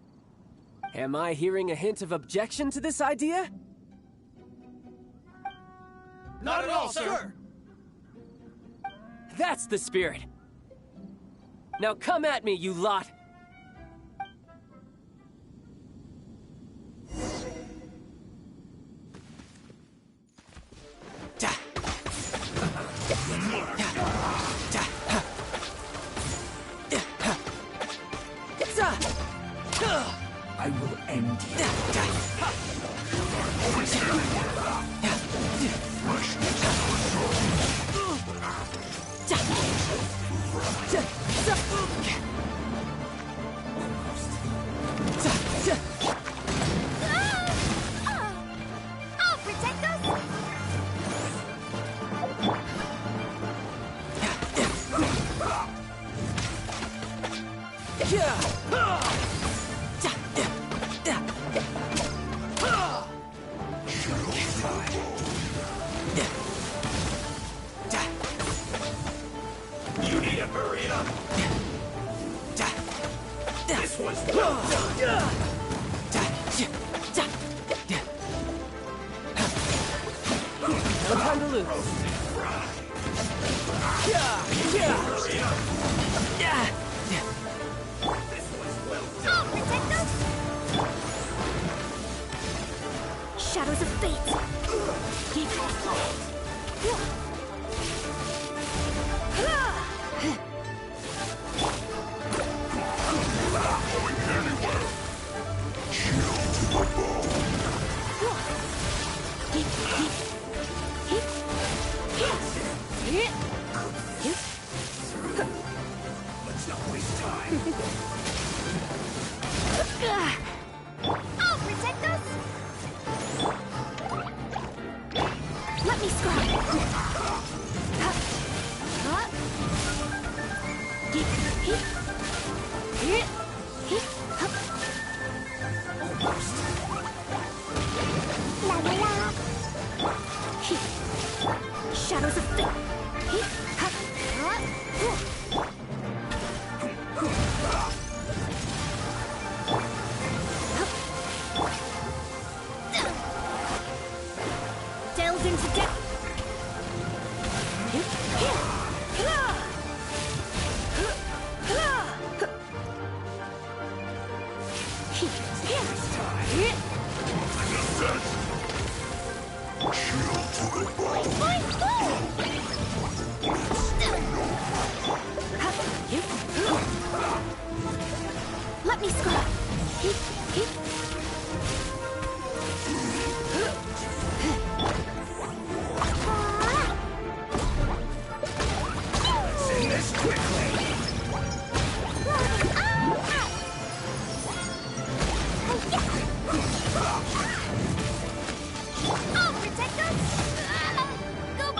Am I hearing a hint of objection to this idea? Not at all, sir! That's the spirit. Now come at me, you lot! I will end you. I'll protect us! You need to hurry up. This was well done. No time to lose. I'll protect us! Shadows of fate! Let's not waste time. I'll protect us! Let me scry! La la la! Shadows of fate! Delve into depth! Let me scrap! Send this quickly. I'll protect us! Go!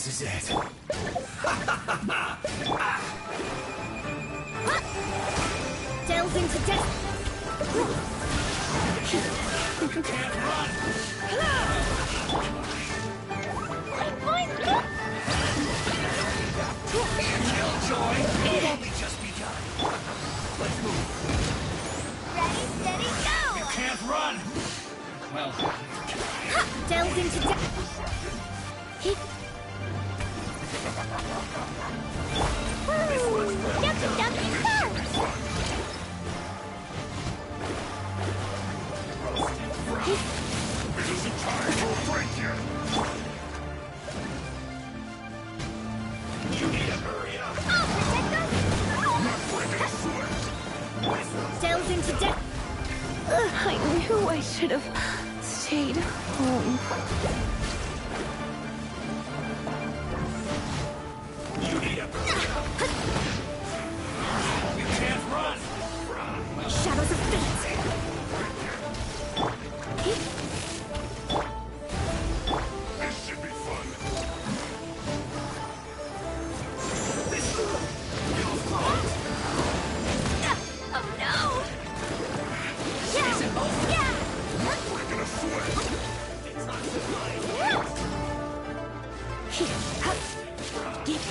This is it. Delves into death. You can't run. Killjoy, you've only just begun. Let's move. Ready, steady, go! You can't run. Well, Delves into death. Ducky, ducky, go! it isn't time to break yet. You need to hurry up. I'll protect us! Not breaking a sweat. Delves into death. I knew I should have stayed home. You need to hurry up. You can't run. Shadows of fate. This should be fun. Oh no! Is it over? Yeah! Not breaking a sweat. It's not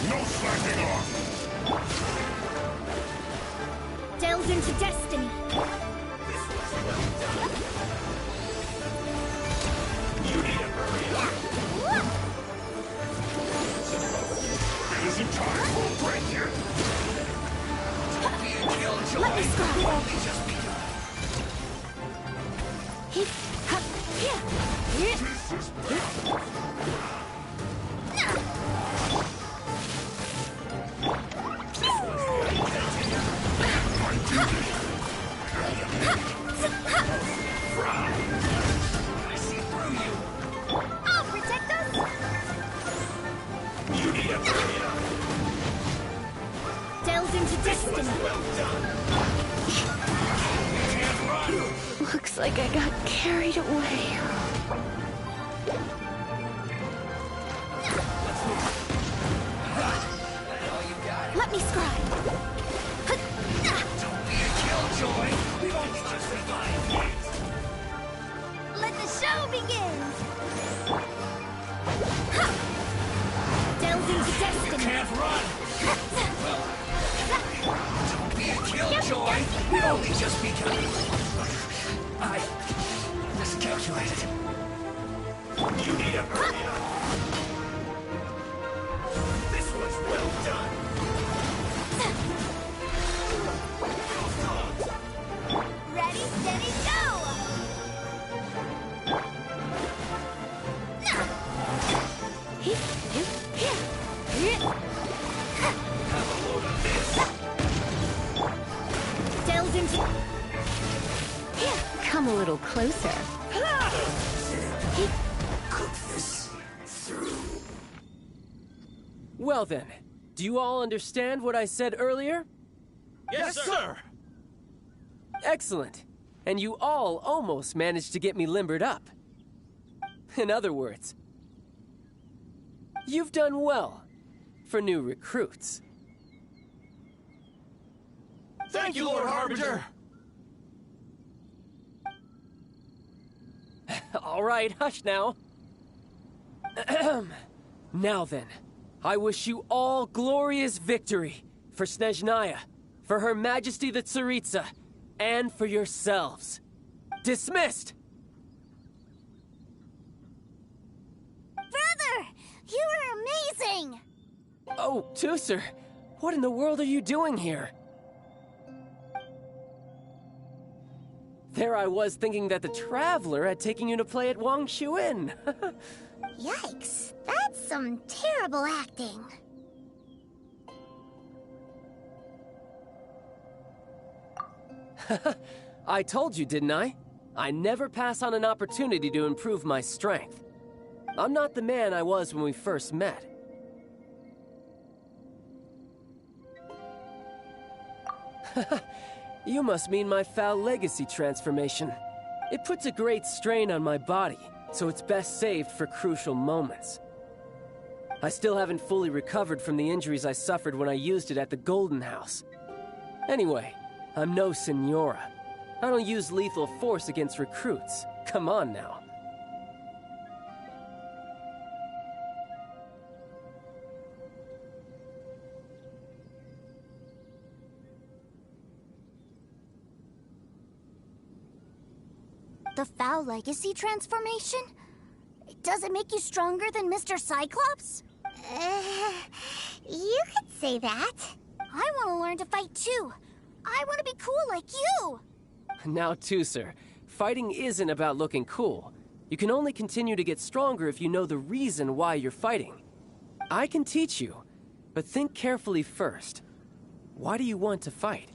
no slacking off. Delves into destiny. You need to hurry up. It isn't time for a break yet. Killjoy. Let me scrap. Only just begun. This is my duty. I see through you. I'll protect us! You need to hurry up. Delves into destiny. Well done. You can't run. Looks like I got carried away. Let me scribe. Don't be a killjoy. We've only just survived yet. Let the show begin! Delves into You destiny. can't run. Don't be a killjoy. We've only just begun. I miscalculated. You need to hurry up. This was well done. Ready, steady, go! Have a load of this. Delves into... Come a little closer. Cook this through. Well then, do you all understand what I said earlier? Yes, sir. Excellent. And you all almost managed to get me limbered up. In other words, you've done well for new recruits. Thank you, Lord Harbinger. All right, hush now. Ahem. Now then, I wish you all glorious victory for Snezhnaya, for Her Majesty the Tsaritsa, and for yourselves. Dismissed! Brother! You are amazing! Oh, Tusser, what in the world are you doing here? There I was thinking that the Traveler had taken you to play at Wang Xuan. Yikes, that's some terrible acting. I told you, didn't I? I never pass on an opportunity to improve my strength. I'm not the man I was when we first met. You must mean my foul legacy transformation. It puts a great strain on my body, so it's best saved for crucial moments. I still haven't fully recovered from the injuries I suffered when I used it at the Golden House. Anyway, I'm no Senora. I don't use lethal force against recruits. Come on now. The Foul Legacy transformation? Does it make you stronger than Mr. Cyclops? You could say that. I want to learn to fight too. I want to be cool like you. Now, Tusser, fighting isn't about looking cool. You can only continue to get stronger if you know the reason why you're fighting. I can teach you, but think carefully first. Why do you want to fight?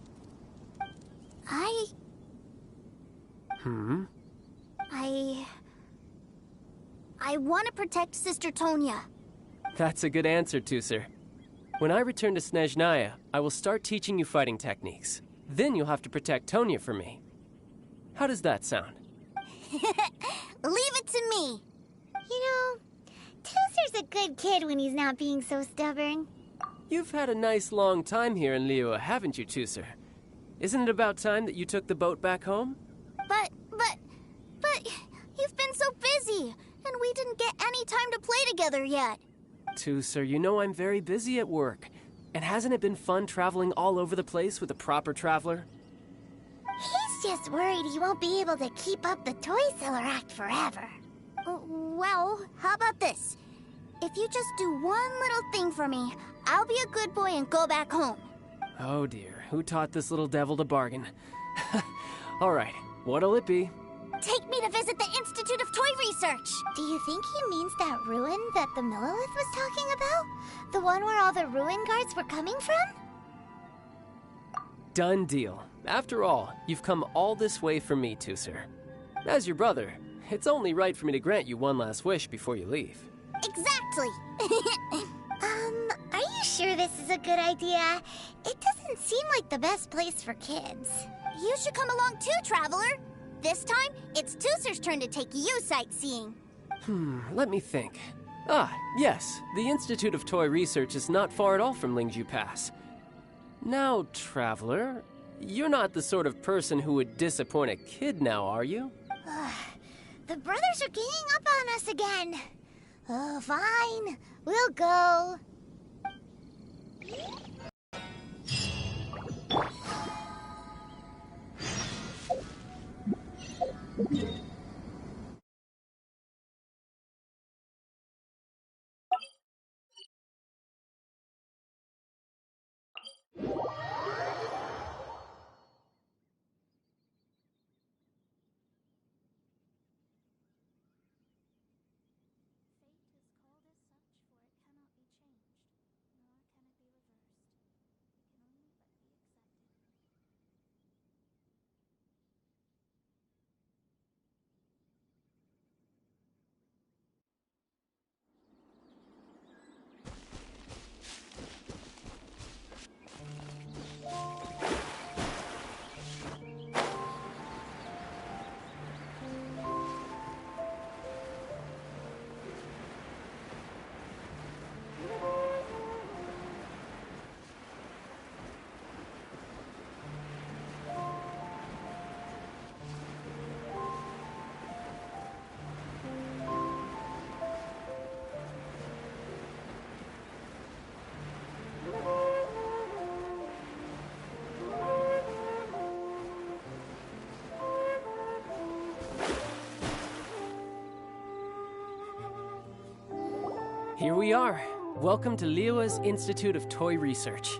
I want to protect Sister Tonya. That's a good answer, Tusser. When I return to Snezhnaya, I will start teaching you fighting techniques. Then you'll have to protect Tonya for me. How does that sound? Leave it to me. You know, Tusser's a good kid when he's not being so stubborn. You've had a nice long time here in Liyue, haven't you, Tusser? Isn't it about time that you took the boat back home? But you've been so busy, and we didn't get any time to play together yet. Tusser, you know I'm very busy at work. And hasn't it been fun traveling all over the place with a proper traveler? He's just worried he won't be able to keep up the toy seller act forever. Well, how about this? If you just do one little thing for me, I'll be a good boy and go back home. Oh dear, who taught this little devil to bargain? All right, what'll it be? Take me to visit the Institute of Toy Research! Do you think he means that ruin that the Millelith was talking about? The one where all the ruin guards were coming from? Done deal. After all, you've come all this way for me, Tusser. As your brother, it's only right for me to grant you one last wish before you leave. Exactly! Are you sure this is a good idea? It doesn't seem like the best place for kids. You should come along too, Traveler! This time, it's Tusser's turn to take you sightseeing. Let me think. Ah, yes, the Institute of Toy Research is not far at all from Lingju Pass. Now, Traveler, you're not the sort of person who would disappoint a kid now, are you? The brothers are ganging up on us again. Oh, fine. We'll go. Here we are. Welcome to Liyue's Institute of Toy Research.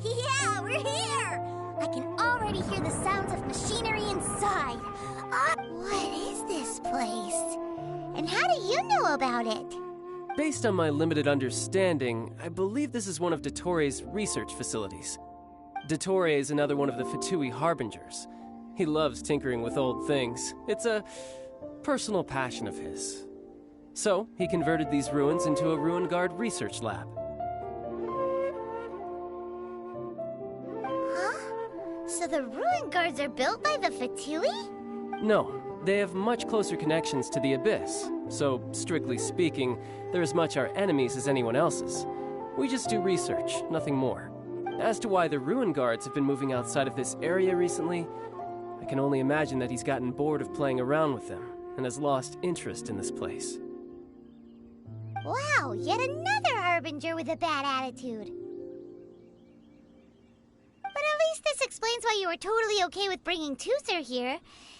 Yeah, we're here! I can already hear the sounds of machinery inside. What is this place? And how do you know about it? Based on my limited understanding, I believe this is one of Dottoro's research facilities. Dottore is another one of the Fatui Harbingers. He loves tinkering with old things. It's a personal passion of his. So, he converted these ruins into a Ruin Guard research lab. Huh? So the Ruin Guards are built by the Fatui? No, they have much closer connections to the Abyss, so strictly speaking, they're as much our enemies as anyone else's. We just do research, nothing more. As to why the Ruin Guards have been moving outside of this area recently, I can only imagine that he's gotten bored of playing around with them and has lost interest in this place. Wow, yet another Harbinger with a bad attitude. But at least this explains why you were totally okay with bringing Tooser here.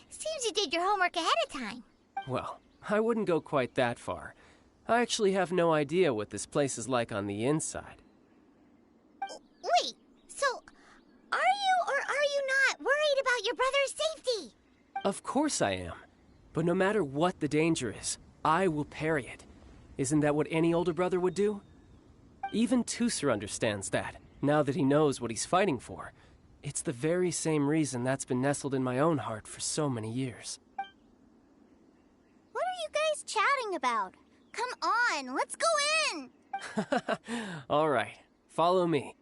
Seems you did your homework ahead of time. Well, I wouldn't go quite that far. I actually have no idea what this place is like on the inside. Wait, so are you or are you not worried about your brother's safety? Of course I am. But no matter what the danger is, I will parry it. Isn't that what any older brother would do? Even Tooser understands that, now that he knows what he's fighting for. It's the very same reason that's been nestled in my own heart for so many years. What are you guys chatting about? Come on, let's go in! All right, follow me.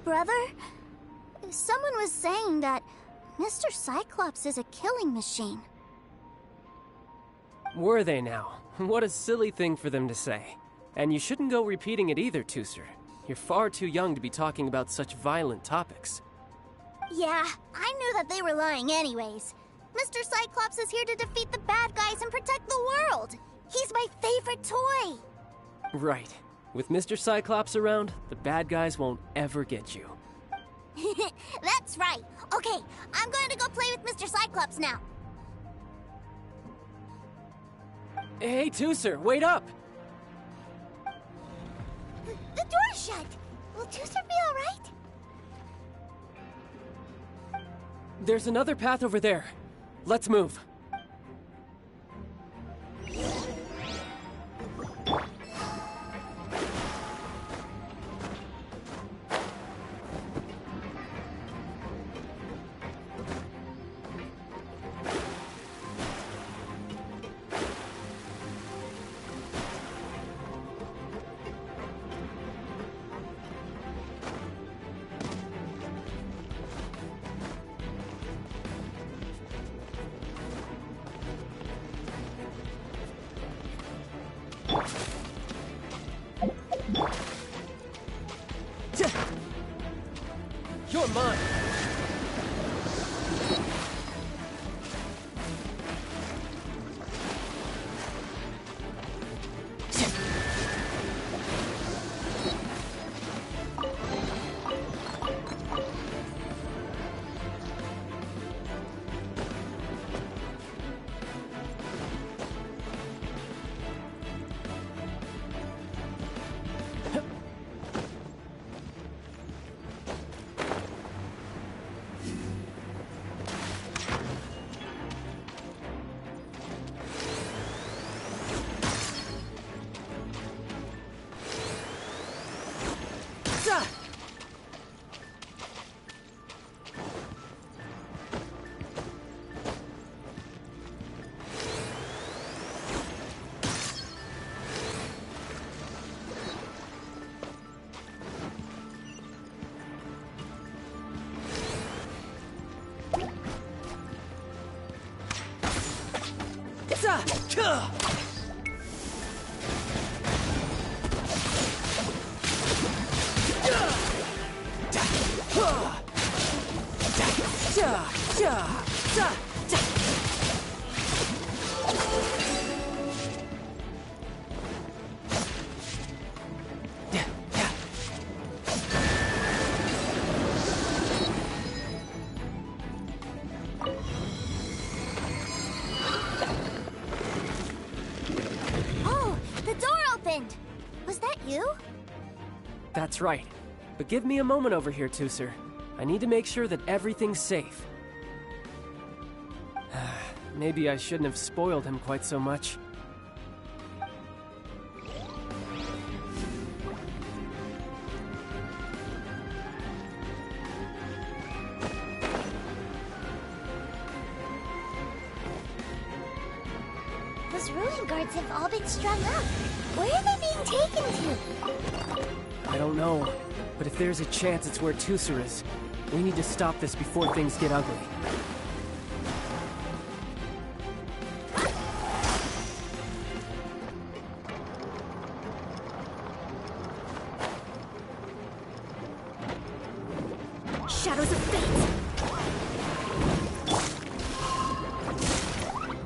Brother, someone was saying that Mr. Cyclops is a killing machine. Were they now? What a silly thing for them to say. And you shouldn't go repeating it either, Tooser. You're far too young to be talking about such violent topics. Yeah, I knew that they were lying anyways. Mr. Cyclops is here to defeat the bad guys and protect the world. He's my favorite toy. Right. With Mr. Cyclops around, the bad guys won't ever get you. That's right. Okay, I'm going to go play with Mr. Cyclops now. Hey, Tooser, wait up! The door's shut. Will Tooser be all right? There's another path over there. Let's move. You're mine! wind. Was that you? That's right. But give me a moment over here, Tusser. I need to make sure that everything's safe. Maybe I shouldn't have spoiled him quite so much. Those ruin guards have all been strung up. Where are they being taken to? I don't know, but if there's a chance it's where Tusser is, we need to stop this before things get ugly. Shadows of fate!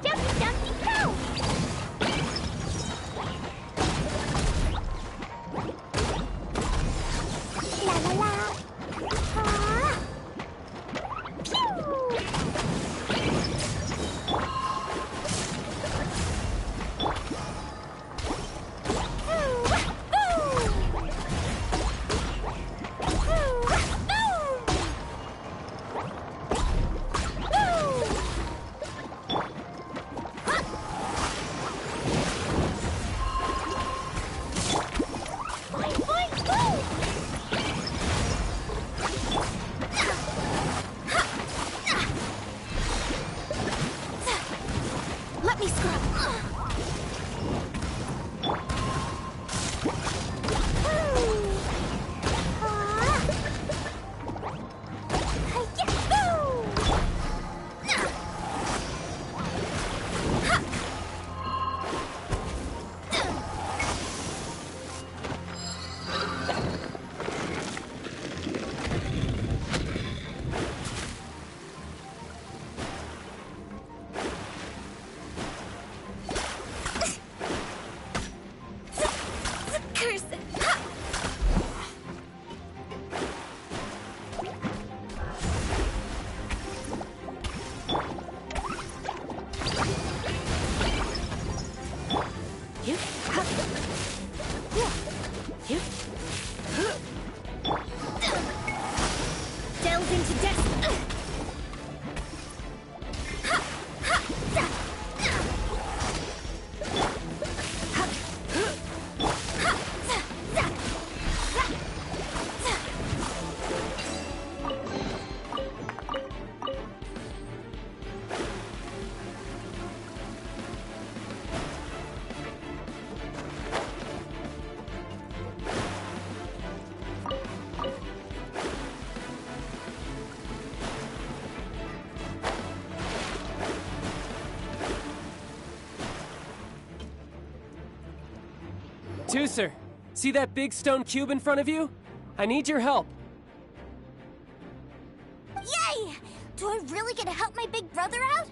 Jumpy, jumpy, go! La la la! Ah! Pew! Let me scrub. Curse it. Delve into destiny. Tusser, see that big stone cube in front of you? I need your help. Yay! Do I really get to help my big brother out?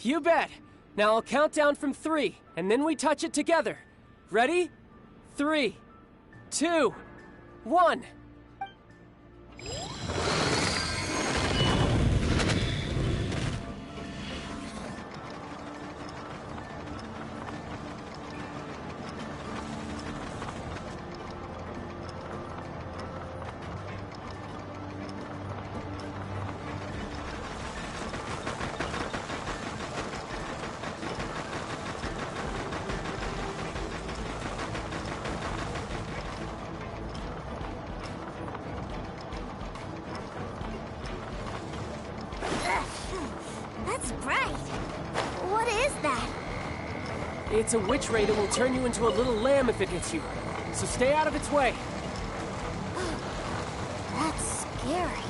You bet. Now I'll count down from 3, and then we touch it together. Ready? 3, 2, 1. That's bright. What is that? It's a witch ray that will turn you into a little lamb if it hits you. So stay out of its way. That's scary.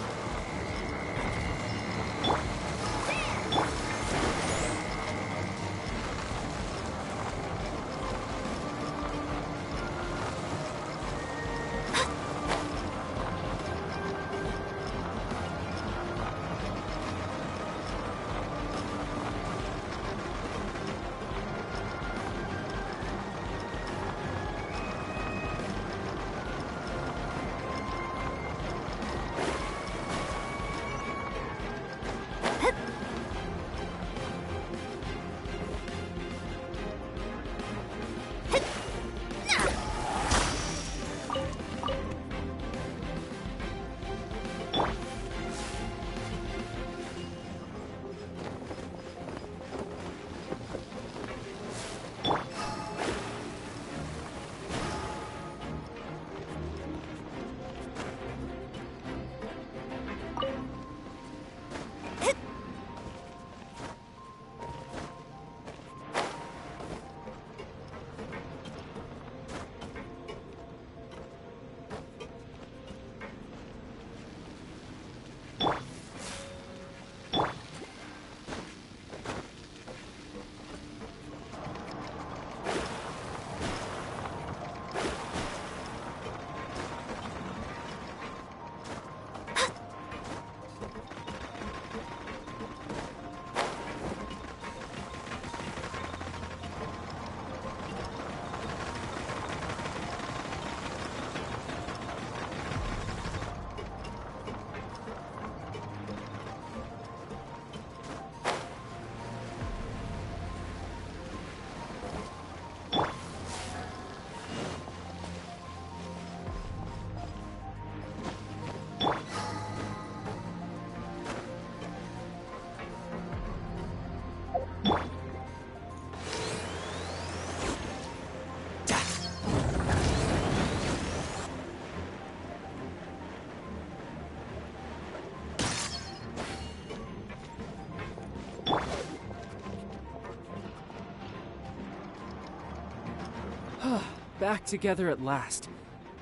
Back together at last.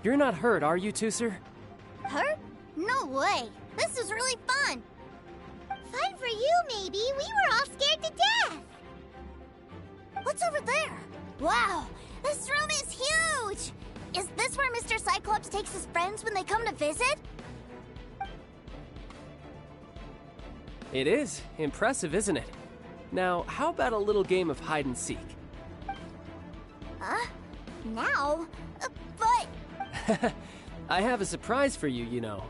You're not hurt, are you, Tooser? Hurt? No way. This is really fun. Fun for you, maybe. We were all scared to death. What's over there? Wow, this room is huge! Is this where Mr. Cyclops takes his friends when they come to visit? It is. Impressive, isn't it? Now, how about a little game of hide and seek? Now? But... I have a surprise for you, you know.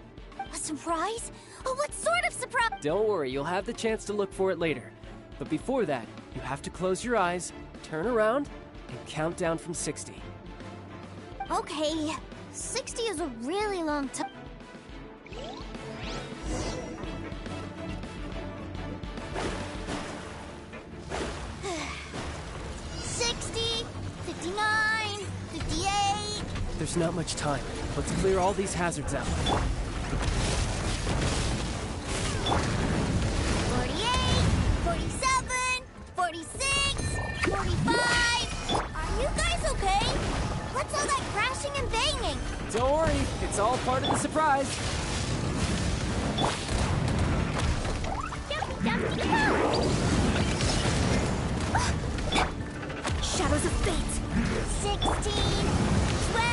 A surprise? Oh, what sort of surprise? Don't worry, you'll have the chance to look for it later. But before that, you have to close your eyes, turn around, and count down from 60. Okay, 60 is a really long time. 60, 59, 58. There's not much time. Let's clear all these hazards out. 46, 45. Are you guys okay? What's all that crashing and banging? Don't worry, it's all part of the surprise. Shadows of Fate. 16, 12,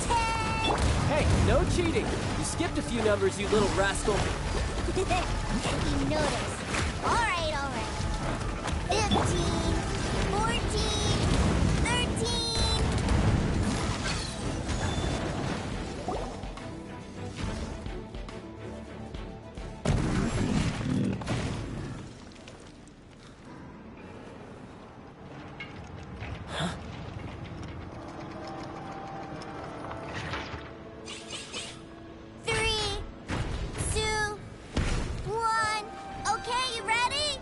10. Hey, no cheating. You skipped a few numbers, you little rascal. He noticed. All right. 15, 14, 13. Huh? Three, 2, 1. Okay, you ready?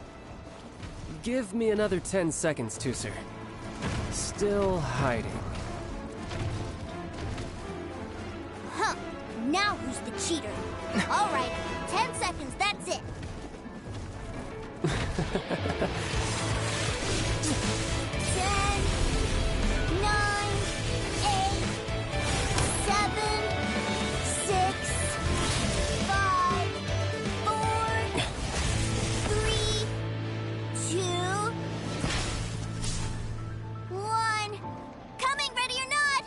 Give me another 10 seconds, Tooser. Still hiding. Huh. Now who's the cheater? All right, 10 seconds, that's it. 10, 9, 8, 7, 6, 5, 4, 3, 2, 1. Coming, ready or not?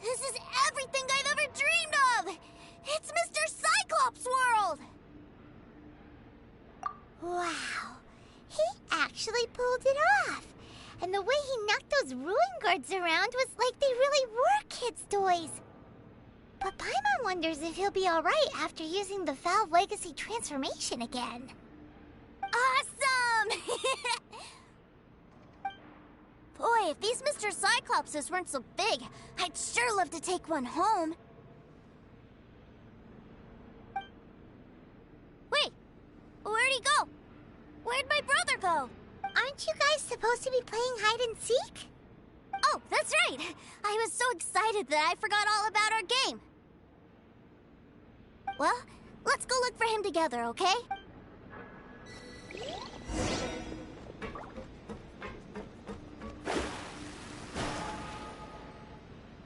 This is everything I've ever dreamed of! It's Mr. Cyclops' world! Wow. He actually pulled it off. And the way he knocked those ruin guards around was like they really were kids' toys. But Paimon wonders if he'll be alright after using the Valve Legacy transformation again. Awesome! Boy, if these Mr. Cyclopses weren't so big, I'd sure love to take one home. Wait, where'd he go? Where'd my brother go? Aren't you guys supposed to be playing hide and seek? Oh, that's right! I was so excited that I forgot all about our game. Well, let's go look for him together, okay?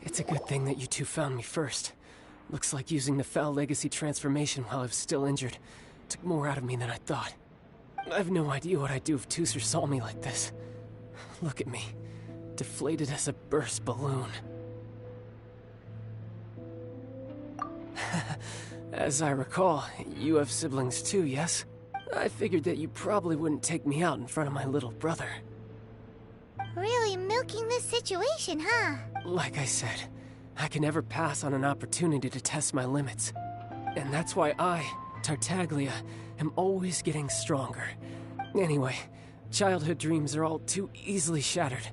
It's a good thing that you two found me first. Looks like using the Foul Legacy transformation while I was still injured took more out of me than I thought. I have no idea what I'd do if Tooser saw me like this. Look at me, deflated as a burst balloon. As I recall, you have siblings too, yes? I figured that you probably wouldn't take me out in front of my little brother. Really milking this situation, huh? Like I said, I can never pass on an opportunity to test my limits. And that's why I, Tartaglia, am always getting stronger. Anyway, childhood dreams are all too easily shattered.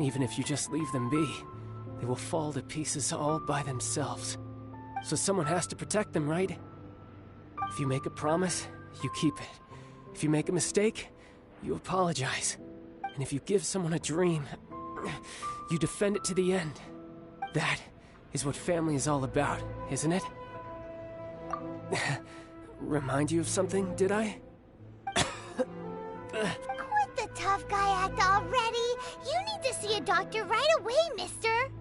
Even if you just leave them be, they will fall to pieces all by themselves. So someone has to protect them, right? If you make a promise, you keep it. If you make a mistake, you apologize. And if you give someone a dream, you defend it to the end. That is what family is all about, isn't it? Remind you of something, did I? Quit the tough guy act already! You need to see a doctor right away, mister!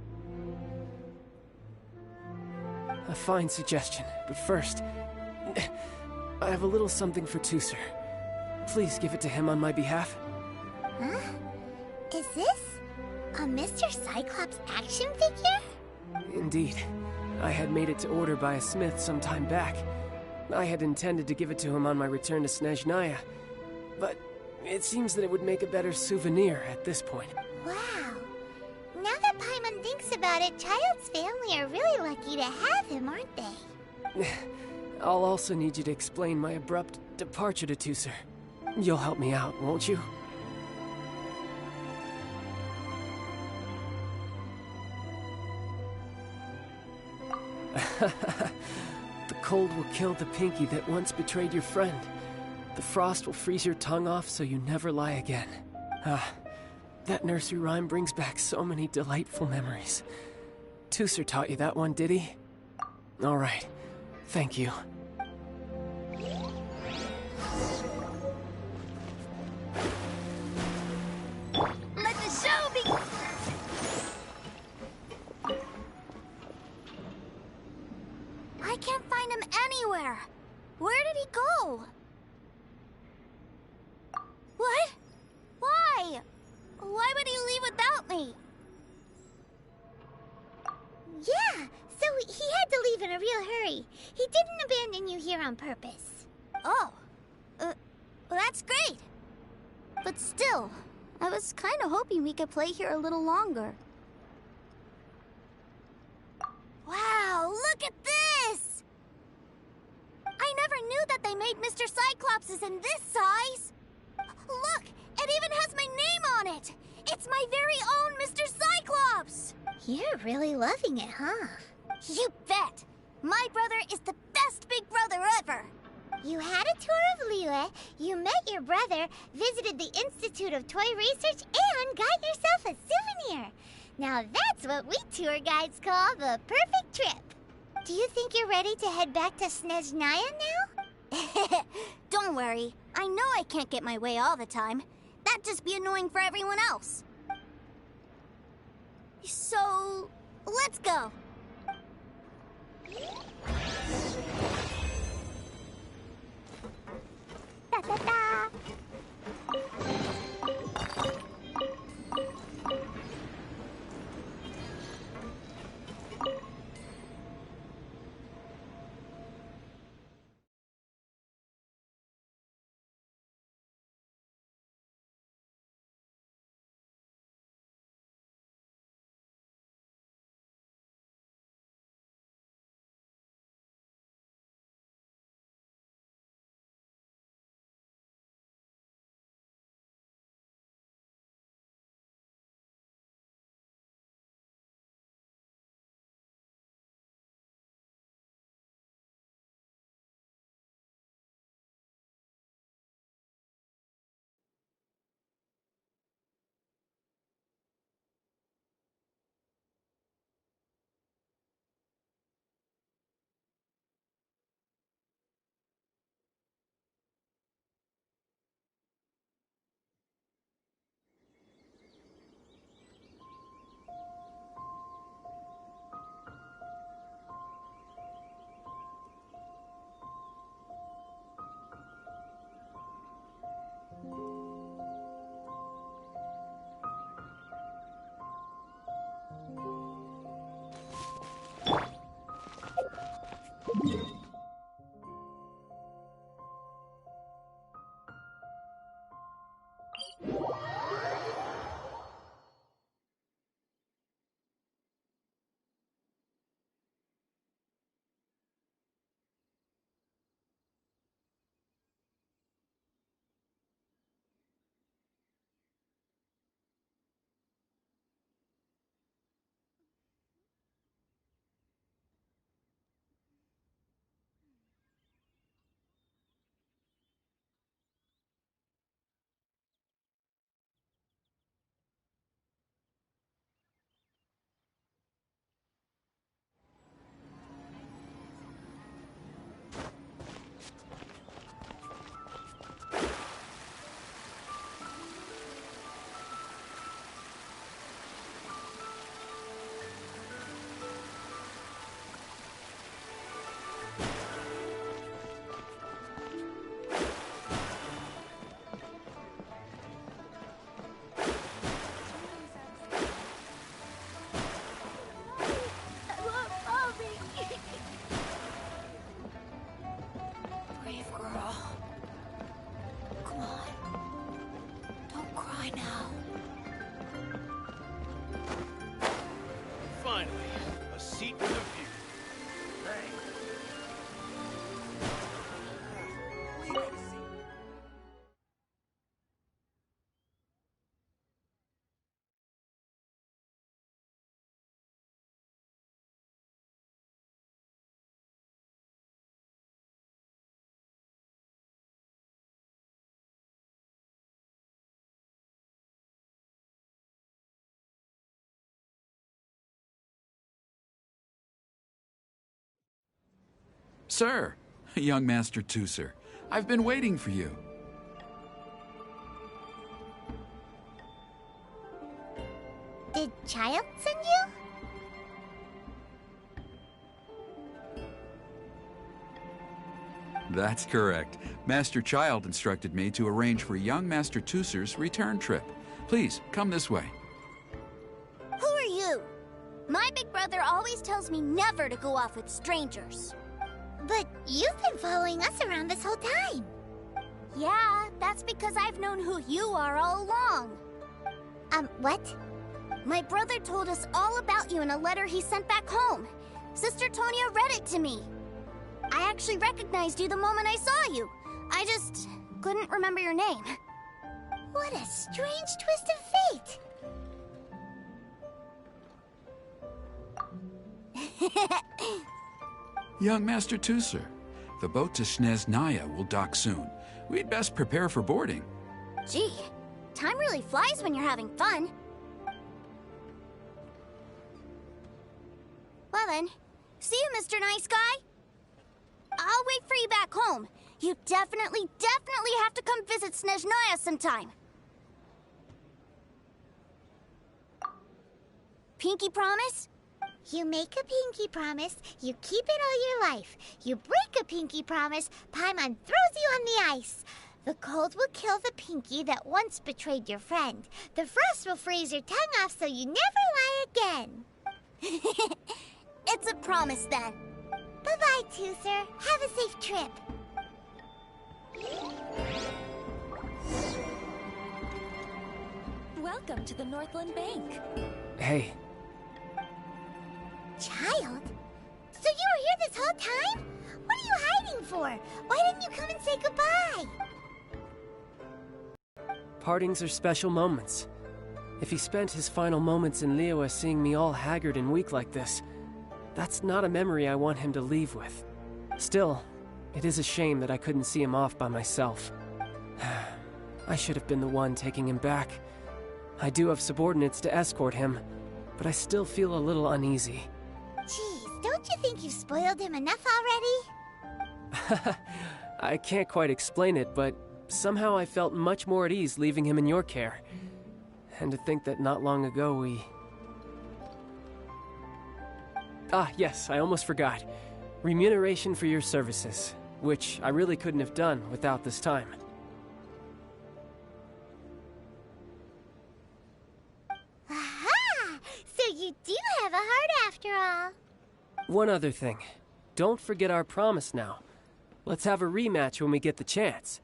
A fine suggestion, but first, I have a little something for Tusser. Please give it to him on my behalf. Huh? Is this a Mr. Cyclops action figure? Indeed. I had made it to order by a smith some time back. I had intended to give it to him on my return to Snezhnaya, but it seems that it would make a better souvenir at this point. Wow. Now that Paimon thinks about it, Child's family are really lucky to have him, aren't they? I'll also need you to explain my abrupt departure to Tusser. You'll help me out, won't you? The cold will kill the pinky that once betrayed your friend. The frost will freeze your tongue off so you never lie again. Ah, that nursery rhyme brings back so many delightful memories. Tusser taught you that one, did he? All right, thank you. Let the show be... I can't find him anywhere. Where did he go? What? Why? Why would he leave without me? Yeah, so he had to leave in a real hurry. He didn't abandon you here on purpose. Oh. Well, that's great. But still, I was kind of hoping we could play here a little longer. Wow, look at this! I never knew that they made Mr. Cyclopses in this size! Look, it even has my name on it! It's my very own Mr. Cyclops! You're really loving it, huh? You bet! My brother is the best big brother ever! You had a tour of Liyue, you met your brother, visited the Institute of Toy Research, and got yourself a souvenir! Now that's what we tour guides call the perfect trip! Do you think you're ready to head back to Snezhnaya now? Don't worry. I know I can't get my way all the time. That'd just be annoying for everyone else. So, let's go. Da da da! Sir, young Master Tooser, I've been waiting for you. Did Child send you? That's correct. Master Child instructed me to arrange for young Master Tooser's return trip. Please, come this way. Who are you? My big brother always tells me never to go off with strangers. But you've been following us around this whole time. Yeah, that's because I've known who you are all along. What? My brother told us all about you in a letter he sent back home. Sister Tonya read it to me. I actually recognized you the moment I saw you. I just couldn't remember your name. What a strange twist of fate. Young Master Tooser, the boat to Snezhnaya will dock soon. We'd best prepare for boarding. Gee, time really flies when you're having fun. Well then, see you, Mr. Nice Guy. I'll wait for you back home. You definitely have to come visit Snezhnaya sometime. Pinky promise? You make a pinky promise, you keep it all your life. You break a pinky promise, Paimon throws you on the ice. The cold will kill the pinky that once betrayed your friend. The frost will freeze your tongue off so you never lie again. It's a promise then. Bye-bye, Tooser. Have a safe trip. Welcome to the Northland Bank. Hey. Child? So you were here this whole time? What are you hiding for? Why didn't you come and say goodbye? Partings are special moments. If he spent his final moments in Liyue seeing me all haggard and weak like this, that's not a memory I want him to leave with. Still, it is a shame that I couldn't see him off by myself. I should have been the one taking him back. I do have subordinates to escort him, but I still feel a little uneasy. Jeez, don't you think you spoiled him enough already? I can't quite explain it, but somehow I felt much more at ease leaving him in your care. And to think that not long ago we... Ah, yes, I almost forgot. Remuneration for your services, which I really couldn't have done without this time. Aha! So you do have a heart after all. One other thing. Don't forget our promise now. Let's have a rematch when we get the chance.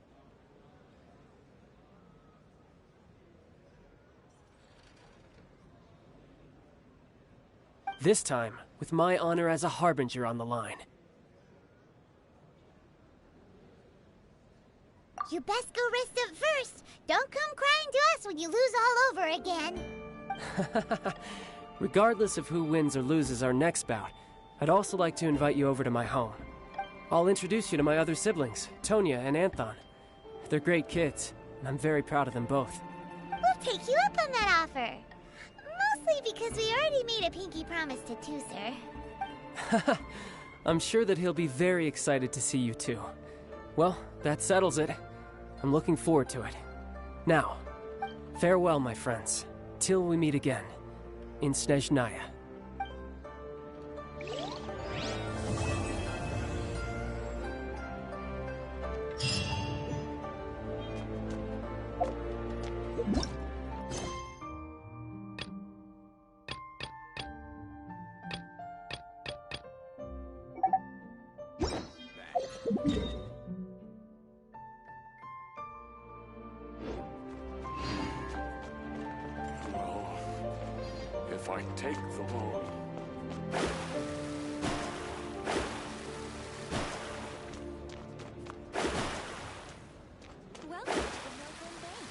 This time, with my honor as a Harbinger on the line. You best go rest up first. Don't come crying to us when you lose all over again. Regardless of who wins or loses our next bout, I'd also like to invite you over to my home. I'll introduce you to my other siblings, Tonya and Anthon. They're great kids, and I'm very proud of them both. We'll take you up on that offer. Mostly because we already made a pinky promise to Tooser. I'm sure that he'll be very excited to see you too. Well, that settles it. I'm looking forward to it. Now, farewell, my friends, till we meet again in Snezhnaya. If I take the loan... Welcome to the Northland Bank.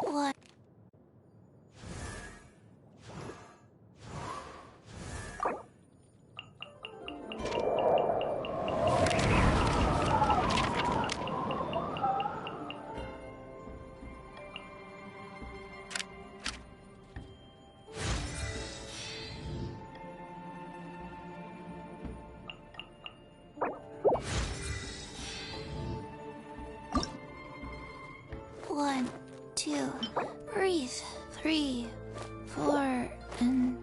What? 1, 2, breathe. 3, 4, and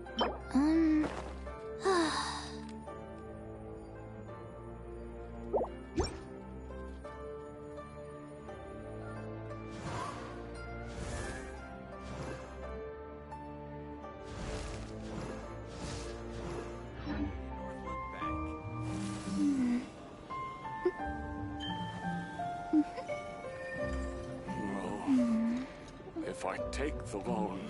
If I take the loan,